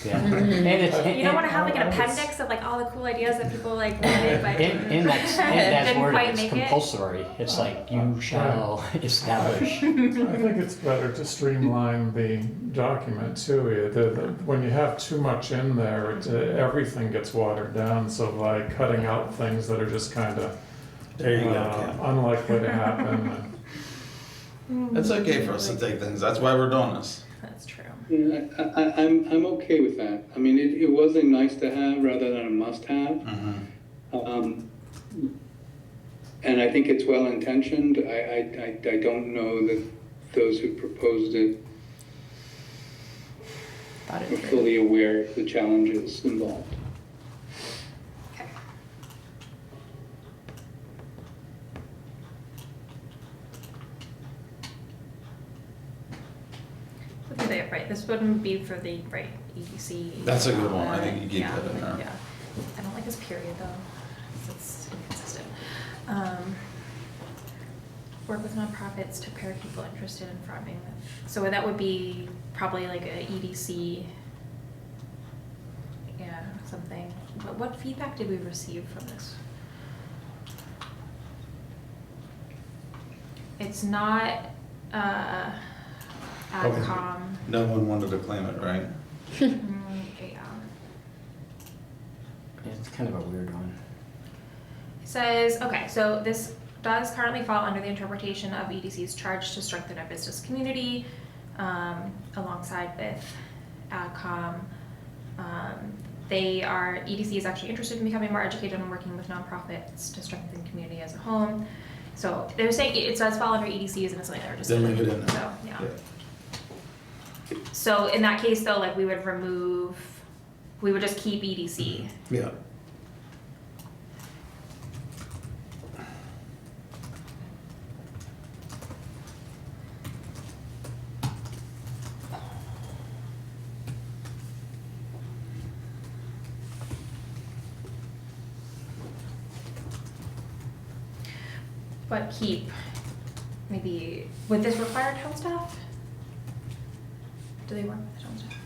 Yeah. And it's, You don't want to have like an appendix of like all the cool ideas that people like wanted, but in that didn't word, quite it's make it. compulsory. It's like, you shall establish. I think it's better to streamline the document too. When you have too much in there, everything gets watered down. So by cutting out things that are just kind of There you go, Ken. unlikely to happen. It's okay for us to take things, that's why we're doing this. That's true. Yeah, I'm okay with that. I mean, it was a nice to have rather than a must have. And I think it's well intentioned. I don't know that those who proposed it Thought it were through. fully aware of the challenges involved. Okay. Right, this wouldn't be for the EDC. That's a good one. I think you keep Yeah, that in there. Yeah, I don't like this period though, 'cause it's inconsistent. Work with nonprofits to pair people interested in farming. So that would be probably like a EDC. Yeah, something. But what feedback did we receive from this? It's not AdCom. No one wanted to claim it, right? Yeah. It's kind of a weird one. It says, okay, so this does currently fall under the interpretation of EDC's charge to strengthen our business community, alongside with AdCom. EDC is actually interested in becoming more educated and working with nonprofits to strengthen the community as a whole. So they're saying it does fall under EDCs and it's something they're just. Then leave it in there. So, yeah. So in that case though, like we would just keep EDC. Yeah. But keep, maybe, would this require town staff? Do they work with the town staff?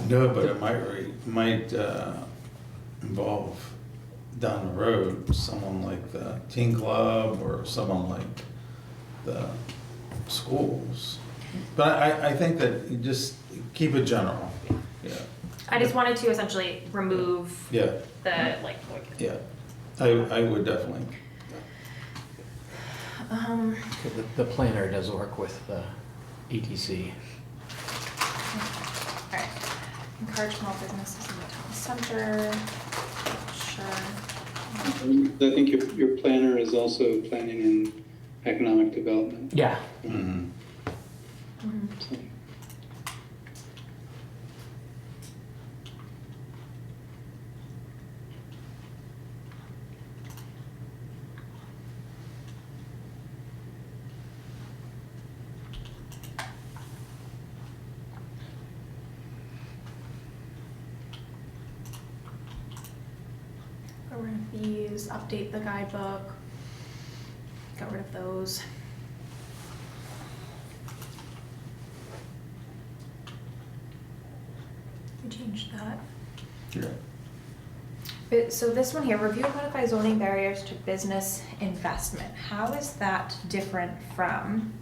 No, but it might involve down the road, someone like the teen club or someone like the schools. But I think that you just keep it general, yeah. I just wanted to essentially remove Yeah, the, yeah, I would definitely. The planner does work with the EDC. alright. Encourage small businesses in the town center. Sure. I think your planner is also planning in economic development. Yeah. Mhm. So. Get rid of these, update the guidebook. Get rid of those. We changed that. So this one here, review and modify zoning barriers to business investment. How is that different from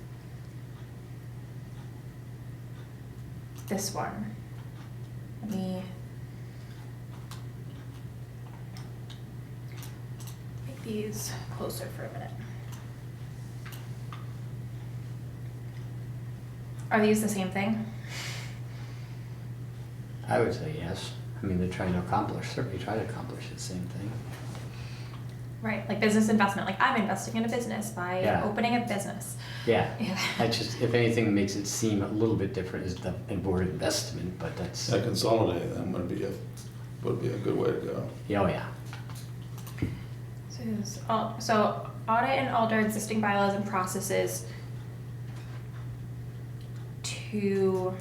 this one? Let me make these closer for a minute. Are these the same thing? I would say yes. I mean, they're trying to accomplish, certainly try to accomplish the same thing. Right, like business investment, like I'm investing in a business by Yeah. opening a business. Yeah. Yeah. I just, if anything makes it seem a little bit different is the word investment, but that's, That consolidate them would be a good way to go. yeah, oh yeah. So audit and alter existing bylaws and processes to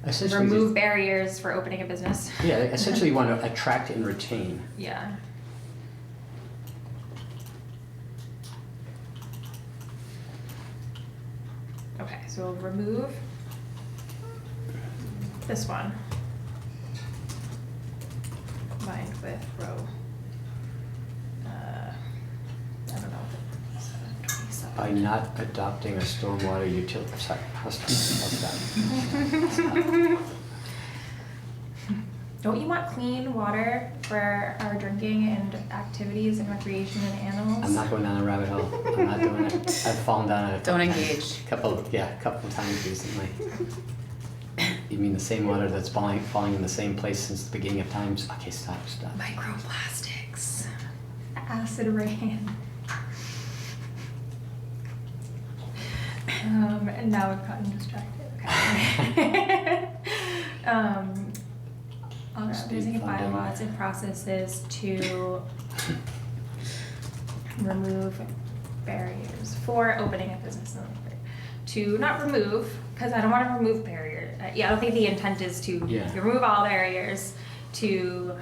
Essentially, remove barriers for opening a business. yeah, essentially you want to attract and retain. Yeah. Okay, so we'll remove this one. Combined with row. I don't know. 27. By not adopting a stormwater utility, sorry, how's that? Don't you want clean water for our drinking and activities and recreation and animals? I'm not going down a rabbit hole. I'm not doing it. I've fallen down it. Don't engage. A couple times recently. You mean the same water that's falling in the same place since the beginning of times? Okay, stop. Microplastics. Acid rain. And now I've gotten distracted. Okay. Using bylaws and processes to remove barriers for opening a business. To not remove, because I don't want to remove barriers. Yeah, I don't think the intent is to remove all barriers. To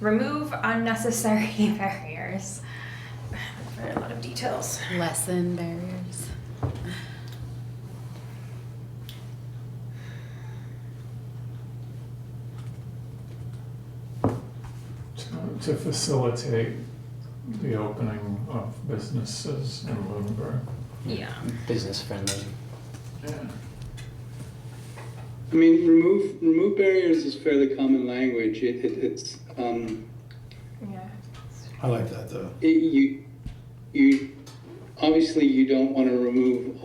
remove unnecessary barriers. For a lot of details. Lessen barriers. To facilitate the opening of businesses in Lunenburg. Yeah. Business friendly. Yeah. I mean, remove barriers is fairly common language. It's Yeah. I like that though. you obviously you don't want to remove.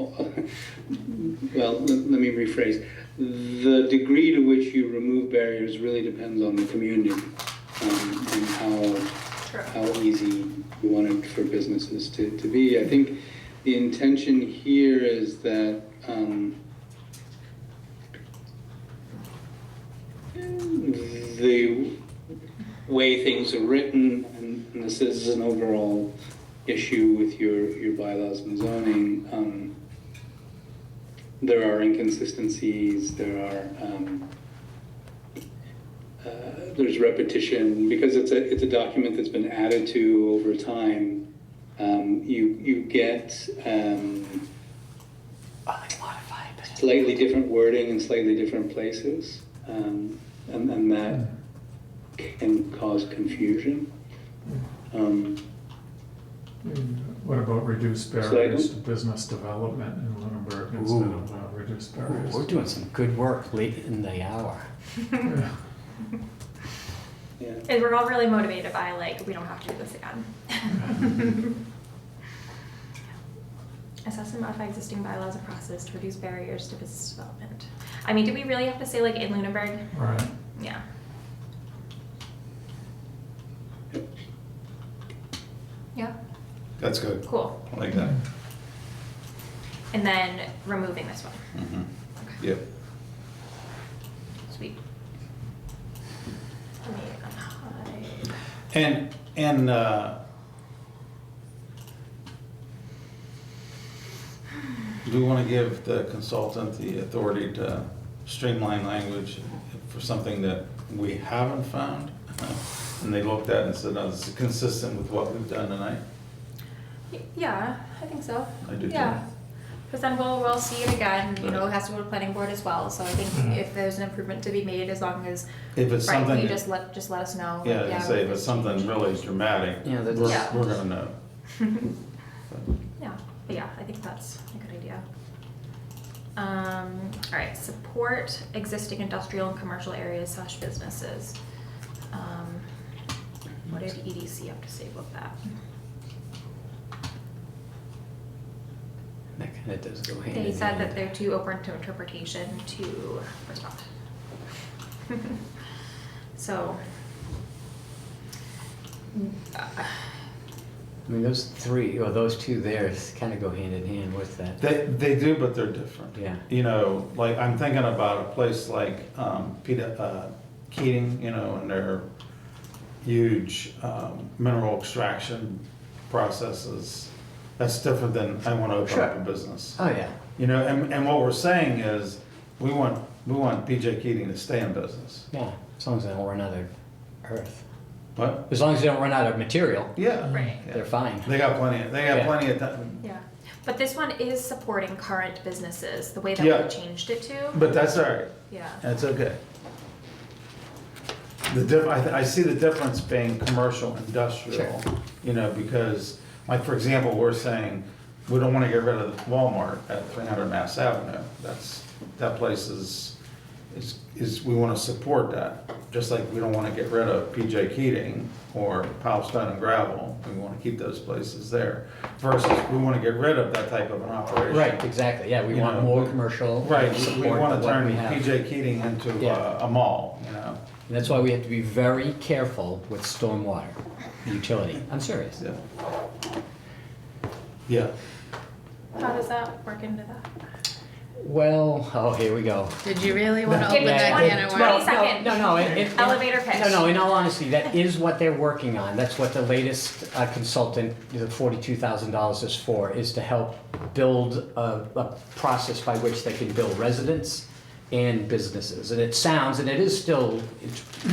Well, let me rephrase. The degree to which you remove barriers really depends on the community and how easy you want it for businesses to be. I think the intention here is that the way things are written, and this is an overall issue with your bylaws and zoning, there are inconsistencies, there's repetition, because it's a document that's been added to over time. You get slightly different wording in slightly different places, and that can cause confusion. What about reduced barriers to business development in Lunenburg instead of reduced barriers? We're doing some good work late in the hour. Yeah. Yeah. And we're all really motivated by, like, we don't have to do this again. Assess and modify existing bylaws and process to reduce barriers to business development. I mean, do we really have to say like in Lunenburg? Right. Yeah. Yeah, That's good. cool. I like that. And then removing this one. Mhm. Okay. Yep. Sweet. Let me unhide. And do we want to give the consultant the authority to streamline language for something that we haven't found? And they looked at it and said, no, this is consistent with what we've done tonight? Yeah, I think so. I do too. Yeah. Because then we'll see it again, you know, it has to go to planning board as well, so I think if there's an improvement to be made, as long as, If it's right, something, you just let us know. yeah, like, I say if it's something really dramatic, Yeah, that's- we're, Yeah. we're gonna know. Yeah, but yeah, I think that's a good idea. All right, support existing industrial and commercial areas / businesses. What did EDC have to say about that? That kind of does go hand in They said hand. that they're too open to interpretation to respond. So. I mean, those three, or those two there kind of go hand in hand with that. They do, but they're different. Yeah. You know, like, I'm thinking about a place like, Keating, you know, and their huge, mineral extraction processes. That's different than I want to open up a business. Oh, yeah. You know, and what we're saying is, we want BJ Keating to stay in business. Yeah, as long as they don't run out of earth. What? As long as they don't run out of material, Yeah. Right. Yeah. they're fine. They got plenty Yeah. of time. Yeah, but this one is supporting current businesses, the way that Yeah. we changed it to. But that's all right. Yeah, That's okay. I see the difference being commercial, industrial, you know, because, like, for example, we're saying, we don't want to get rid of Walmart at 300 Mass Avenue. That place is, we want to support that. Just like we don't want to get rid of PJ Keating or Powell Stone and Gravel. We want to keep those places there. Versus, we want to get rid of that type of an operation. Right, exactly, yeah, we You want know, more commercial. Right, we support want of to what turn we have. PJ Keating into Yeah. a mall, you know? And that's why we have to be very careful with stormwater utility. I'm serious. Yeah. Yeah. how does that work into that? Well, oh, here we go. Did you really want to Give open me that 20 can of 20 worms? seconds. No, Elevator pitch. No, in all honesty, that is what they're working on. That's what the latest consultant, the $42,000 is for, is to help build a process by which they can build residents and businesses. And it sounds, and it is still,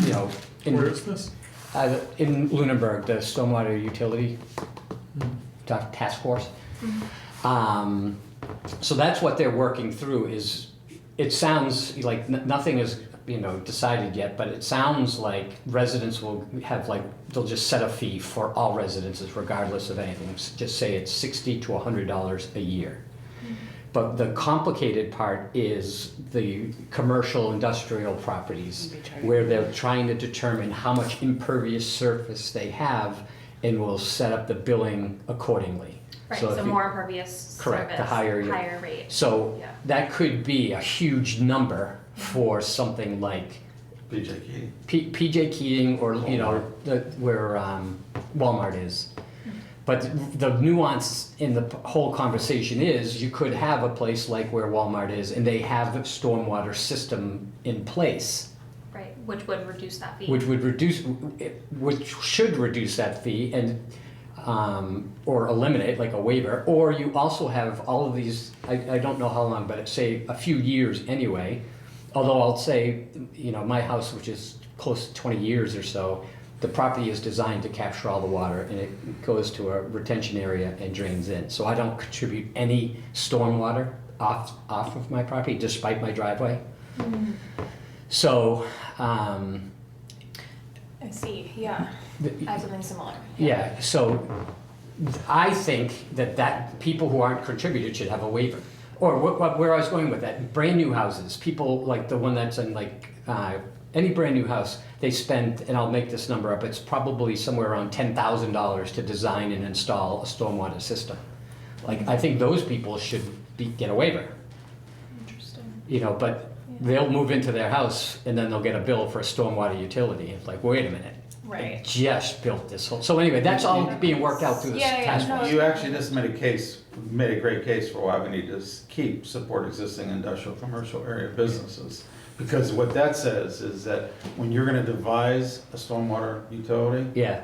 you know, Where is this? in Lunenburg, the Stormwater Utility Task Force. So that's what they're working through is, it sounds like nothing is, you know, decided yet, but it sounds like residents will have like, they'll just set a fee for all residences regardless of anything. Just say it's $60 to $100 a year. But the complicated part is the commercial industrial properties where they're trying to determine how much impervious surface they have and will set up the billing accordingly. Right, if so you- more impervious Correct, the service, higher you- higher rate. So Yeah. that could be a huge number for something like PJ Keating. PJ Keating or, you know, where Walmart is. But the nuance in the whole conversation is you could have a place like where Walmart is and they have a stormwater system in place, Right, which would reduce that fee. which should reduce that fee and or eliminate like a waiver. Or you also have all of these, I don't know how long, but say a few years anyway. Although I'll say, you know, my house, which is close to 20 years or so, the property is designed to capture all the water and it goes to a retention area and drains in. So I don't contribute any stormwater off of my property despite my driveway. So, I see, yeah, I have something similar. yeah, so I think that people who aren't contributed should have a waiver. Or where I was going with that, brand new houses, people like the one that's in like, any brand new house, they spend, and I'll make this number up, it's probably somewhere around $10,000 to design and install a stormwater system. Like, I think those people should get a waiver, Interesting. you know, but Yeah. they'll move into their house and then they'll get a bill for a stormwater utility. It's like, wait a minute. I Right. just built this whole, so anyway, that's all being worked out through this Yeah, yeah, task no, force. You actually just made a great case for why we need to keep support existing industrial commercial area businesses. Because what that says is that when you're gonna devise a stormwater utility, Yeah,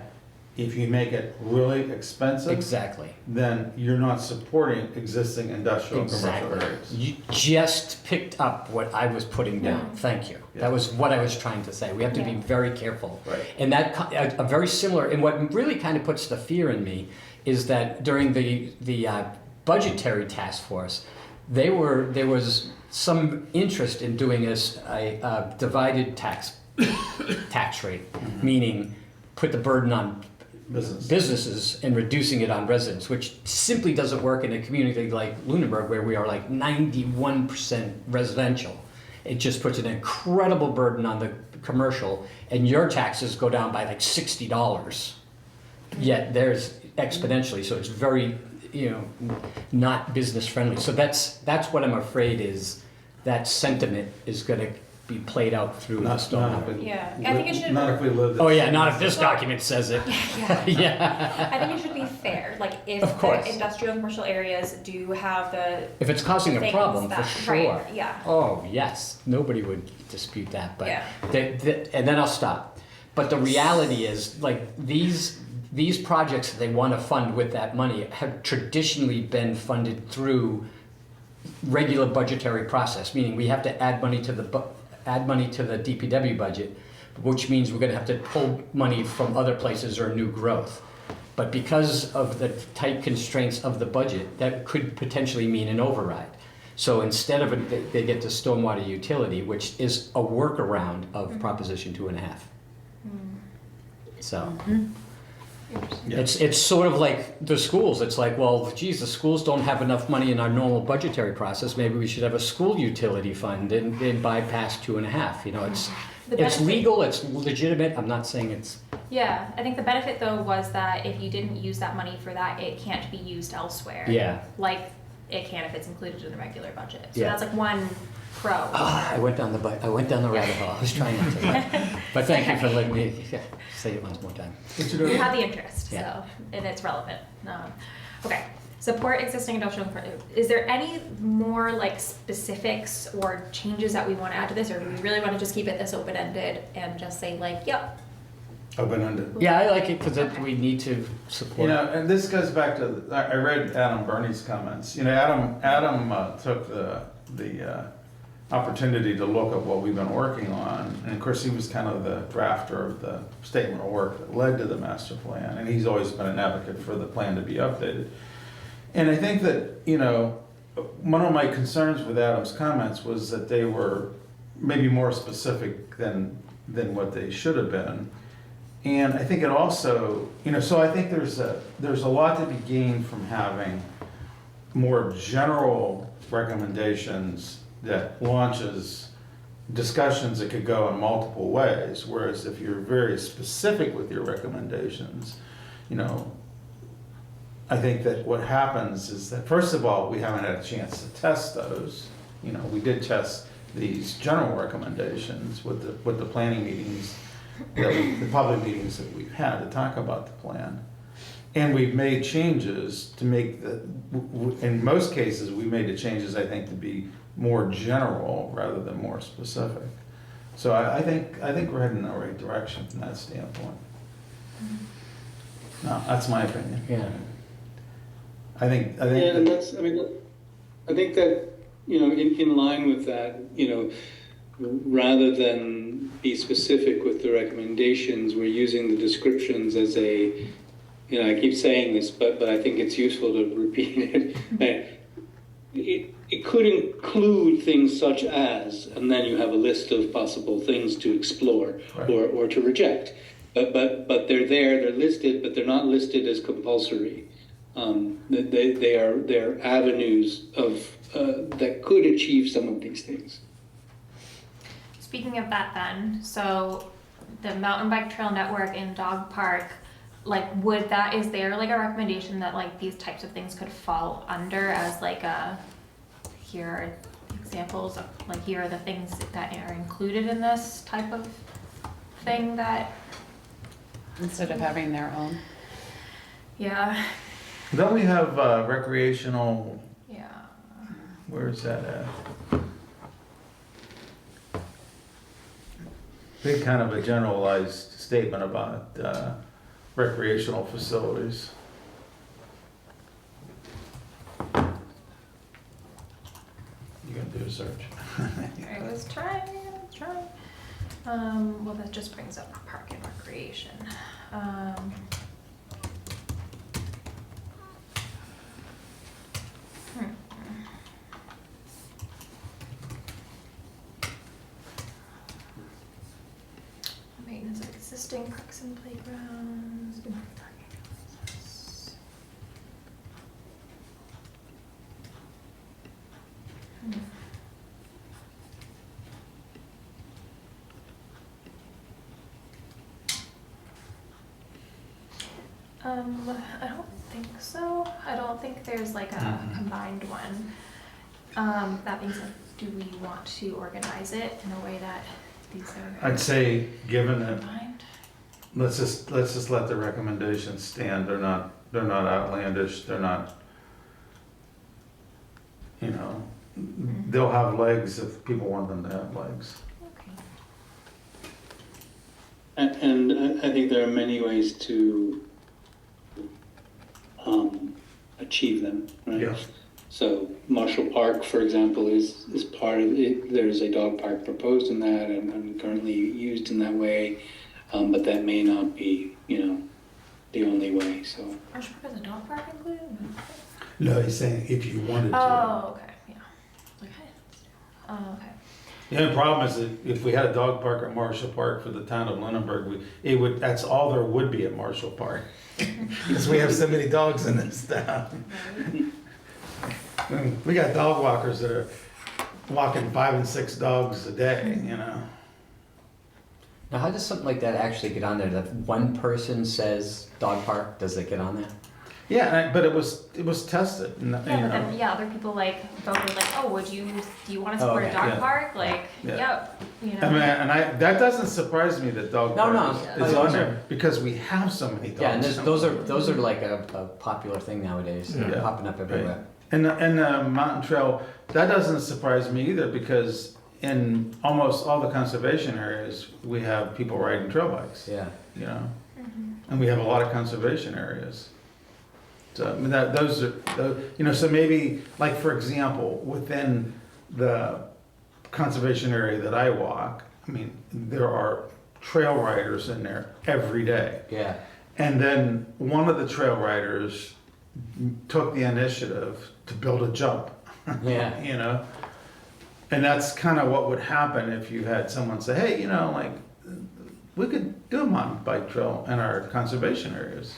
if you make it really expensive, exactly. then you're not supporting existing industrial commercial Exactly. areas. You just picked up what I was putting down. Yeah. Thank you. Yeah. That was what I was trying to say. We have to be Yeah. very careful. Right. And that, a very similar, and what really kind of puts the fear in me is that during the budgetary task force, there was some interest in doing a divided tax rate, meaning put the burden on businesses and reducing it on residents, which simply doesn't work in a community like Lunenburg where we are like 91% residential. It just puts an incredible burden on the commercial, and your taxes go down by like $60. Yet theirs exponentially, so it's very, not business friendly. So that's what I'm afraid is that sentiment is going to be played out through the Not storm. if we- Yeah. I think it should- Not if we live. Oh yeah, not if this document says it. Yeah. Yeah. I think it should be fair. Like if Of course. the industrial and commercial areas do have the If it's causing a things problem, that, for sure. Right, yeah. Oh, yes, nobody would dispute that, but, Yeah. and then I'll stop. But the reality is, like, these projects that they want to fund with that money have traditionally been funded through regular budgetary process, meaning we have to add money to the DPW budget, which means we're going to have to pull money from other places or new growth. But because of the tight constraints of the budget, that could potentially mean an override. So instead of it, they get to stormwater utility, which is a workaround of Proposition 2.5. So Yeah. it's sort of like the schools. It's like, well, geez, the schools don't have enough money in our normal budgetary process. Maybe we should have a school utility fund and bypass 2.5. The It's benefit- legal, it's legitimate. I'm not saying it's. Yeah, I think the benefit though was that if you didn't use that money for that, it can't be used elsewhere. Yeah. Like it can if it's included in the regular budget. So Yeah. that's like one pro. I went down the rabbit hole. I was trying not to. But thank you for letting me say it once more time. You have the interest, Yeah. so and it's relevant. Okay, support existing industrial. Is there any more like specifics or changes that we want to add to this, or do we really want to just keep it this open ended and just say like, yep? Open-ended. Yeah, I like it because we need to support. And this goes back to, I read Adam Burney's comments. Adam took the opportunity to look at what we've been working on. And of course, he was kind of the drafter of the statement of work that led to the master plan. And he's always been an advocate for the plan to be updated. And I think that, one of my concerns with Adam's comments was that they were maybe more specific than what they should have been. And I think it also, so I think there's a lot to be gained from having more general recommendations that launches discussions that could go in multiple ways. Whereas if you're very specific with your recommendations, I think that what happens is that, first of all, we haven't had a chance to test those. We did test these general recommendations with the planning meetings, the public meetings that we've had to talk about the plan. And we've made changes to make in most cases, we made the changes, I think, to be more general rather than more specific. So I think we're heading in the right direction from that standpoint. No, that's my opinion. Yeah. I think. Yeah, and I think that, in line with that, rather than be specific with the recommendations, we're using the descriptions as I keep saying this, but I think it's useful to repeat it. It could include things such as, and then you have a list of possible things to explore Right. or to reject. But they're listed, but they're not listed as compulsory. They're avenues of that could achieve some of these things. Speaking of that then, so the mountain bike trail network in Dog Park, like is there like a recommendation that like these types of things could fall under as like here are examples of, like, here are the things that are included in this type of thing that, Instead of having their own. yeah, Don't we have recreational, yeah. where is that at? We had kind of a generalized statement about recreational facilities. You gonna do a search? I was trying. Well, that just brings up park and recreation. Hmm. Maintenance of existing parks and playgrounds. Hmm. I don't think so. I don't think there's like a combined one. That being said, do we want to organize it in a way that these are I'd say, given that, combined? let's just let the recommendations stand. They're not outlandish. They're not, you know, they'll have legs if people want them to have legs. Okay. And I think there are many ways to achieve them, right? Yeah. So Marshall Park, for example, is part of it. There's a dog park proposed in that and currently used in that way, but that may not be, you know, the only way. So. Marshall Park has a dog park included? No, he's saying if you wanted to. Oh, okay, yeah. Okay. Oh, okay. The only problem is that if we had a dog park at Marshall Park for the town of Lunenburg, that's all there would be at Marshall Park. Because we have so many dogs in this town. We got dog walkers that are walking 5 and 6 dogs a day, you know. Now, how does something like that actually get on there? That one person says dog park, does it get on there? Yeah, but it was tested. And, Yeah, you but know. then, yeah, other people like voted like, oh, do you want to Oh, support okay, a dog yeah. park? Like, Yeah. yep, you know. I mean, that doesn't surprise me that dog No, park no, is no. on there because we have so many dogs. Yeah, and those are like a popular thing nowadays. Yeah. They're popping up everywhere. And the mountain trail, that doesn't surprise me either because in almost all the conservation areas, we have people riding trail bikes, Yeah. you know? And we have a lot of conservation areas. So, I mean, those are, you know, so maybe, like, for example, within the conservation area that I walk, I mean, there are trail riders in there every day. Yeah. And then one of the trail riders took the initiative to build a jump. Yeah. You know? And that's kind of what would happen if you had someone say, hey, you know, like, we could do a mountain bike trail in our conservation areas.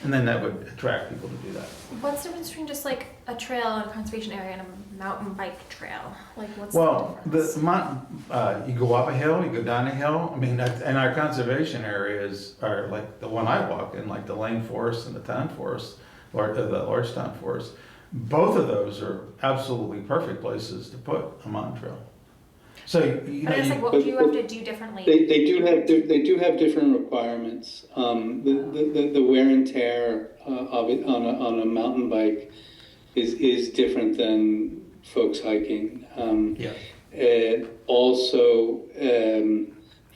And then that would attract people to do that. What's the difference between just like a trail in a conservation area and a mountain bike trail? Like, what's Well, the difference? the mountain, you go up a hill, you go down a hill. I mean, and our conservation areas are like the one I walk in, like the Lane Forest and the Town Forest, or the Lordstown Forest. Both of those are absolutely perfect places to put a mountain trail. So, you know, But it's like, what do you have to do differently? They do have different requirements. The wear and tear of it on a mountain bike is different than folks hiking. yeah. And also,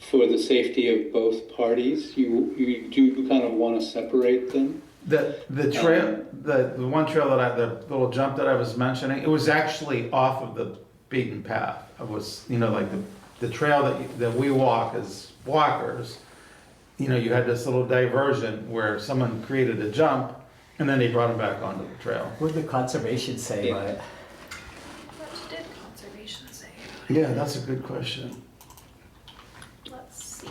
for the safety of both parties, you do kind of want to separate them. The trail, the one trail the little jump that I was mentioning, it was actually off of the beaten path. It was, you know, like the trail that we walk as walkers, you know, you had this little diversion where someone created a jump and then they brought them back onto the trail. What did the conservation say about it? What did conservation say? Yeah, that's a good question. Let's see.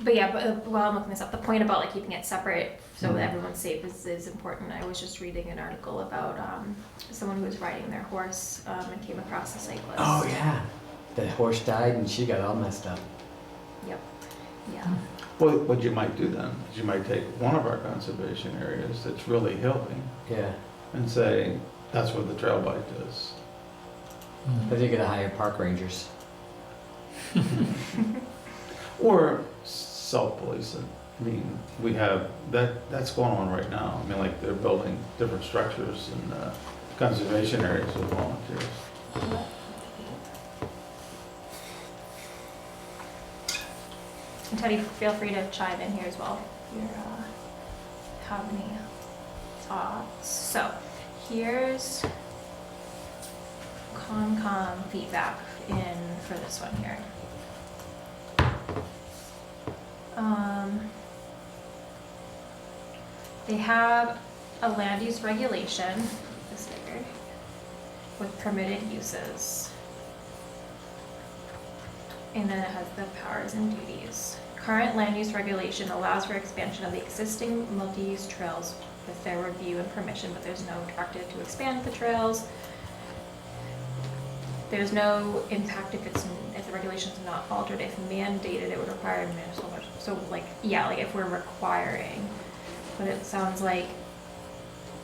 But yeah, while I'm looking this up, the point about like keeping it separate so that everyone's safe is important. I was just reading an article about someone who was riding their horse and came across a cyclist. Oh yeah, the horse died and she got all messed up. Yep. Yeah. Well, what you might do then is you might take one of our conservation areas that's really hilly Yeah. and say, that's where the trail bike is. But they're gonna hire park rangers. Or self-police it. I mean, we have, that's going on right now. I mean, like, they're building different structures in conservation areas with volunteers. And Teddy, feel free to chime in here as well. If you have any thoughts. So here's Concom feedback in for this one here. They have a land use regulation, this figured, with permitted uses. And then it has the powers and duties. Current land use regulation allows for expansion of the existing multi-use trails with their review and permission, but there's no directive to expand the trails. There's no impact if the regulation's not altered. If mandated, it would require municipal. So like, yeah, like if we're requiring, but it sounds like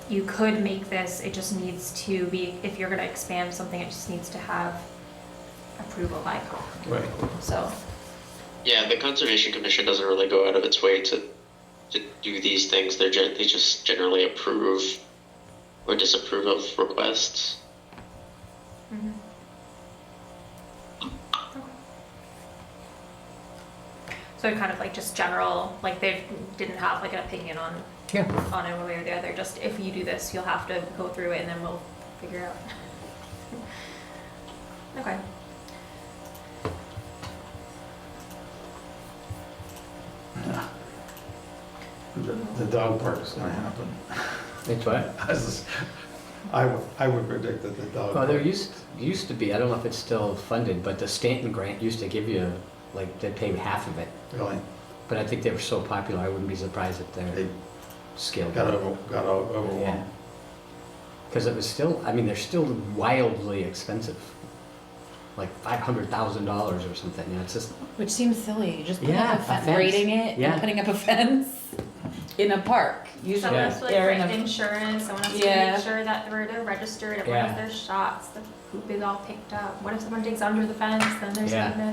you could make this, it just needs to be, if you're gonna expand something, it just needs to have approval by Concom. Right. So, Yeah, the Conservation Commission doesn't really go out of its way to do these things. They just generally approve or disapprove of requests. mhm. So kind of like just general, like they didn't have like an opinion on Yeah. it one way or the other. Just if you do this, you'll have to go through it and then we'll figure out. Okay. Yeah. The dog park is gonna happen. It's what? I would predict that the dog. Well, there park- used to be, I don't know if it's still funded, but the Stanton grant used to give you, like, they pay half of it. Really, But I think they were so popular, I wouldn't be surprised if they're they scaled got down. overwhelmed. Yeah. Because it was still, I mean, they're still wildly expensive. Like $500,000 or something, you know, it's just, Which seems silly, just putting Yeah, up a a fence. fence, grading it Yeah. and putting up a fence in a park. Usually Someone has to like they're in write a insurance, someone has to Yeah. make sure that they're registered, everyone Yeah. has their shots, the poop is all picked up. What if someone digs under the fence, then there's Yeah.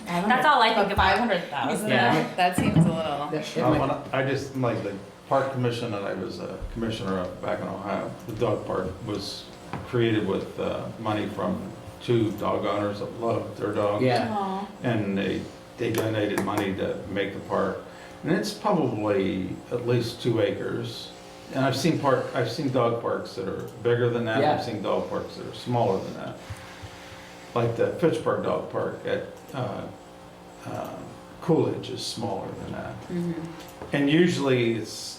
That's all I think about. 500,000. Yeah. That seems a little. I just, like, the park commission that I was a commissioner of back in Ohio, the dog park was created with money from 2 dog owners that loved their dogs. yeah. Aw. And they donated money to make the park. And it's probably at least 2 acres. And I've seen dog parks that are bigger than that. Yeah. I've seen dog parks that are smaller than that. Like the Fitchburg Dog Park at Coolidge is smaller than that. Mhm. And usually it's,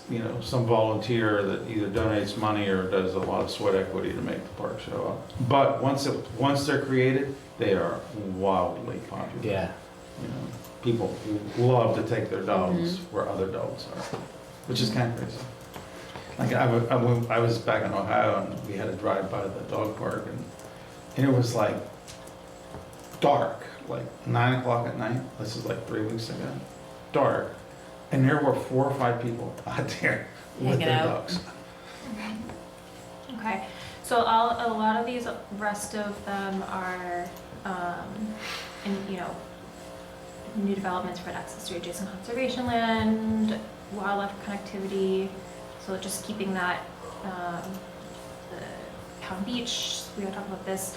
some volunteer that either donates money or does a lot of sweat equity to make the park show up. But once they're created, they are wildly popular. Yeah. People love to take their dogs where other dogs are, which is kind of crazy. Like I was back in Ohio and we had to drive by the dog park and it was like dark, like 9 o'clock at night. This is like 3 weeks ago. Dark. And there were 4 or 5 people out there with Hanging their out. dogs. Okay, so a lot of these, rest of them are, new developments for access to adjacent conservation land, wildlife connectivity, so just keeping that, the Pound Beach, we gotta talk about this.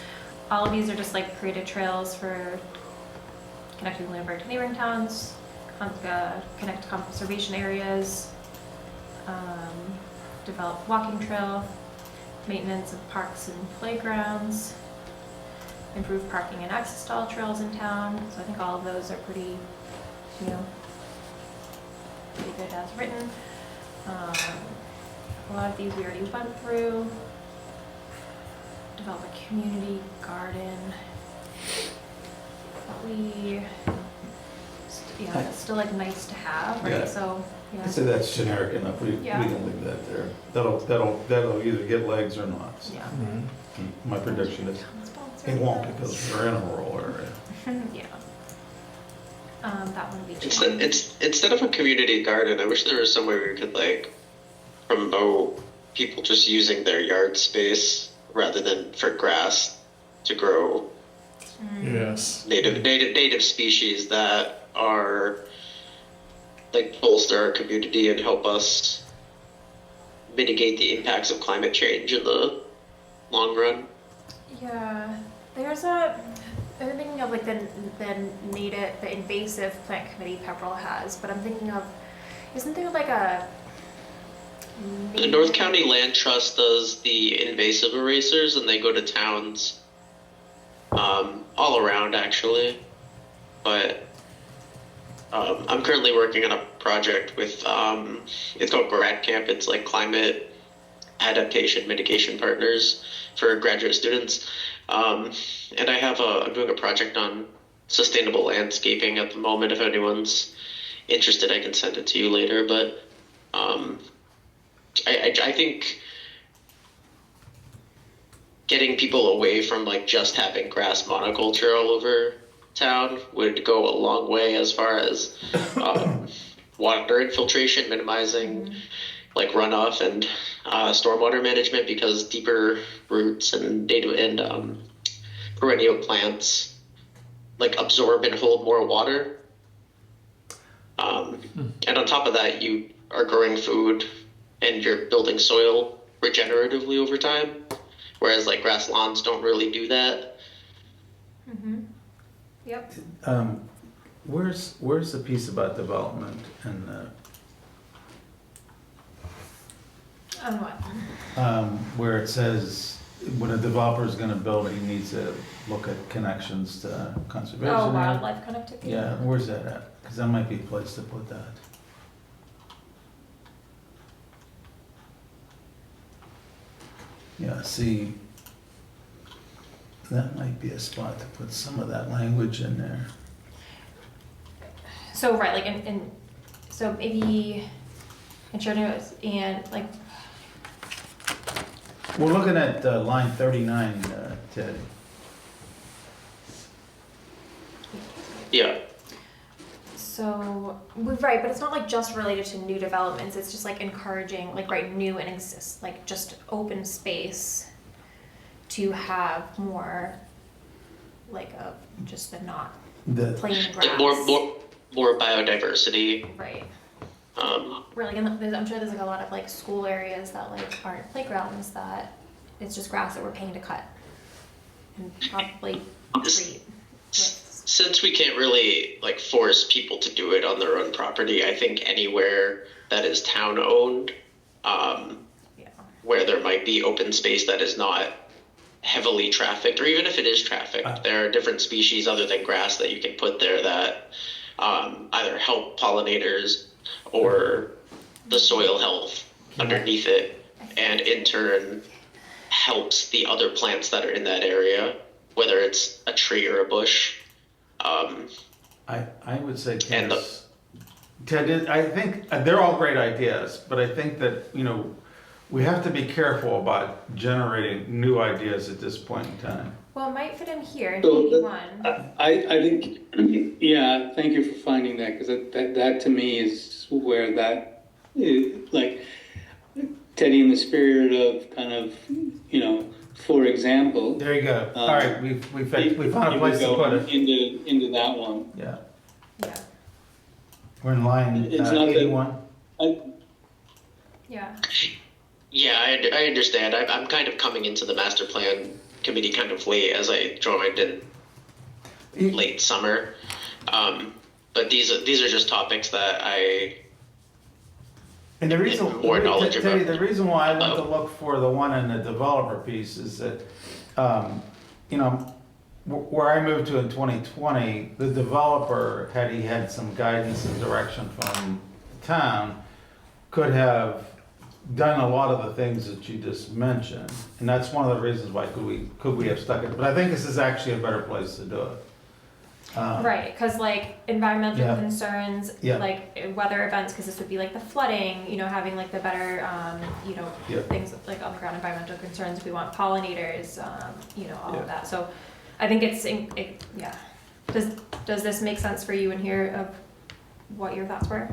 All of these are just like created trails for connecting Lunenburg to neighboring towns, connect conservation areas, develop walking trail, maintenance of parks and playgrounds, improve parking and access to all trails in town. So I think all of those are pretty good as written. A lot of these we already went through. Develop a community garden. It's still like nice to have, right? Yeah. So, yeah. I'd say that's generic enough. We Yeah. can leave that there. That'll either get legs or not. So Yeah. my prediction is it won't because we're in a rural area. Yeah. That one would be Instead of a community garden, I wish there was some way we could like promote people just using their yard space rather than for grass to grow Yes. native species that are like bolster our community and help us mitigate the impacts of climate change in the long run. Yeah, I'm thinking of like the invasive plant committee Pepperell has, but I'm thinking of, isn't there like a The North County Land Trust does the invasive erasers, and they go to towns all around actually. But I'm currently working on a project with it's called Grad Camp. It's like climate adaptation mitigation partners for graduate students. And I'm doing a project on sustainable landscaping at the moment. If anyone's interested, I can send it to you later. But I think getting people away from like just having grass monoculture all over town would go a long way as far as water infiltration, minimizing like runoff and stormwater management, because deeper roots and perennial plants like absorb and hold more water. And on top of that, you are growing food and you're building soil regeneratively over time, whereas like grass lawns don't really do that. Yep. Where's the piece about development and What? where it says when a developer is going to build, he needs to look at connections to conservation? Oh, area? wildlife connectivity. Yeah, where's that at? Because that might be a place to put that. Yeah, see, that might be a spot to put some of that language in there. So right, like so maybe insurance and like. We're looking at line 39, Ted. Yeah. So, right, but it's not like just related to new developments, it's just like encouraging, like, right, new and exist, like just open space to have more, like, of just the not plain grass. Like more biodiversity. Right. Really, and I'm sure there's like a lot of like school areas that like aren't playgrounds, that it's just grass that we're paying to cut and probably treat with. Since we can't really like force people to do it on their own property, I think anywhere that is town owned, where there might be open space that is not heavily trafficked, or even if it is trafficked, there are different species other than grass that you can put there that either help pollinators or the soil health underneath it, and in turn helps the other plants that are in that area, whether it's a tree or a bush. I would say, Ted, I think they're all great ideas, but I think that, we have to be careful about generating new ideas at this point in time. Well, it might fit in here in So 81. I think, yeah, thank you for finding that, because that to me is where that is, like, Teddy, in the spirit of kind of, for example. There you go. All right, we found a place to put it. Into that one. Yeah. Yeah. We're in line It's not that- 81. Yeah. Yeah, I understand. I'm kind of coming into the master plan committee kind of late, as I joined in late summer. But these are just topics that And the reason, more knowledge Teddy, about. the reason why I went to look for the one in the developer piece is that, where I moved to in 2020, the developer, had he had some guidance and direction from the town, could have done a lot of the things that you just mentioned. And that's one of the reasons why could we have stuck it. But I think this is actually a better place to do it. Right, because like environmental Yeah. concerns, Yeah. like weather events, because this would be like the flooding, having like the better, Yeah. things like on the ground environmental concerns. We want pollinators, all Yeah. of that. So I think yeah. Does this make sense for you in here of what your thoughts were?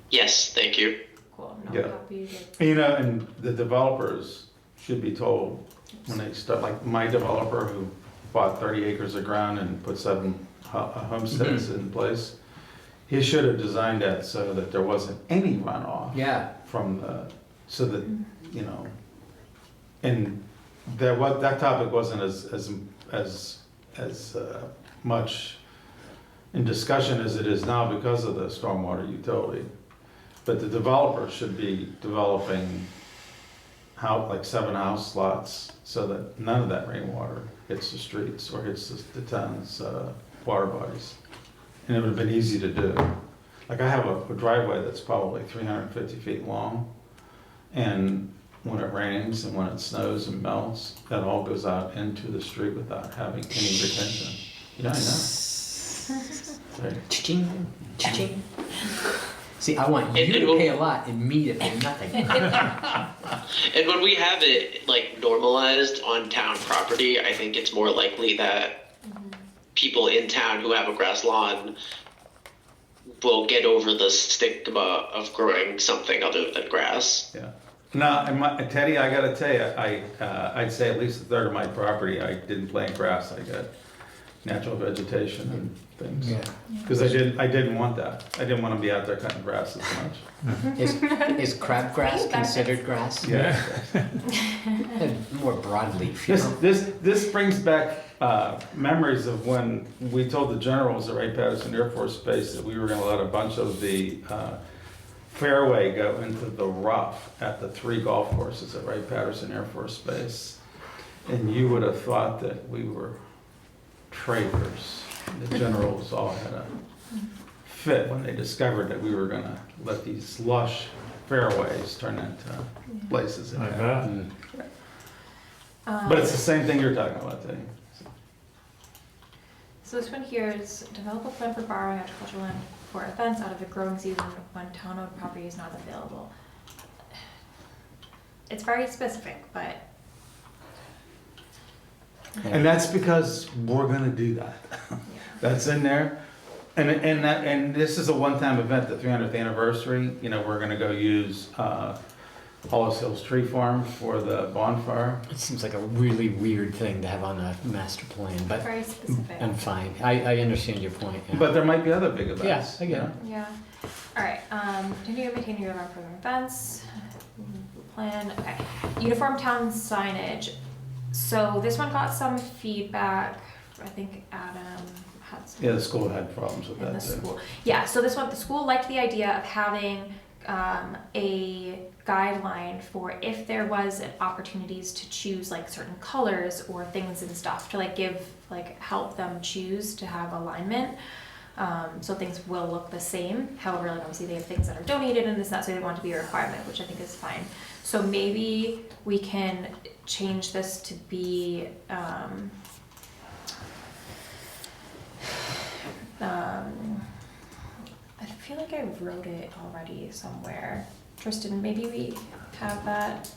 Yes, thank you. Cool. Yeah. Happy to- And the developers should be told, when they start, like my developer who bought 30 acres of ground and put 7 homesteads in place, he should have designed that so that there wasn't any runoff Yeah. from the, so that, you know, and that topic wasn't as much in discussion as it is now because of the stormwater utility. But the developer should be developing like 7 house lots so that none of that rainwater hits the streets or hits the town's water bodies. And it would have been easy to do. Like I have a driveway that's probably 350 feet long, and when it rains and when it snows and melts, that all goes out into the street without having any retention. Yeah, I know. Right. Cha-ching, cha-ching. See, I want you to pay a lot and me to pay nothing. And when we have it like normalized on town property, I think it's more likely that people in town who have a grass lawn will get over the stigma of growing something other than grass. Yeah. No, and Teddy, I gotta tell you, I'd say at least a third of my property, I didn't plant grass. I got natural vegetation and things. Yeah. Because I didn't want that. I didn't want to be out there cutting grass as much. Is crabgrass considered grass? Yeah. More broadleaf, you know? This brings back memories of when we told the generals at Wright-Patterson Air Force Base that we were going to let a bunch of the fairway go into the rough at the 3 golf courses at Wright-Patterson Air Force Base. And you would have thought that we were traitors. The generals all had a fit when they discovered that we were going to let these lush fairways turn into places in I there. bet. But it's the same thing you're talking about, Teddy. So this one here is develop a plan for borrowing agricultural land for a fence out of the growing season when town-owned property is not available. It's very specific, but And that's because we're gonna do that. That's in there. And this is a one-time event, the 300th anniversary. You know, we're gonna go use Hollis Hills Tree Farm for the bonfire. It seems like a really weird thing to have on a master plan, but very specific. I'm fine. I understand your point. Yeah. But there might be other big events. Yeah, I get it. Yeah. All right. Continue to maintain your program fence. Plan. Okay. Uniform town signage. So this one got some feedback. I think Adam had some. Yeah, the school had problems with In the that too. school. Yeah. So this one, the school liked the idea of having a guideline for if there was opportunities to choose like certain colors or things and stuff to like help them choose to have alignment. So things will look the same. However, like obviously they have things that are donated and this, that, so they want it to be a requirement, which I think is fine. So maybe we can change this to be, I feel like I wrote it already somewhere. Tristan, maybe we have that.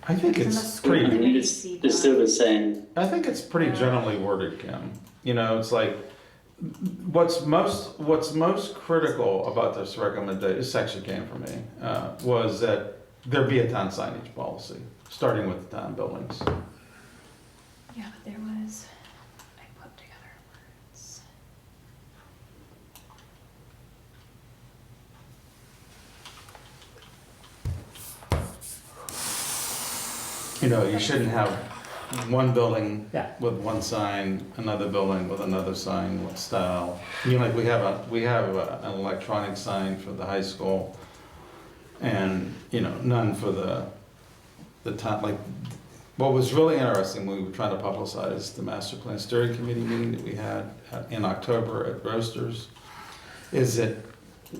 I think It's in the it's school. pretty. I think It's still the same. I think it's pretty generally worded, Kim. You know, it's like what's most critical about this recommendation. This actually came from me. Was that there be a town signage policy, starting with the town buildings. Yeah, but there was, I put together words. You know, you shouldn't have one building Yeah. with one sign, another building with another sign, what style. You know, like we have an electronic sign for the high school, and you know, none for the town. Like, what was really interesting when we were trying to publicize the master plan steering committee meeting that we had in October at Roasters, is that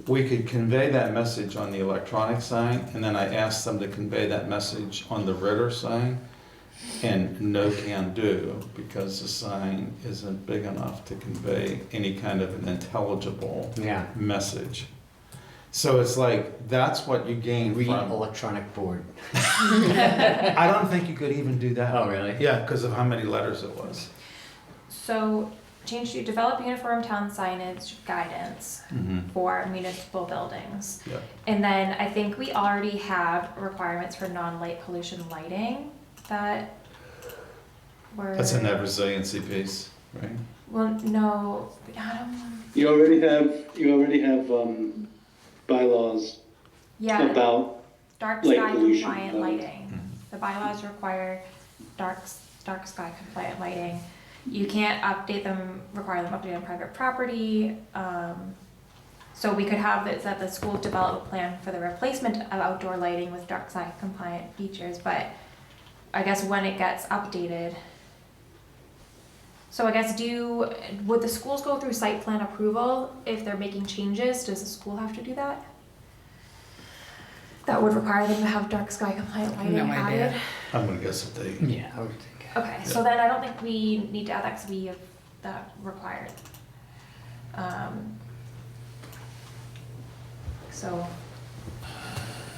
we could convey that message on the electronic sign, and then I asked them to convey that message on the Ritter sign, and no can do, because the sign isn't big enough to convey any kind of an intelligible Yeah. message. So it's like, that's what you gain Read from. electronic board. I don't think you could even do that. Oh, really? Yeah, because of how many letters it was. So change to develop uniform town signage guidance for municipal buildings. Yeah. And then I think we already have requirements for non-light pollution lighting that were. That's in that resiliency piece, right? Well, no, I don't. You already have bylaws Yeah, about dark light sky pollution, compliant right. lighting. The bylaws require dark sky compliant lighting. You can't require them updated on private property. So we could have it that the schools develop a plan for the replacement of outdoor lighting with dark sky compliant features, but I guess when it gets updated. So I guess would the schools go through site plan approval if they're making changes? Does the school have to do that? That would require them to have dark sky compliant lighting No idea. added? I'm gonna guess if they. Yeah, I would think. Okay, so then I don't think we need to add that because we have that required. So,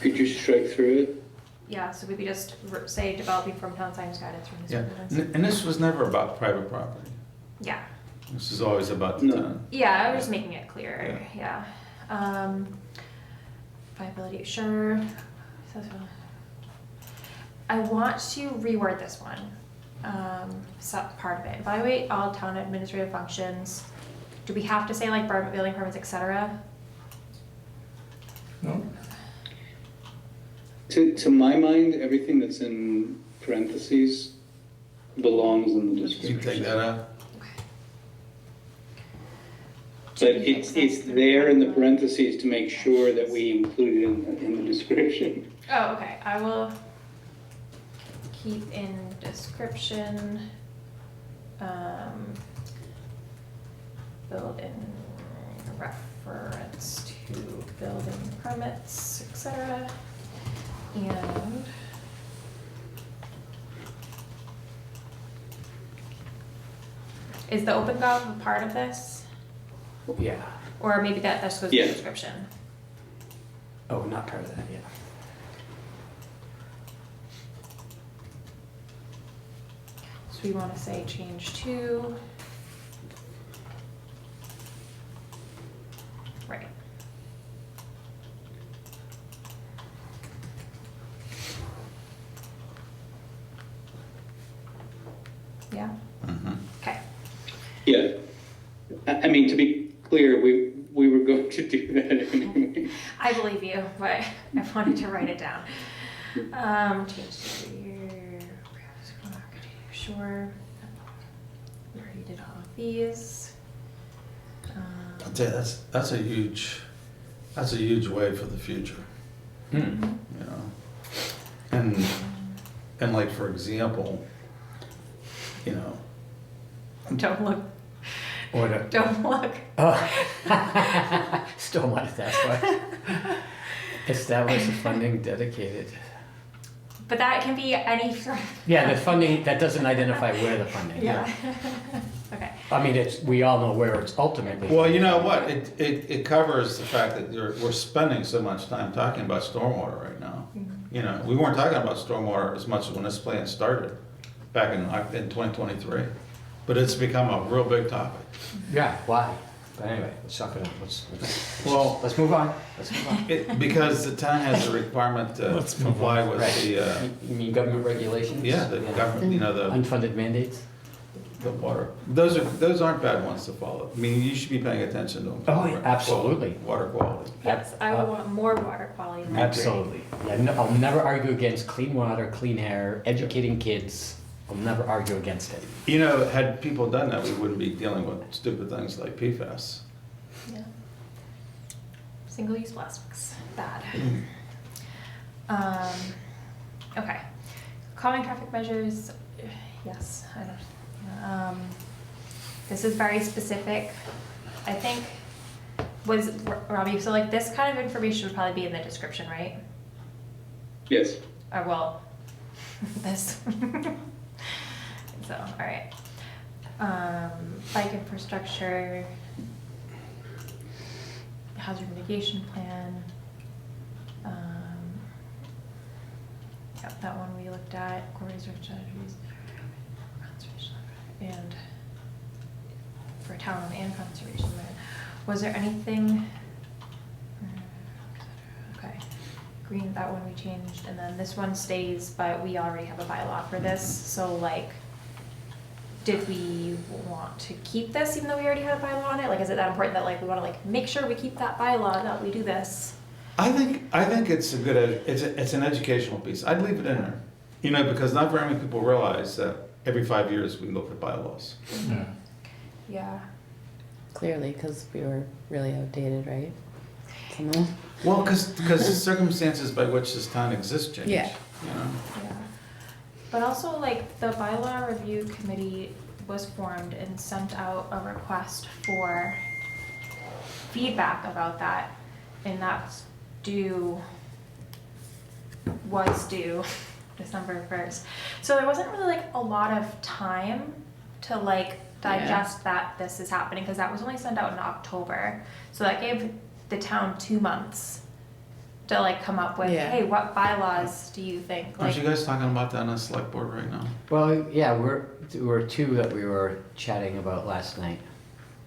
Could you strike through it? yeah, so maybe just say developing from town signage guidance from Yeah, municipal buildings. and this was never about private property. Yeah, This is always about the No. town. yeah, I was just making it clear, yeah. Viability, sure. I want to reword this one. Part of it, evaluate all town administrative functions. Do we have to say like building permits, etc.? No? To my mind, everything that's in parentheses belongs in the You description. take that out? But it's there in the parentheses to make sure that we include it in the description. Oh, okay, I will keep in description, build in reference to building permits, etc. And is the OpenGov a part of this? Yeah. Or maybe that just goes in Yeah. the description? Oh, not part of that, yeah. So we want to say change to. Right. Yeah, okay. Yeah. I mean, to be clear, we were going to do that anyway. I believe you, but I wanted to write it down. Change to your, sure. We already did all of these. I'll tell you, that's a huge wave for the future, you know? And like, for example, you know, Don't look, Order. don't look. Oh. Stormwater, that's why. Establish the funding dedicated. But that can be any sort of. Yeah, the funding, that doesn't identify where the funding. Yeah. Okay. I mean, we all know where it's ultimately. well, you know what, it covers the fact that we're spending so much time talking about stormwater right now. You know, we weren't talking about stormwater as much as when this plan started, back in 2023. But it's become a real big topic. Yeah, why? But anyway, let's talk it up. Well, Let's move on. Let's move on. because the town has a requirement to Let's move comply with Right. the, You mean government regulations? the government, you know, Unfunded mandates? the water. Those aren't bad ones to follow. I mean, you should be paying attention to them. Oh, yeah, absolutely. Water quality. Yes, I would want more water quality. in my Absolutely. Yeah, no, I'll never argue against clean water, clean air, educating kids. I'll never argue against it. You know, had people done that, we wouldn't be dealing with stupid things like PFAS. Yeah. Single-use plastics, bad. Okay. Calming traffic measures, yes, I don't. This is very specific. I think, Robbie, so like this kind of information would probably be in the description, right? Yes. Well, this. So, all right. Bike infrastructure. hazard mitigation plan. Yep, that one we looked at, core research strategies, conservation, and for town and conservation land. Was there anything? Okay, green, that one we changed, and then this one stays, but we already have a bylaw for this, so like, did we want to keep this even though we already had a bylaw on it? Like, is it that important that like we want to like make sure we keep that bylaw that we do this? I think it's a good, it's an educational piece. I'd leave it in there. You know, because not very many people realize that every 5 years we look at bylaws. Yeah. Yeah. Clearly, because we were really outdated, right? Some of them. Well, because the circumstances by which this town exists change. Yeah. You know? Yeah. But also, like, the bylaw review committee was formed and sent out a request for feedback about that, and was due December 1st. So there wasn't really, like, a lot of time to, like, digest that this is happening, because that was only sent out in October. So that gave the town 2 months to like come up with, Yeah. hey, what bylaws do you think? Aren't Like, you guys talking about that on the select board right now? Well, yeah, we're two that we were chatting about last night.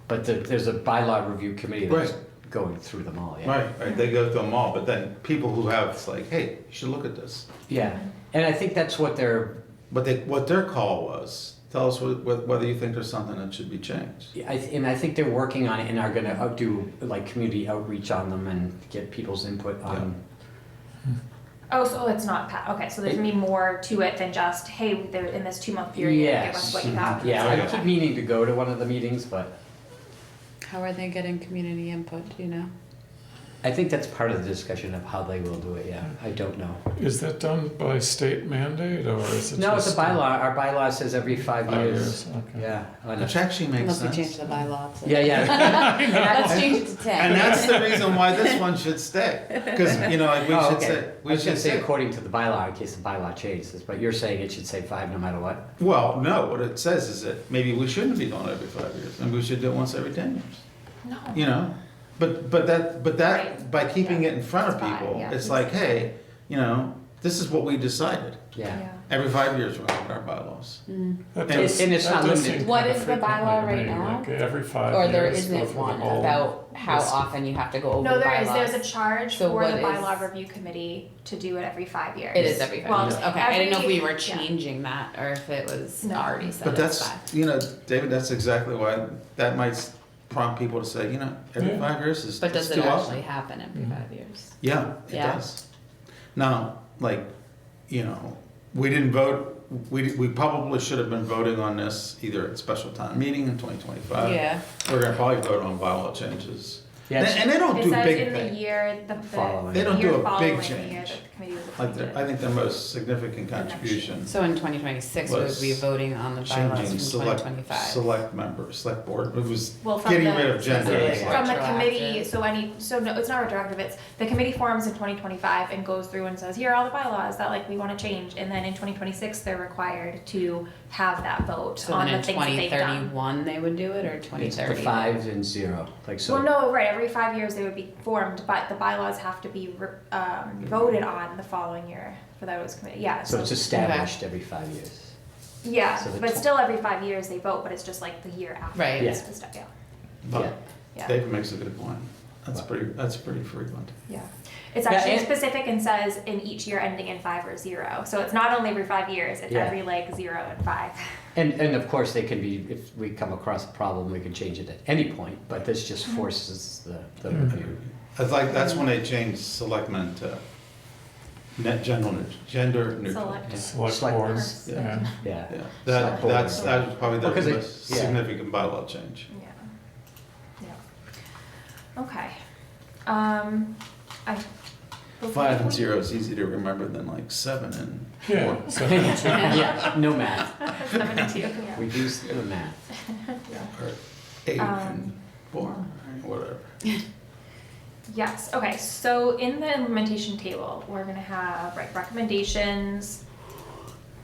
But there's a bylaw review committee that's going through them all, yeah. Right, they go through them all, but then people who have, it's like, hey, you should look at this. Yeah, and I think that's what they're, But what their call was, tell us whether you think there's something that should be changed. and I think they're working on it and are gonna do like community outreach on them and get people's input on. oh, so it's not, okay, so there's gonna be more to it than just, hey, they're in this 2-month period, give us what you have. Yeah, I Okay. keep meaning to go to one of the meetings, but How are they getting community input, do you know? I think that's part of the discussion of how they will do it, yeah. I don't know. Is that done by state mandate or is it No, it's a just? bylaw. Our bylaw says every 5 5 years. years, okay. Yeah. on a- Which actually makes Unless we sense. change the bylaw to. Yeah, yeah. Let's change it to 10. And that's the reason why this one should stay. Because, you know, like we Oh, should okay. say, I we was gonna should say say, according to the bylaw, in case the bylaw changes, but you're saying it should say 5 no matter what? well, no, what it says is that maybe we shouldn't be doing it every 5 years, and we should do it once every 10 years. No. You know? But that, Right. by keeping it in front of That's fine, people, yeah. it's like, hey, you know, this is what we decided. Yeah. Every 5 years we're gonna look at our bylaws. That And- does- and it's that not does limited. seem What kinda is the frequently bylaw to right me, now? like every 5 Or there years, go isn't through the one whole about how list. often you have to go over No, the there is, bylaws? there's a charge So for the what is- bylaw review committee to do it every 5 years. It is every 5 Well, years. Okay, I didn't know if we were yeah. changing that or if it was No. already set But as that's, 5. you know, David, that's exactly why, that might prompt people to say, you know, every Yeah. 5 years is But it's does too it often. actually happen every Mhm. 5 years? Yeah, it Yeah. does. Now, like, you know, we didn't vote, we probably should have been voting on this either at special town meeting in 2025. Yeah. We're gonna probably vote on bylaw changes. Yeah, it's- And they don't It do says big in the things. year, Following. They don't year do a big following the change. year that the committee was Like, appointed. I think the most significant contribution So in 2026, we would Was be voting on the bylaws changing from select, 2025. select members, select board, it was Well, from getting the- rid of gender. Yeah, It's yeah, like- From the Retroactive. committee, so no, it's not retroactive, it's, the committee forms in 2025 and goes through and says, here are all the bylaws that like we wanna change, and then in 2026, they're required to have that vote So on then the in things that they've done. 2031, they would do it, or It's 2030? the 5 and 0, like so. Well, no, right, every 5 years they would be formed, but the bylaws have to be voted on the following year for those committee, yeah, So so, it's established every 5 years. yeah, so the but tw- still every 5 years they vote, but it's just like the year after. Right. it's the stuff, yeah, But yeah. David makes a good point. That's pretty frequent. Yeah, it's Yeah, actually and- specific and says in each year ending in 5 or 0. So it's not only every 5 years; it's Yeah. every like 0 and 5. And of course, they can be, if we come across a problem, we can change it at any point, but this just forces the review. It's like, that's when they changed selectmen to gender neutral. Select. Select Select boards, boards. yeah. Yeah. Yeah, Select board. that was probably the Because it- most yeah. significant bylaw change. Yeah. Yeah. Okay. I. 5 and 0 is easy to remember than like 7 and 4. Yeah, 72. Yeah, no math. 72. Yeah. We do the math. Or 8 Um, and 4, whatever. Yes. Okay. So in the implementation table, we're gonna have recommendations,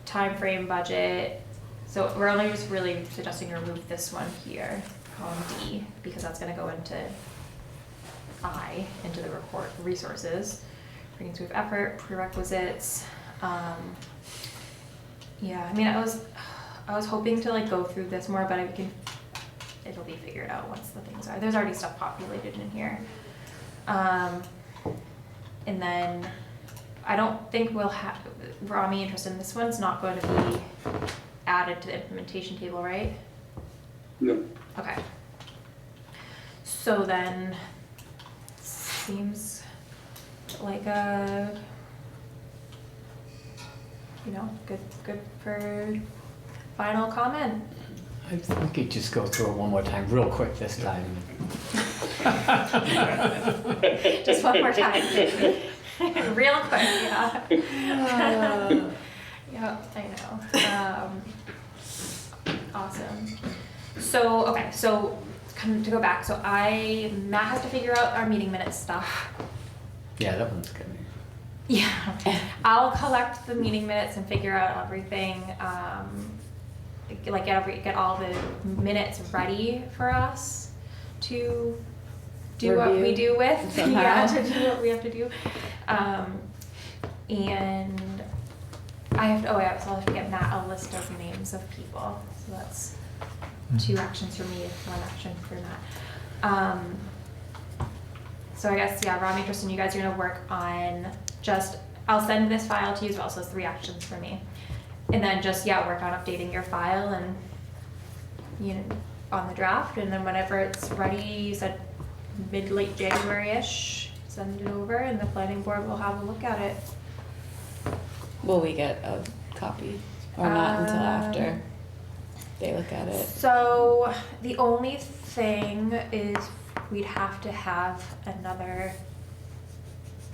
time frame, budget. So we're only just really suggesting you remove this one here, column D, because that's gonna go into I into the report resources, bringing to effort, prerequisites. Yeah, I mean, I was hoping to like go through this more, but it'll be figured out once the things are. There's already stuff populated in here. And then I don't think we'll have, Rami interested in this one's not going to be added to the implementation table, right? No. Okay. So then, seems like a, good for final comment. I think we could just go through it one more time, real quick this time. Just one more time. Real quick, yeah. Yeah, I know. Awesome. So, okay, so kind of to go back, so Matt has to figure out our meeting minutes stuff. Yeah, that one's good. Yeah, I'll collect the meeting minutes and figure out everything, like get all the minutes ready for us to do what we do with, somehow. yeah, to do what we have to do. And I have to, so I'll have to get Matt a list of names of people, so that's 2 actions for me, 1 action for Matt. So I guess, yeah, Rami, Tristan, you guys are gonna work on I'll send this file to you as well, so it's 3 actions for me. And then just, work on updating your file and, on the draft, and then whenever it's ready, you said late January-ish, send it over and the planning board will have a look at it. Will we get a copy or not until after they look at it? So the only thing is we'd have to have another,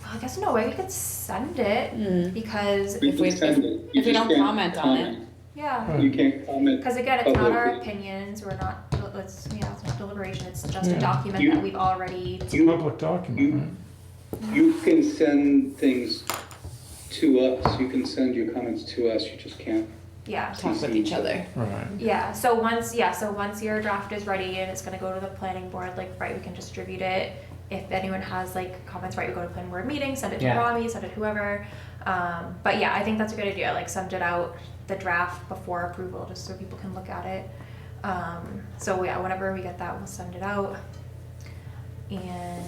well, I guess no way we could send it because We can send it. You if we just don't can't comment on it. yeah. You can't comment. Because again, it's not our publicly. opinions, it's not deliberation, it's just a Yeah. document that we've already, It's a public document, You can send things to us, you can send your comments to us, you just can't. yeah. Talk with each other. right? Right. Yeah, so once your draft is ready and it's gonna go to the planning board, like, right, we can distribute it. If anyone has like comments, right, we go to planning board meeting, send it to Yeah. Rami, send it to whoever. But yeah, I think that's a good idea, like send it out, the draft before approval, just so people can look at it. So yeah, whenever we get that, we'll send it out. And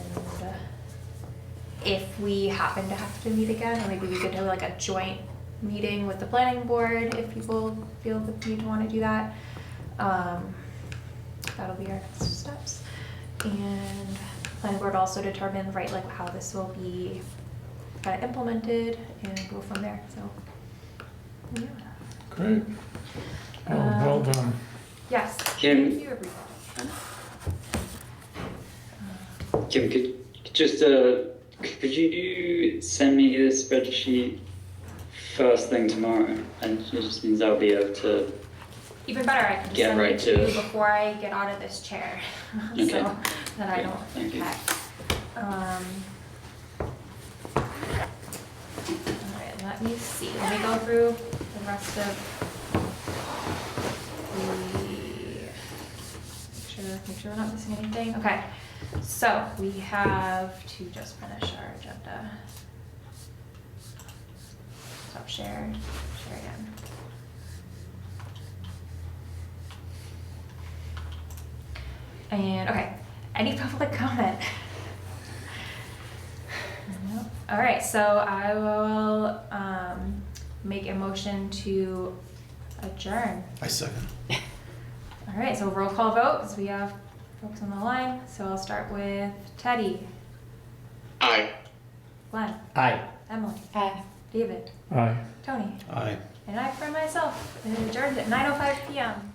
if we happen to have to meet again, or maybe we could do like a joint meeting with the planning board if people feel the need to want to do that. That'll be our next steps. And planning board also determine, right, like how this will be kind of implemented and go from there, so, yeah. Great. Well done. Yes, Kim? thank you, everybody. Kim, could you send me the spreadsheet first thing tomorrow? And it just means I'll be able to. Even better, I can just Get send right it to to you it. before I get out of this chair, Okay. so that I Great, don't thank you. forget. Alright, let me see, let me go through the rest of make sure we're not missing anything. Okay, so we have to just finish our agenda. Stop share again. And okay, any public comment? Nope. All right, so I will make a motion to adjourn. I second. All right, so roll call vote because we have folks on the line. So I'll start with Teddy, Aye. Glenn, Aye. Emily, Aye. David, Aye. Tony, Aye. and I for myself adjourned at 9:05 p.m.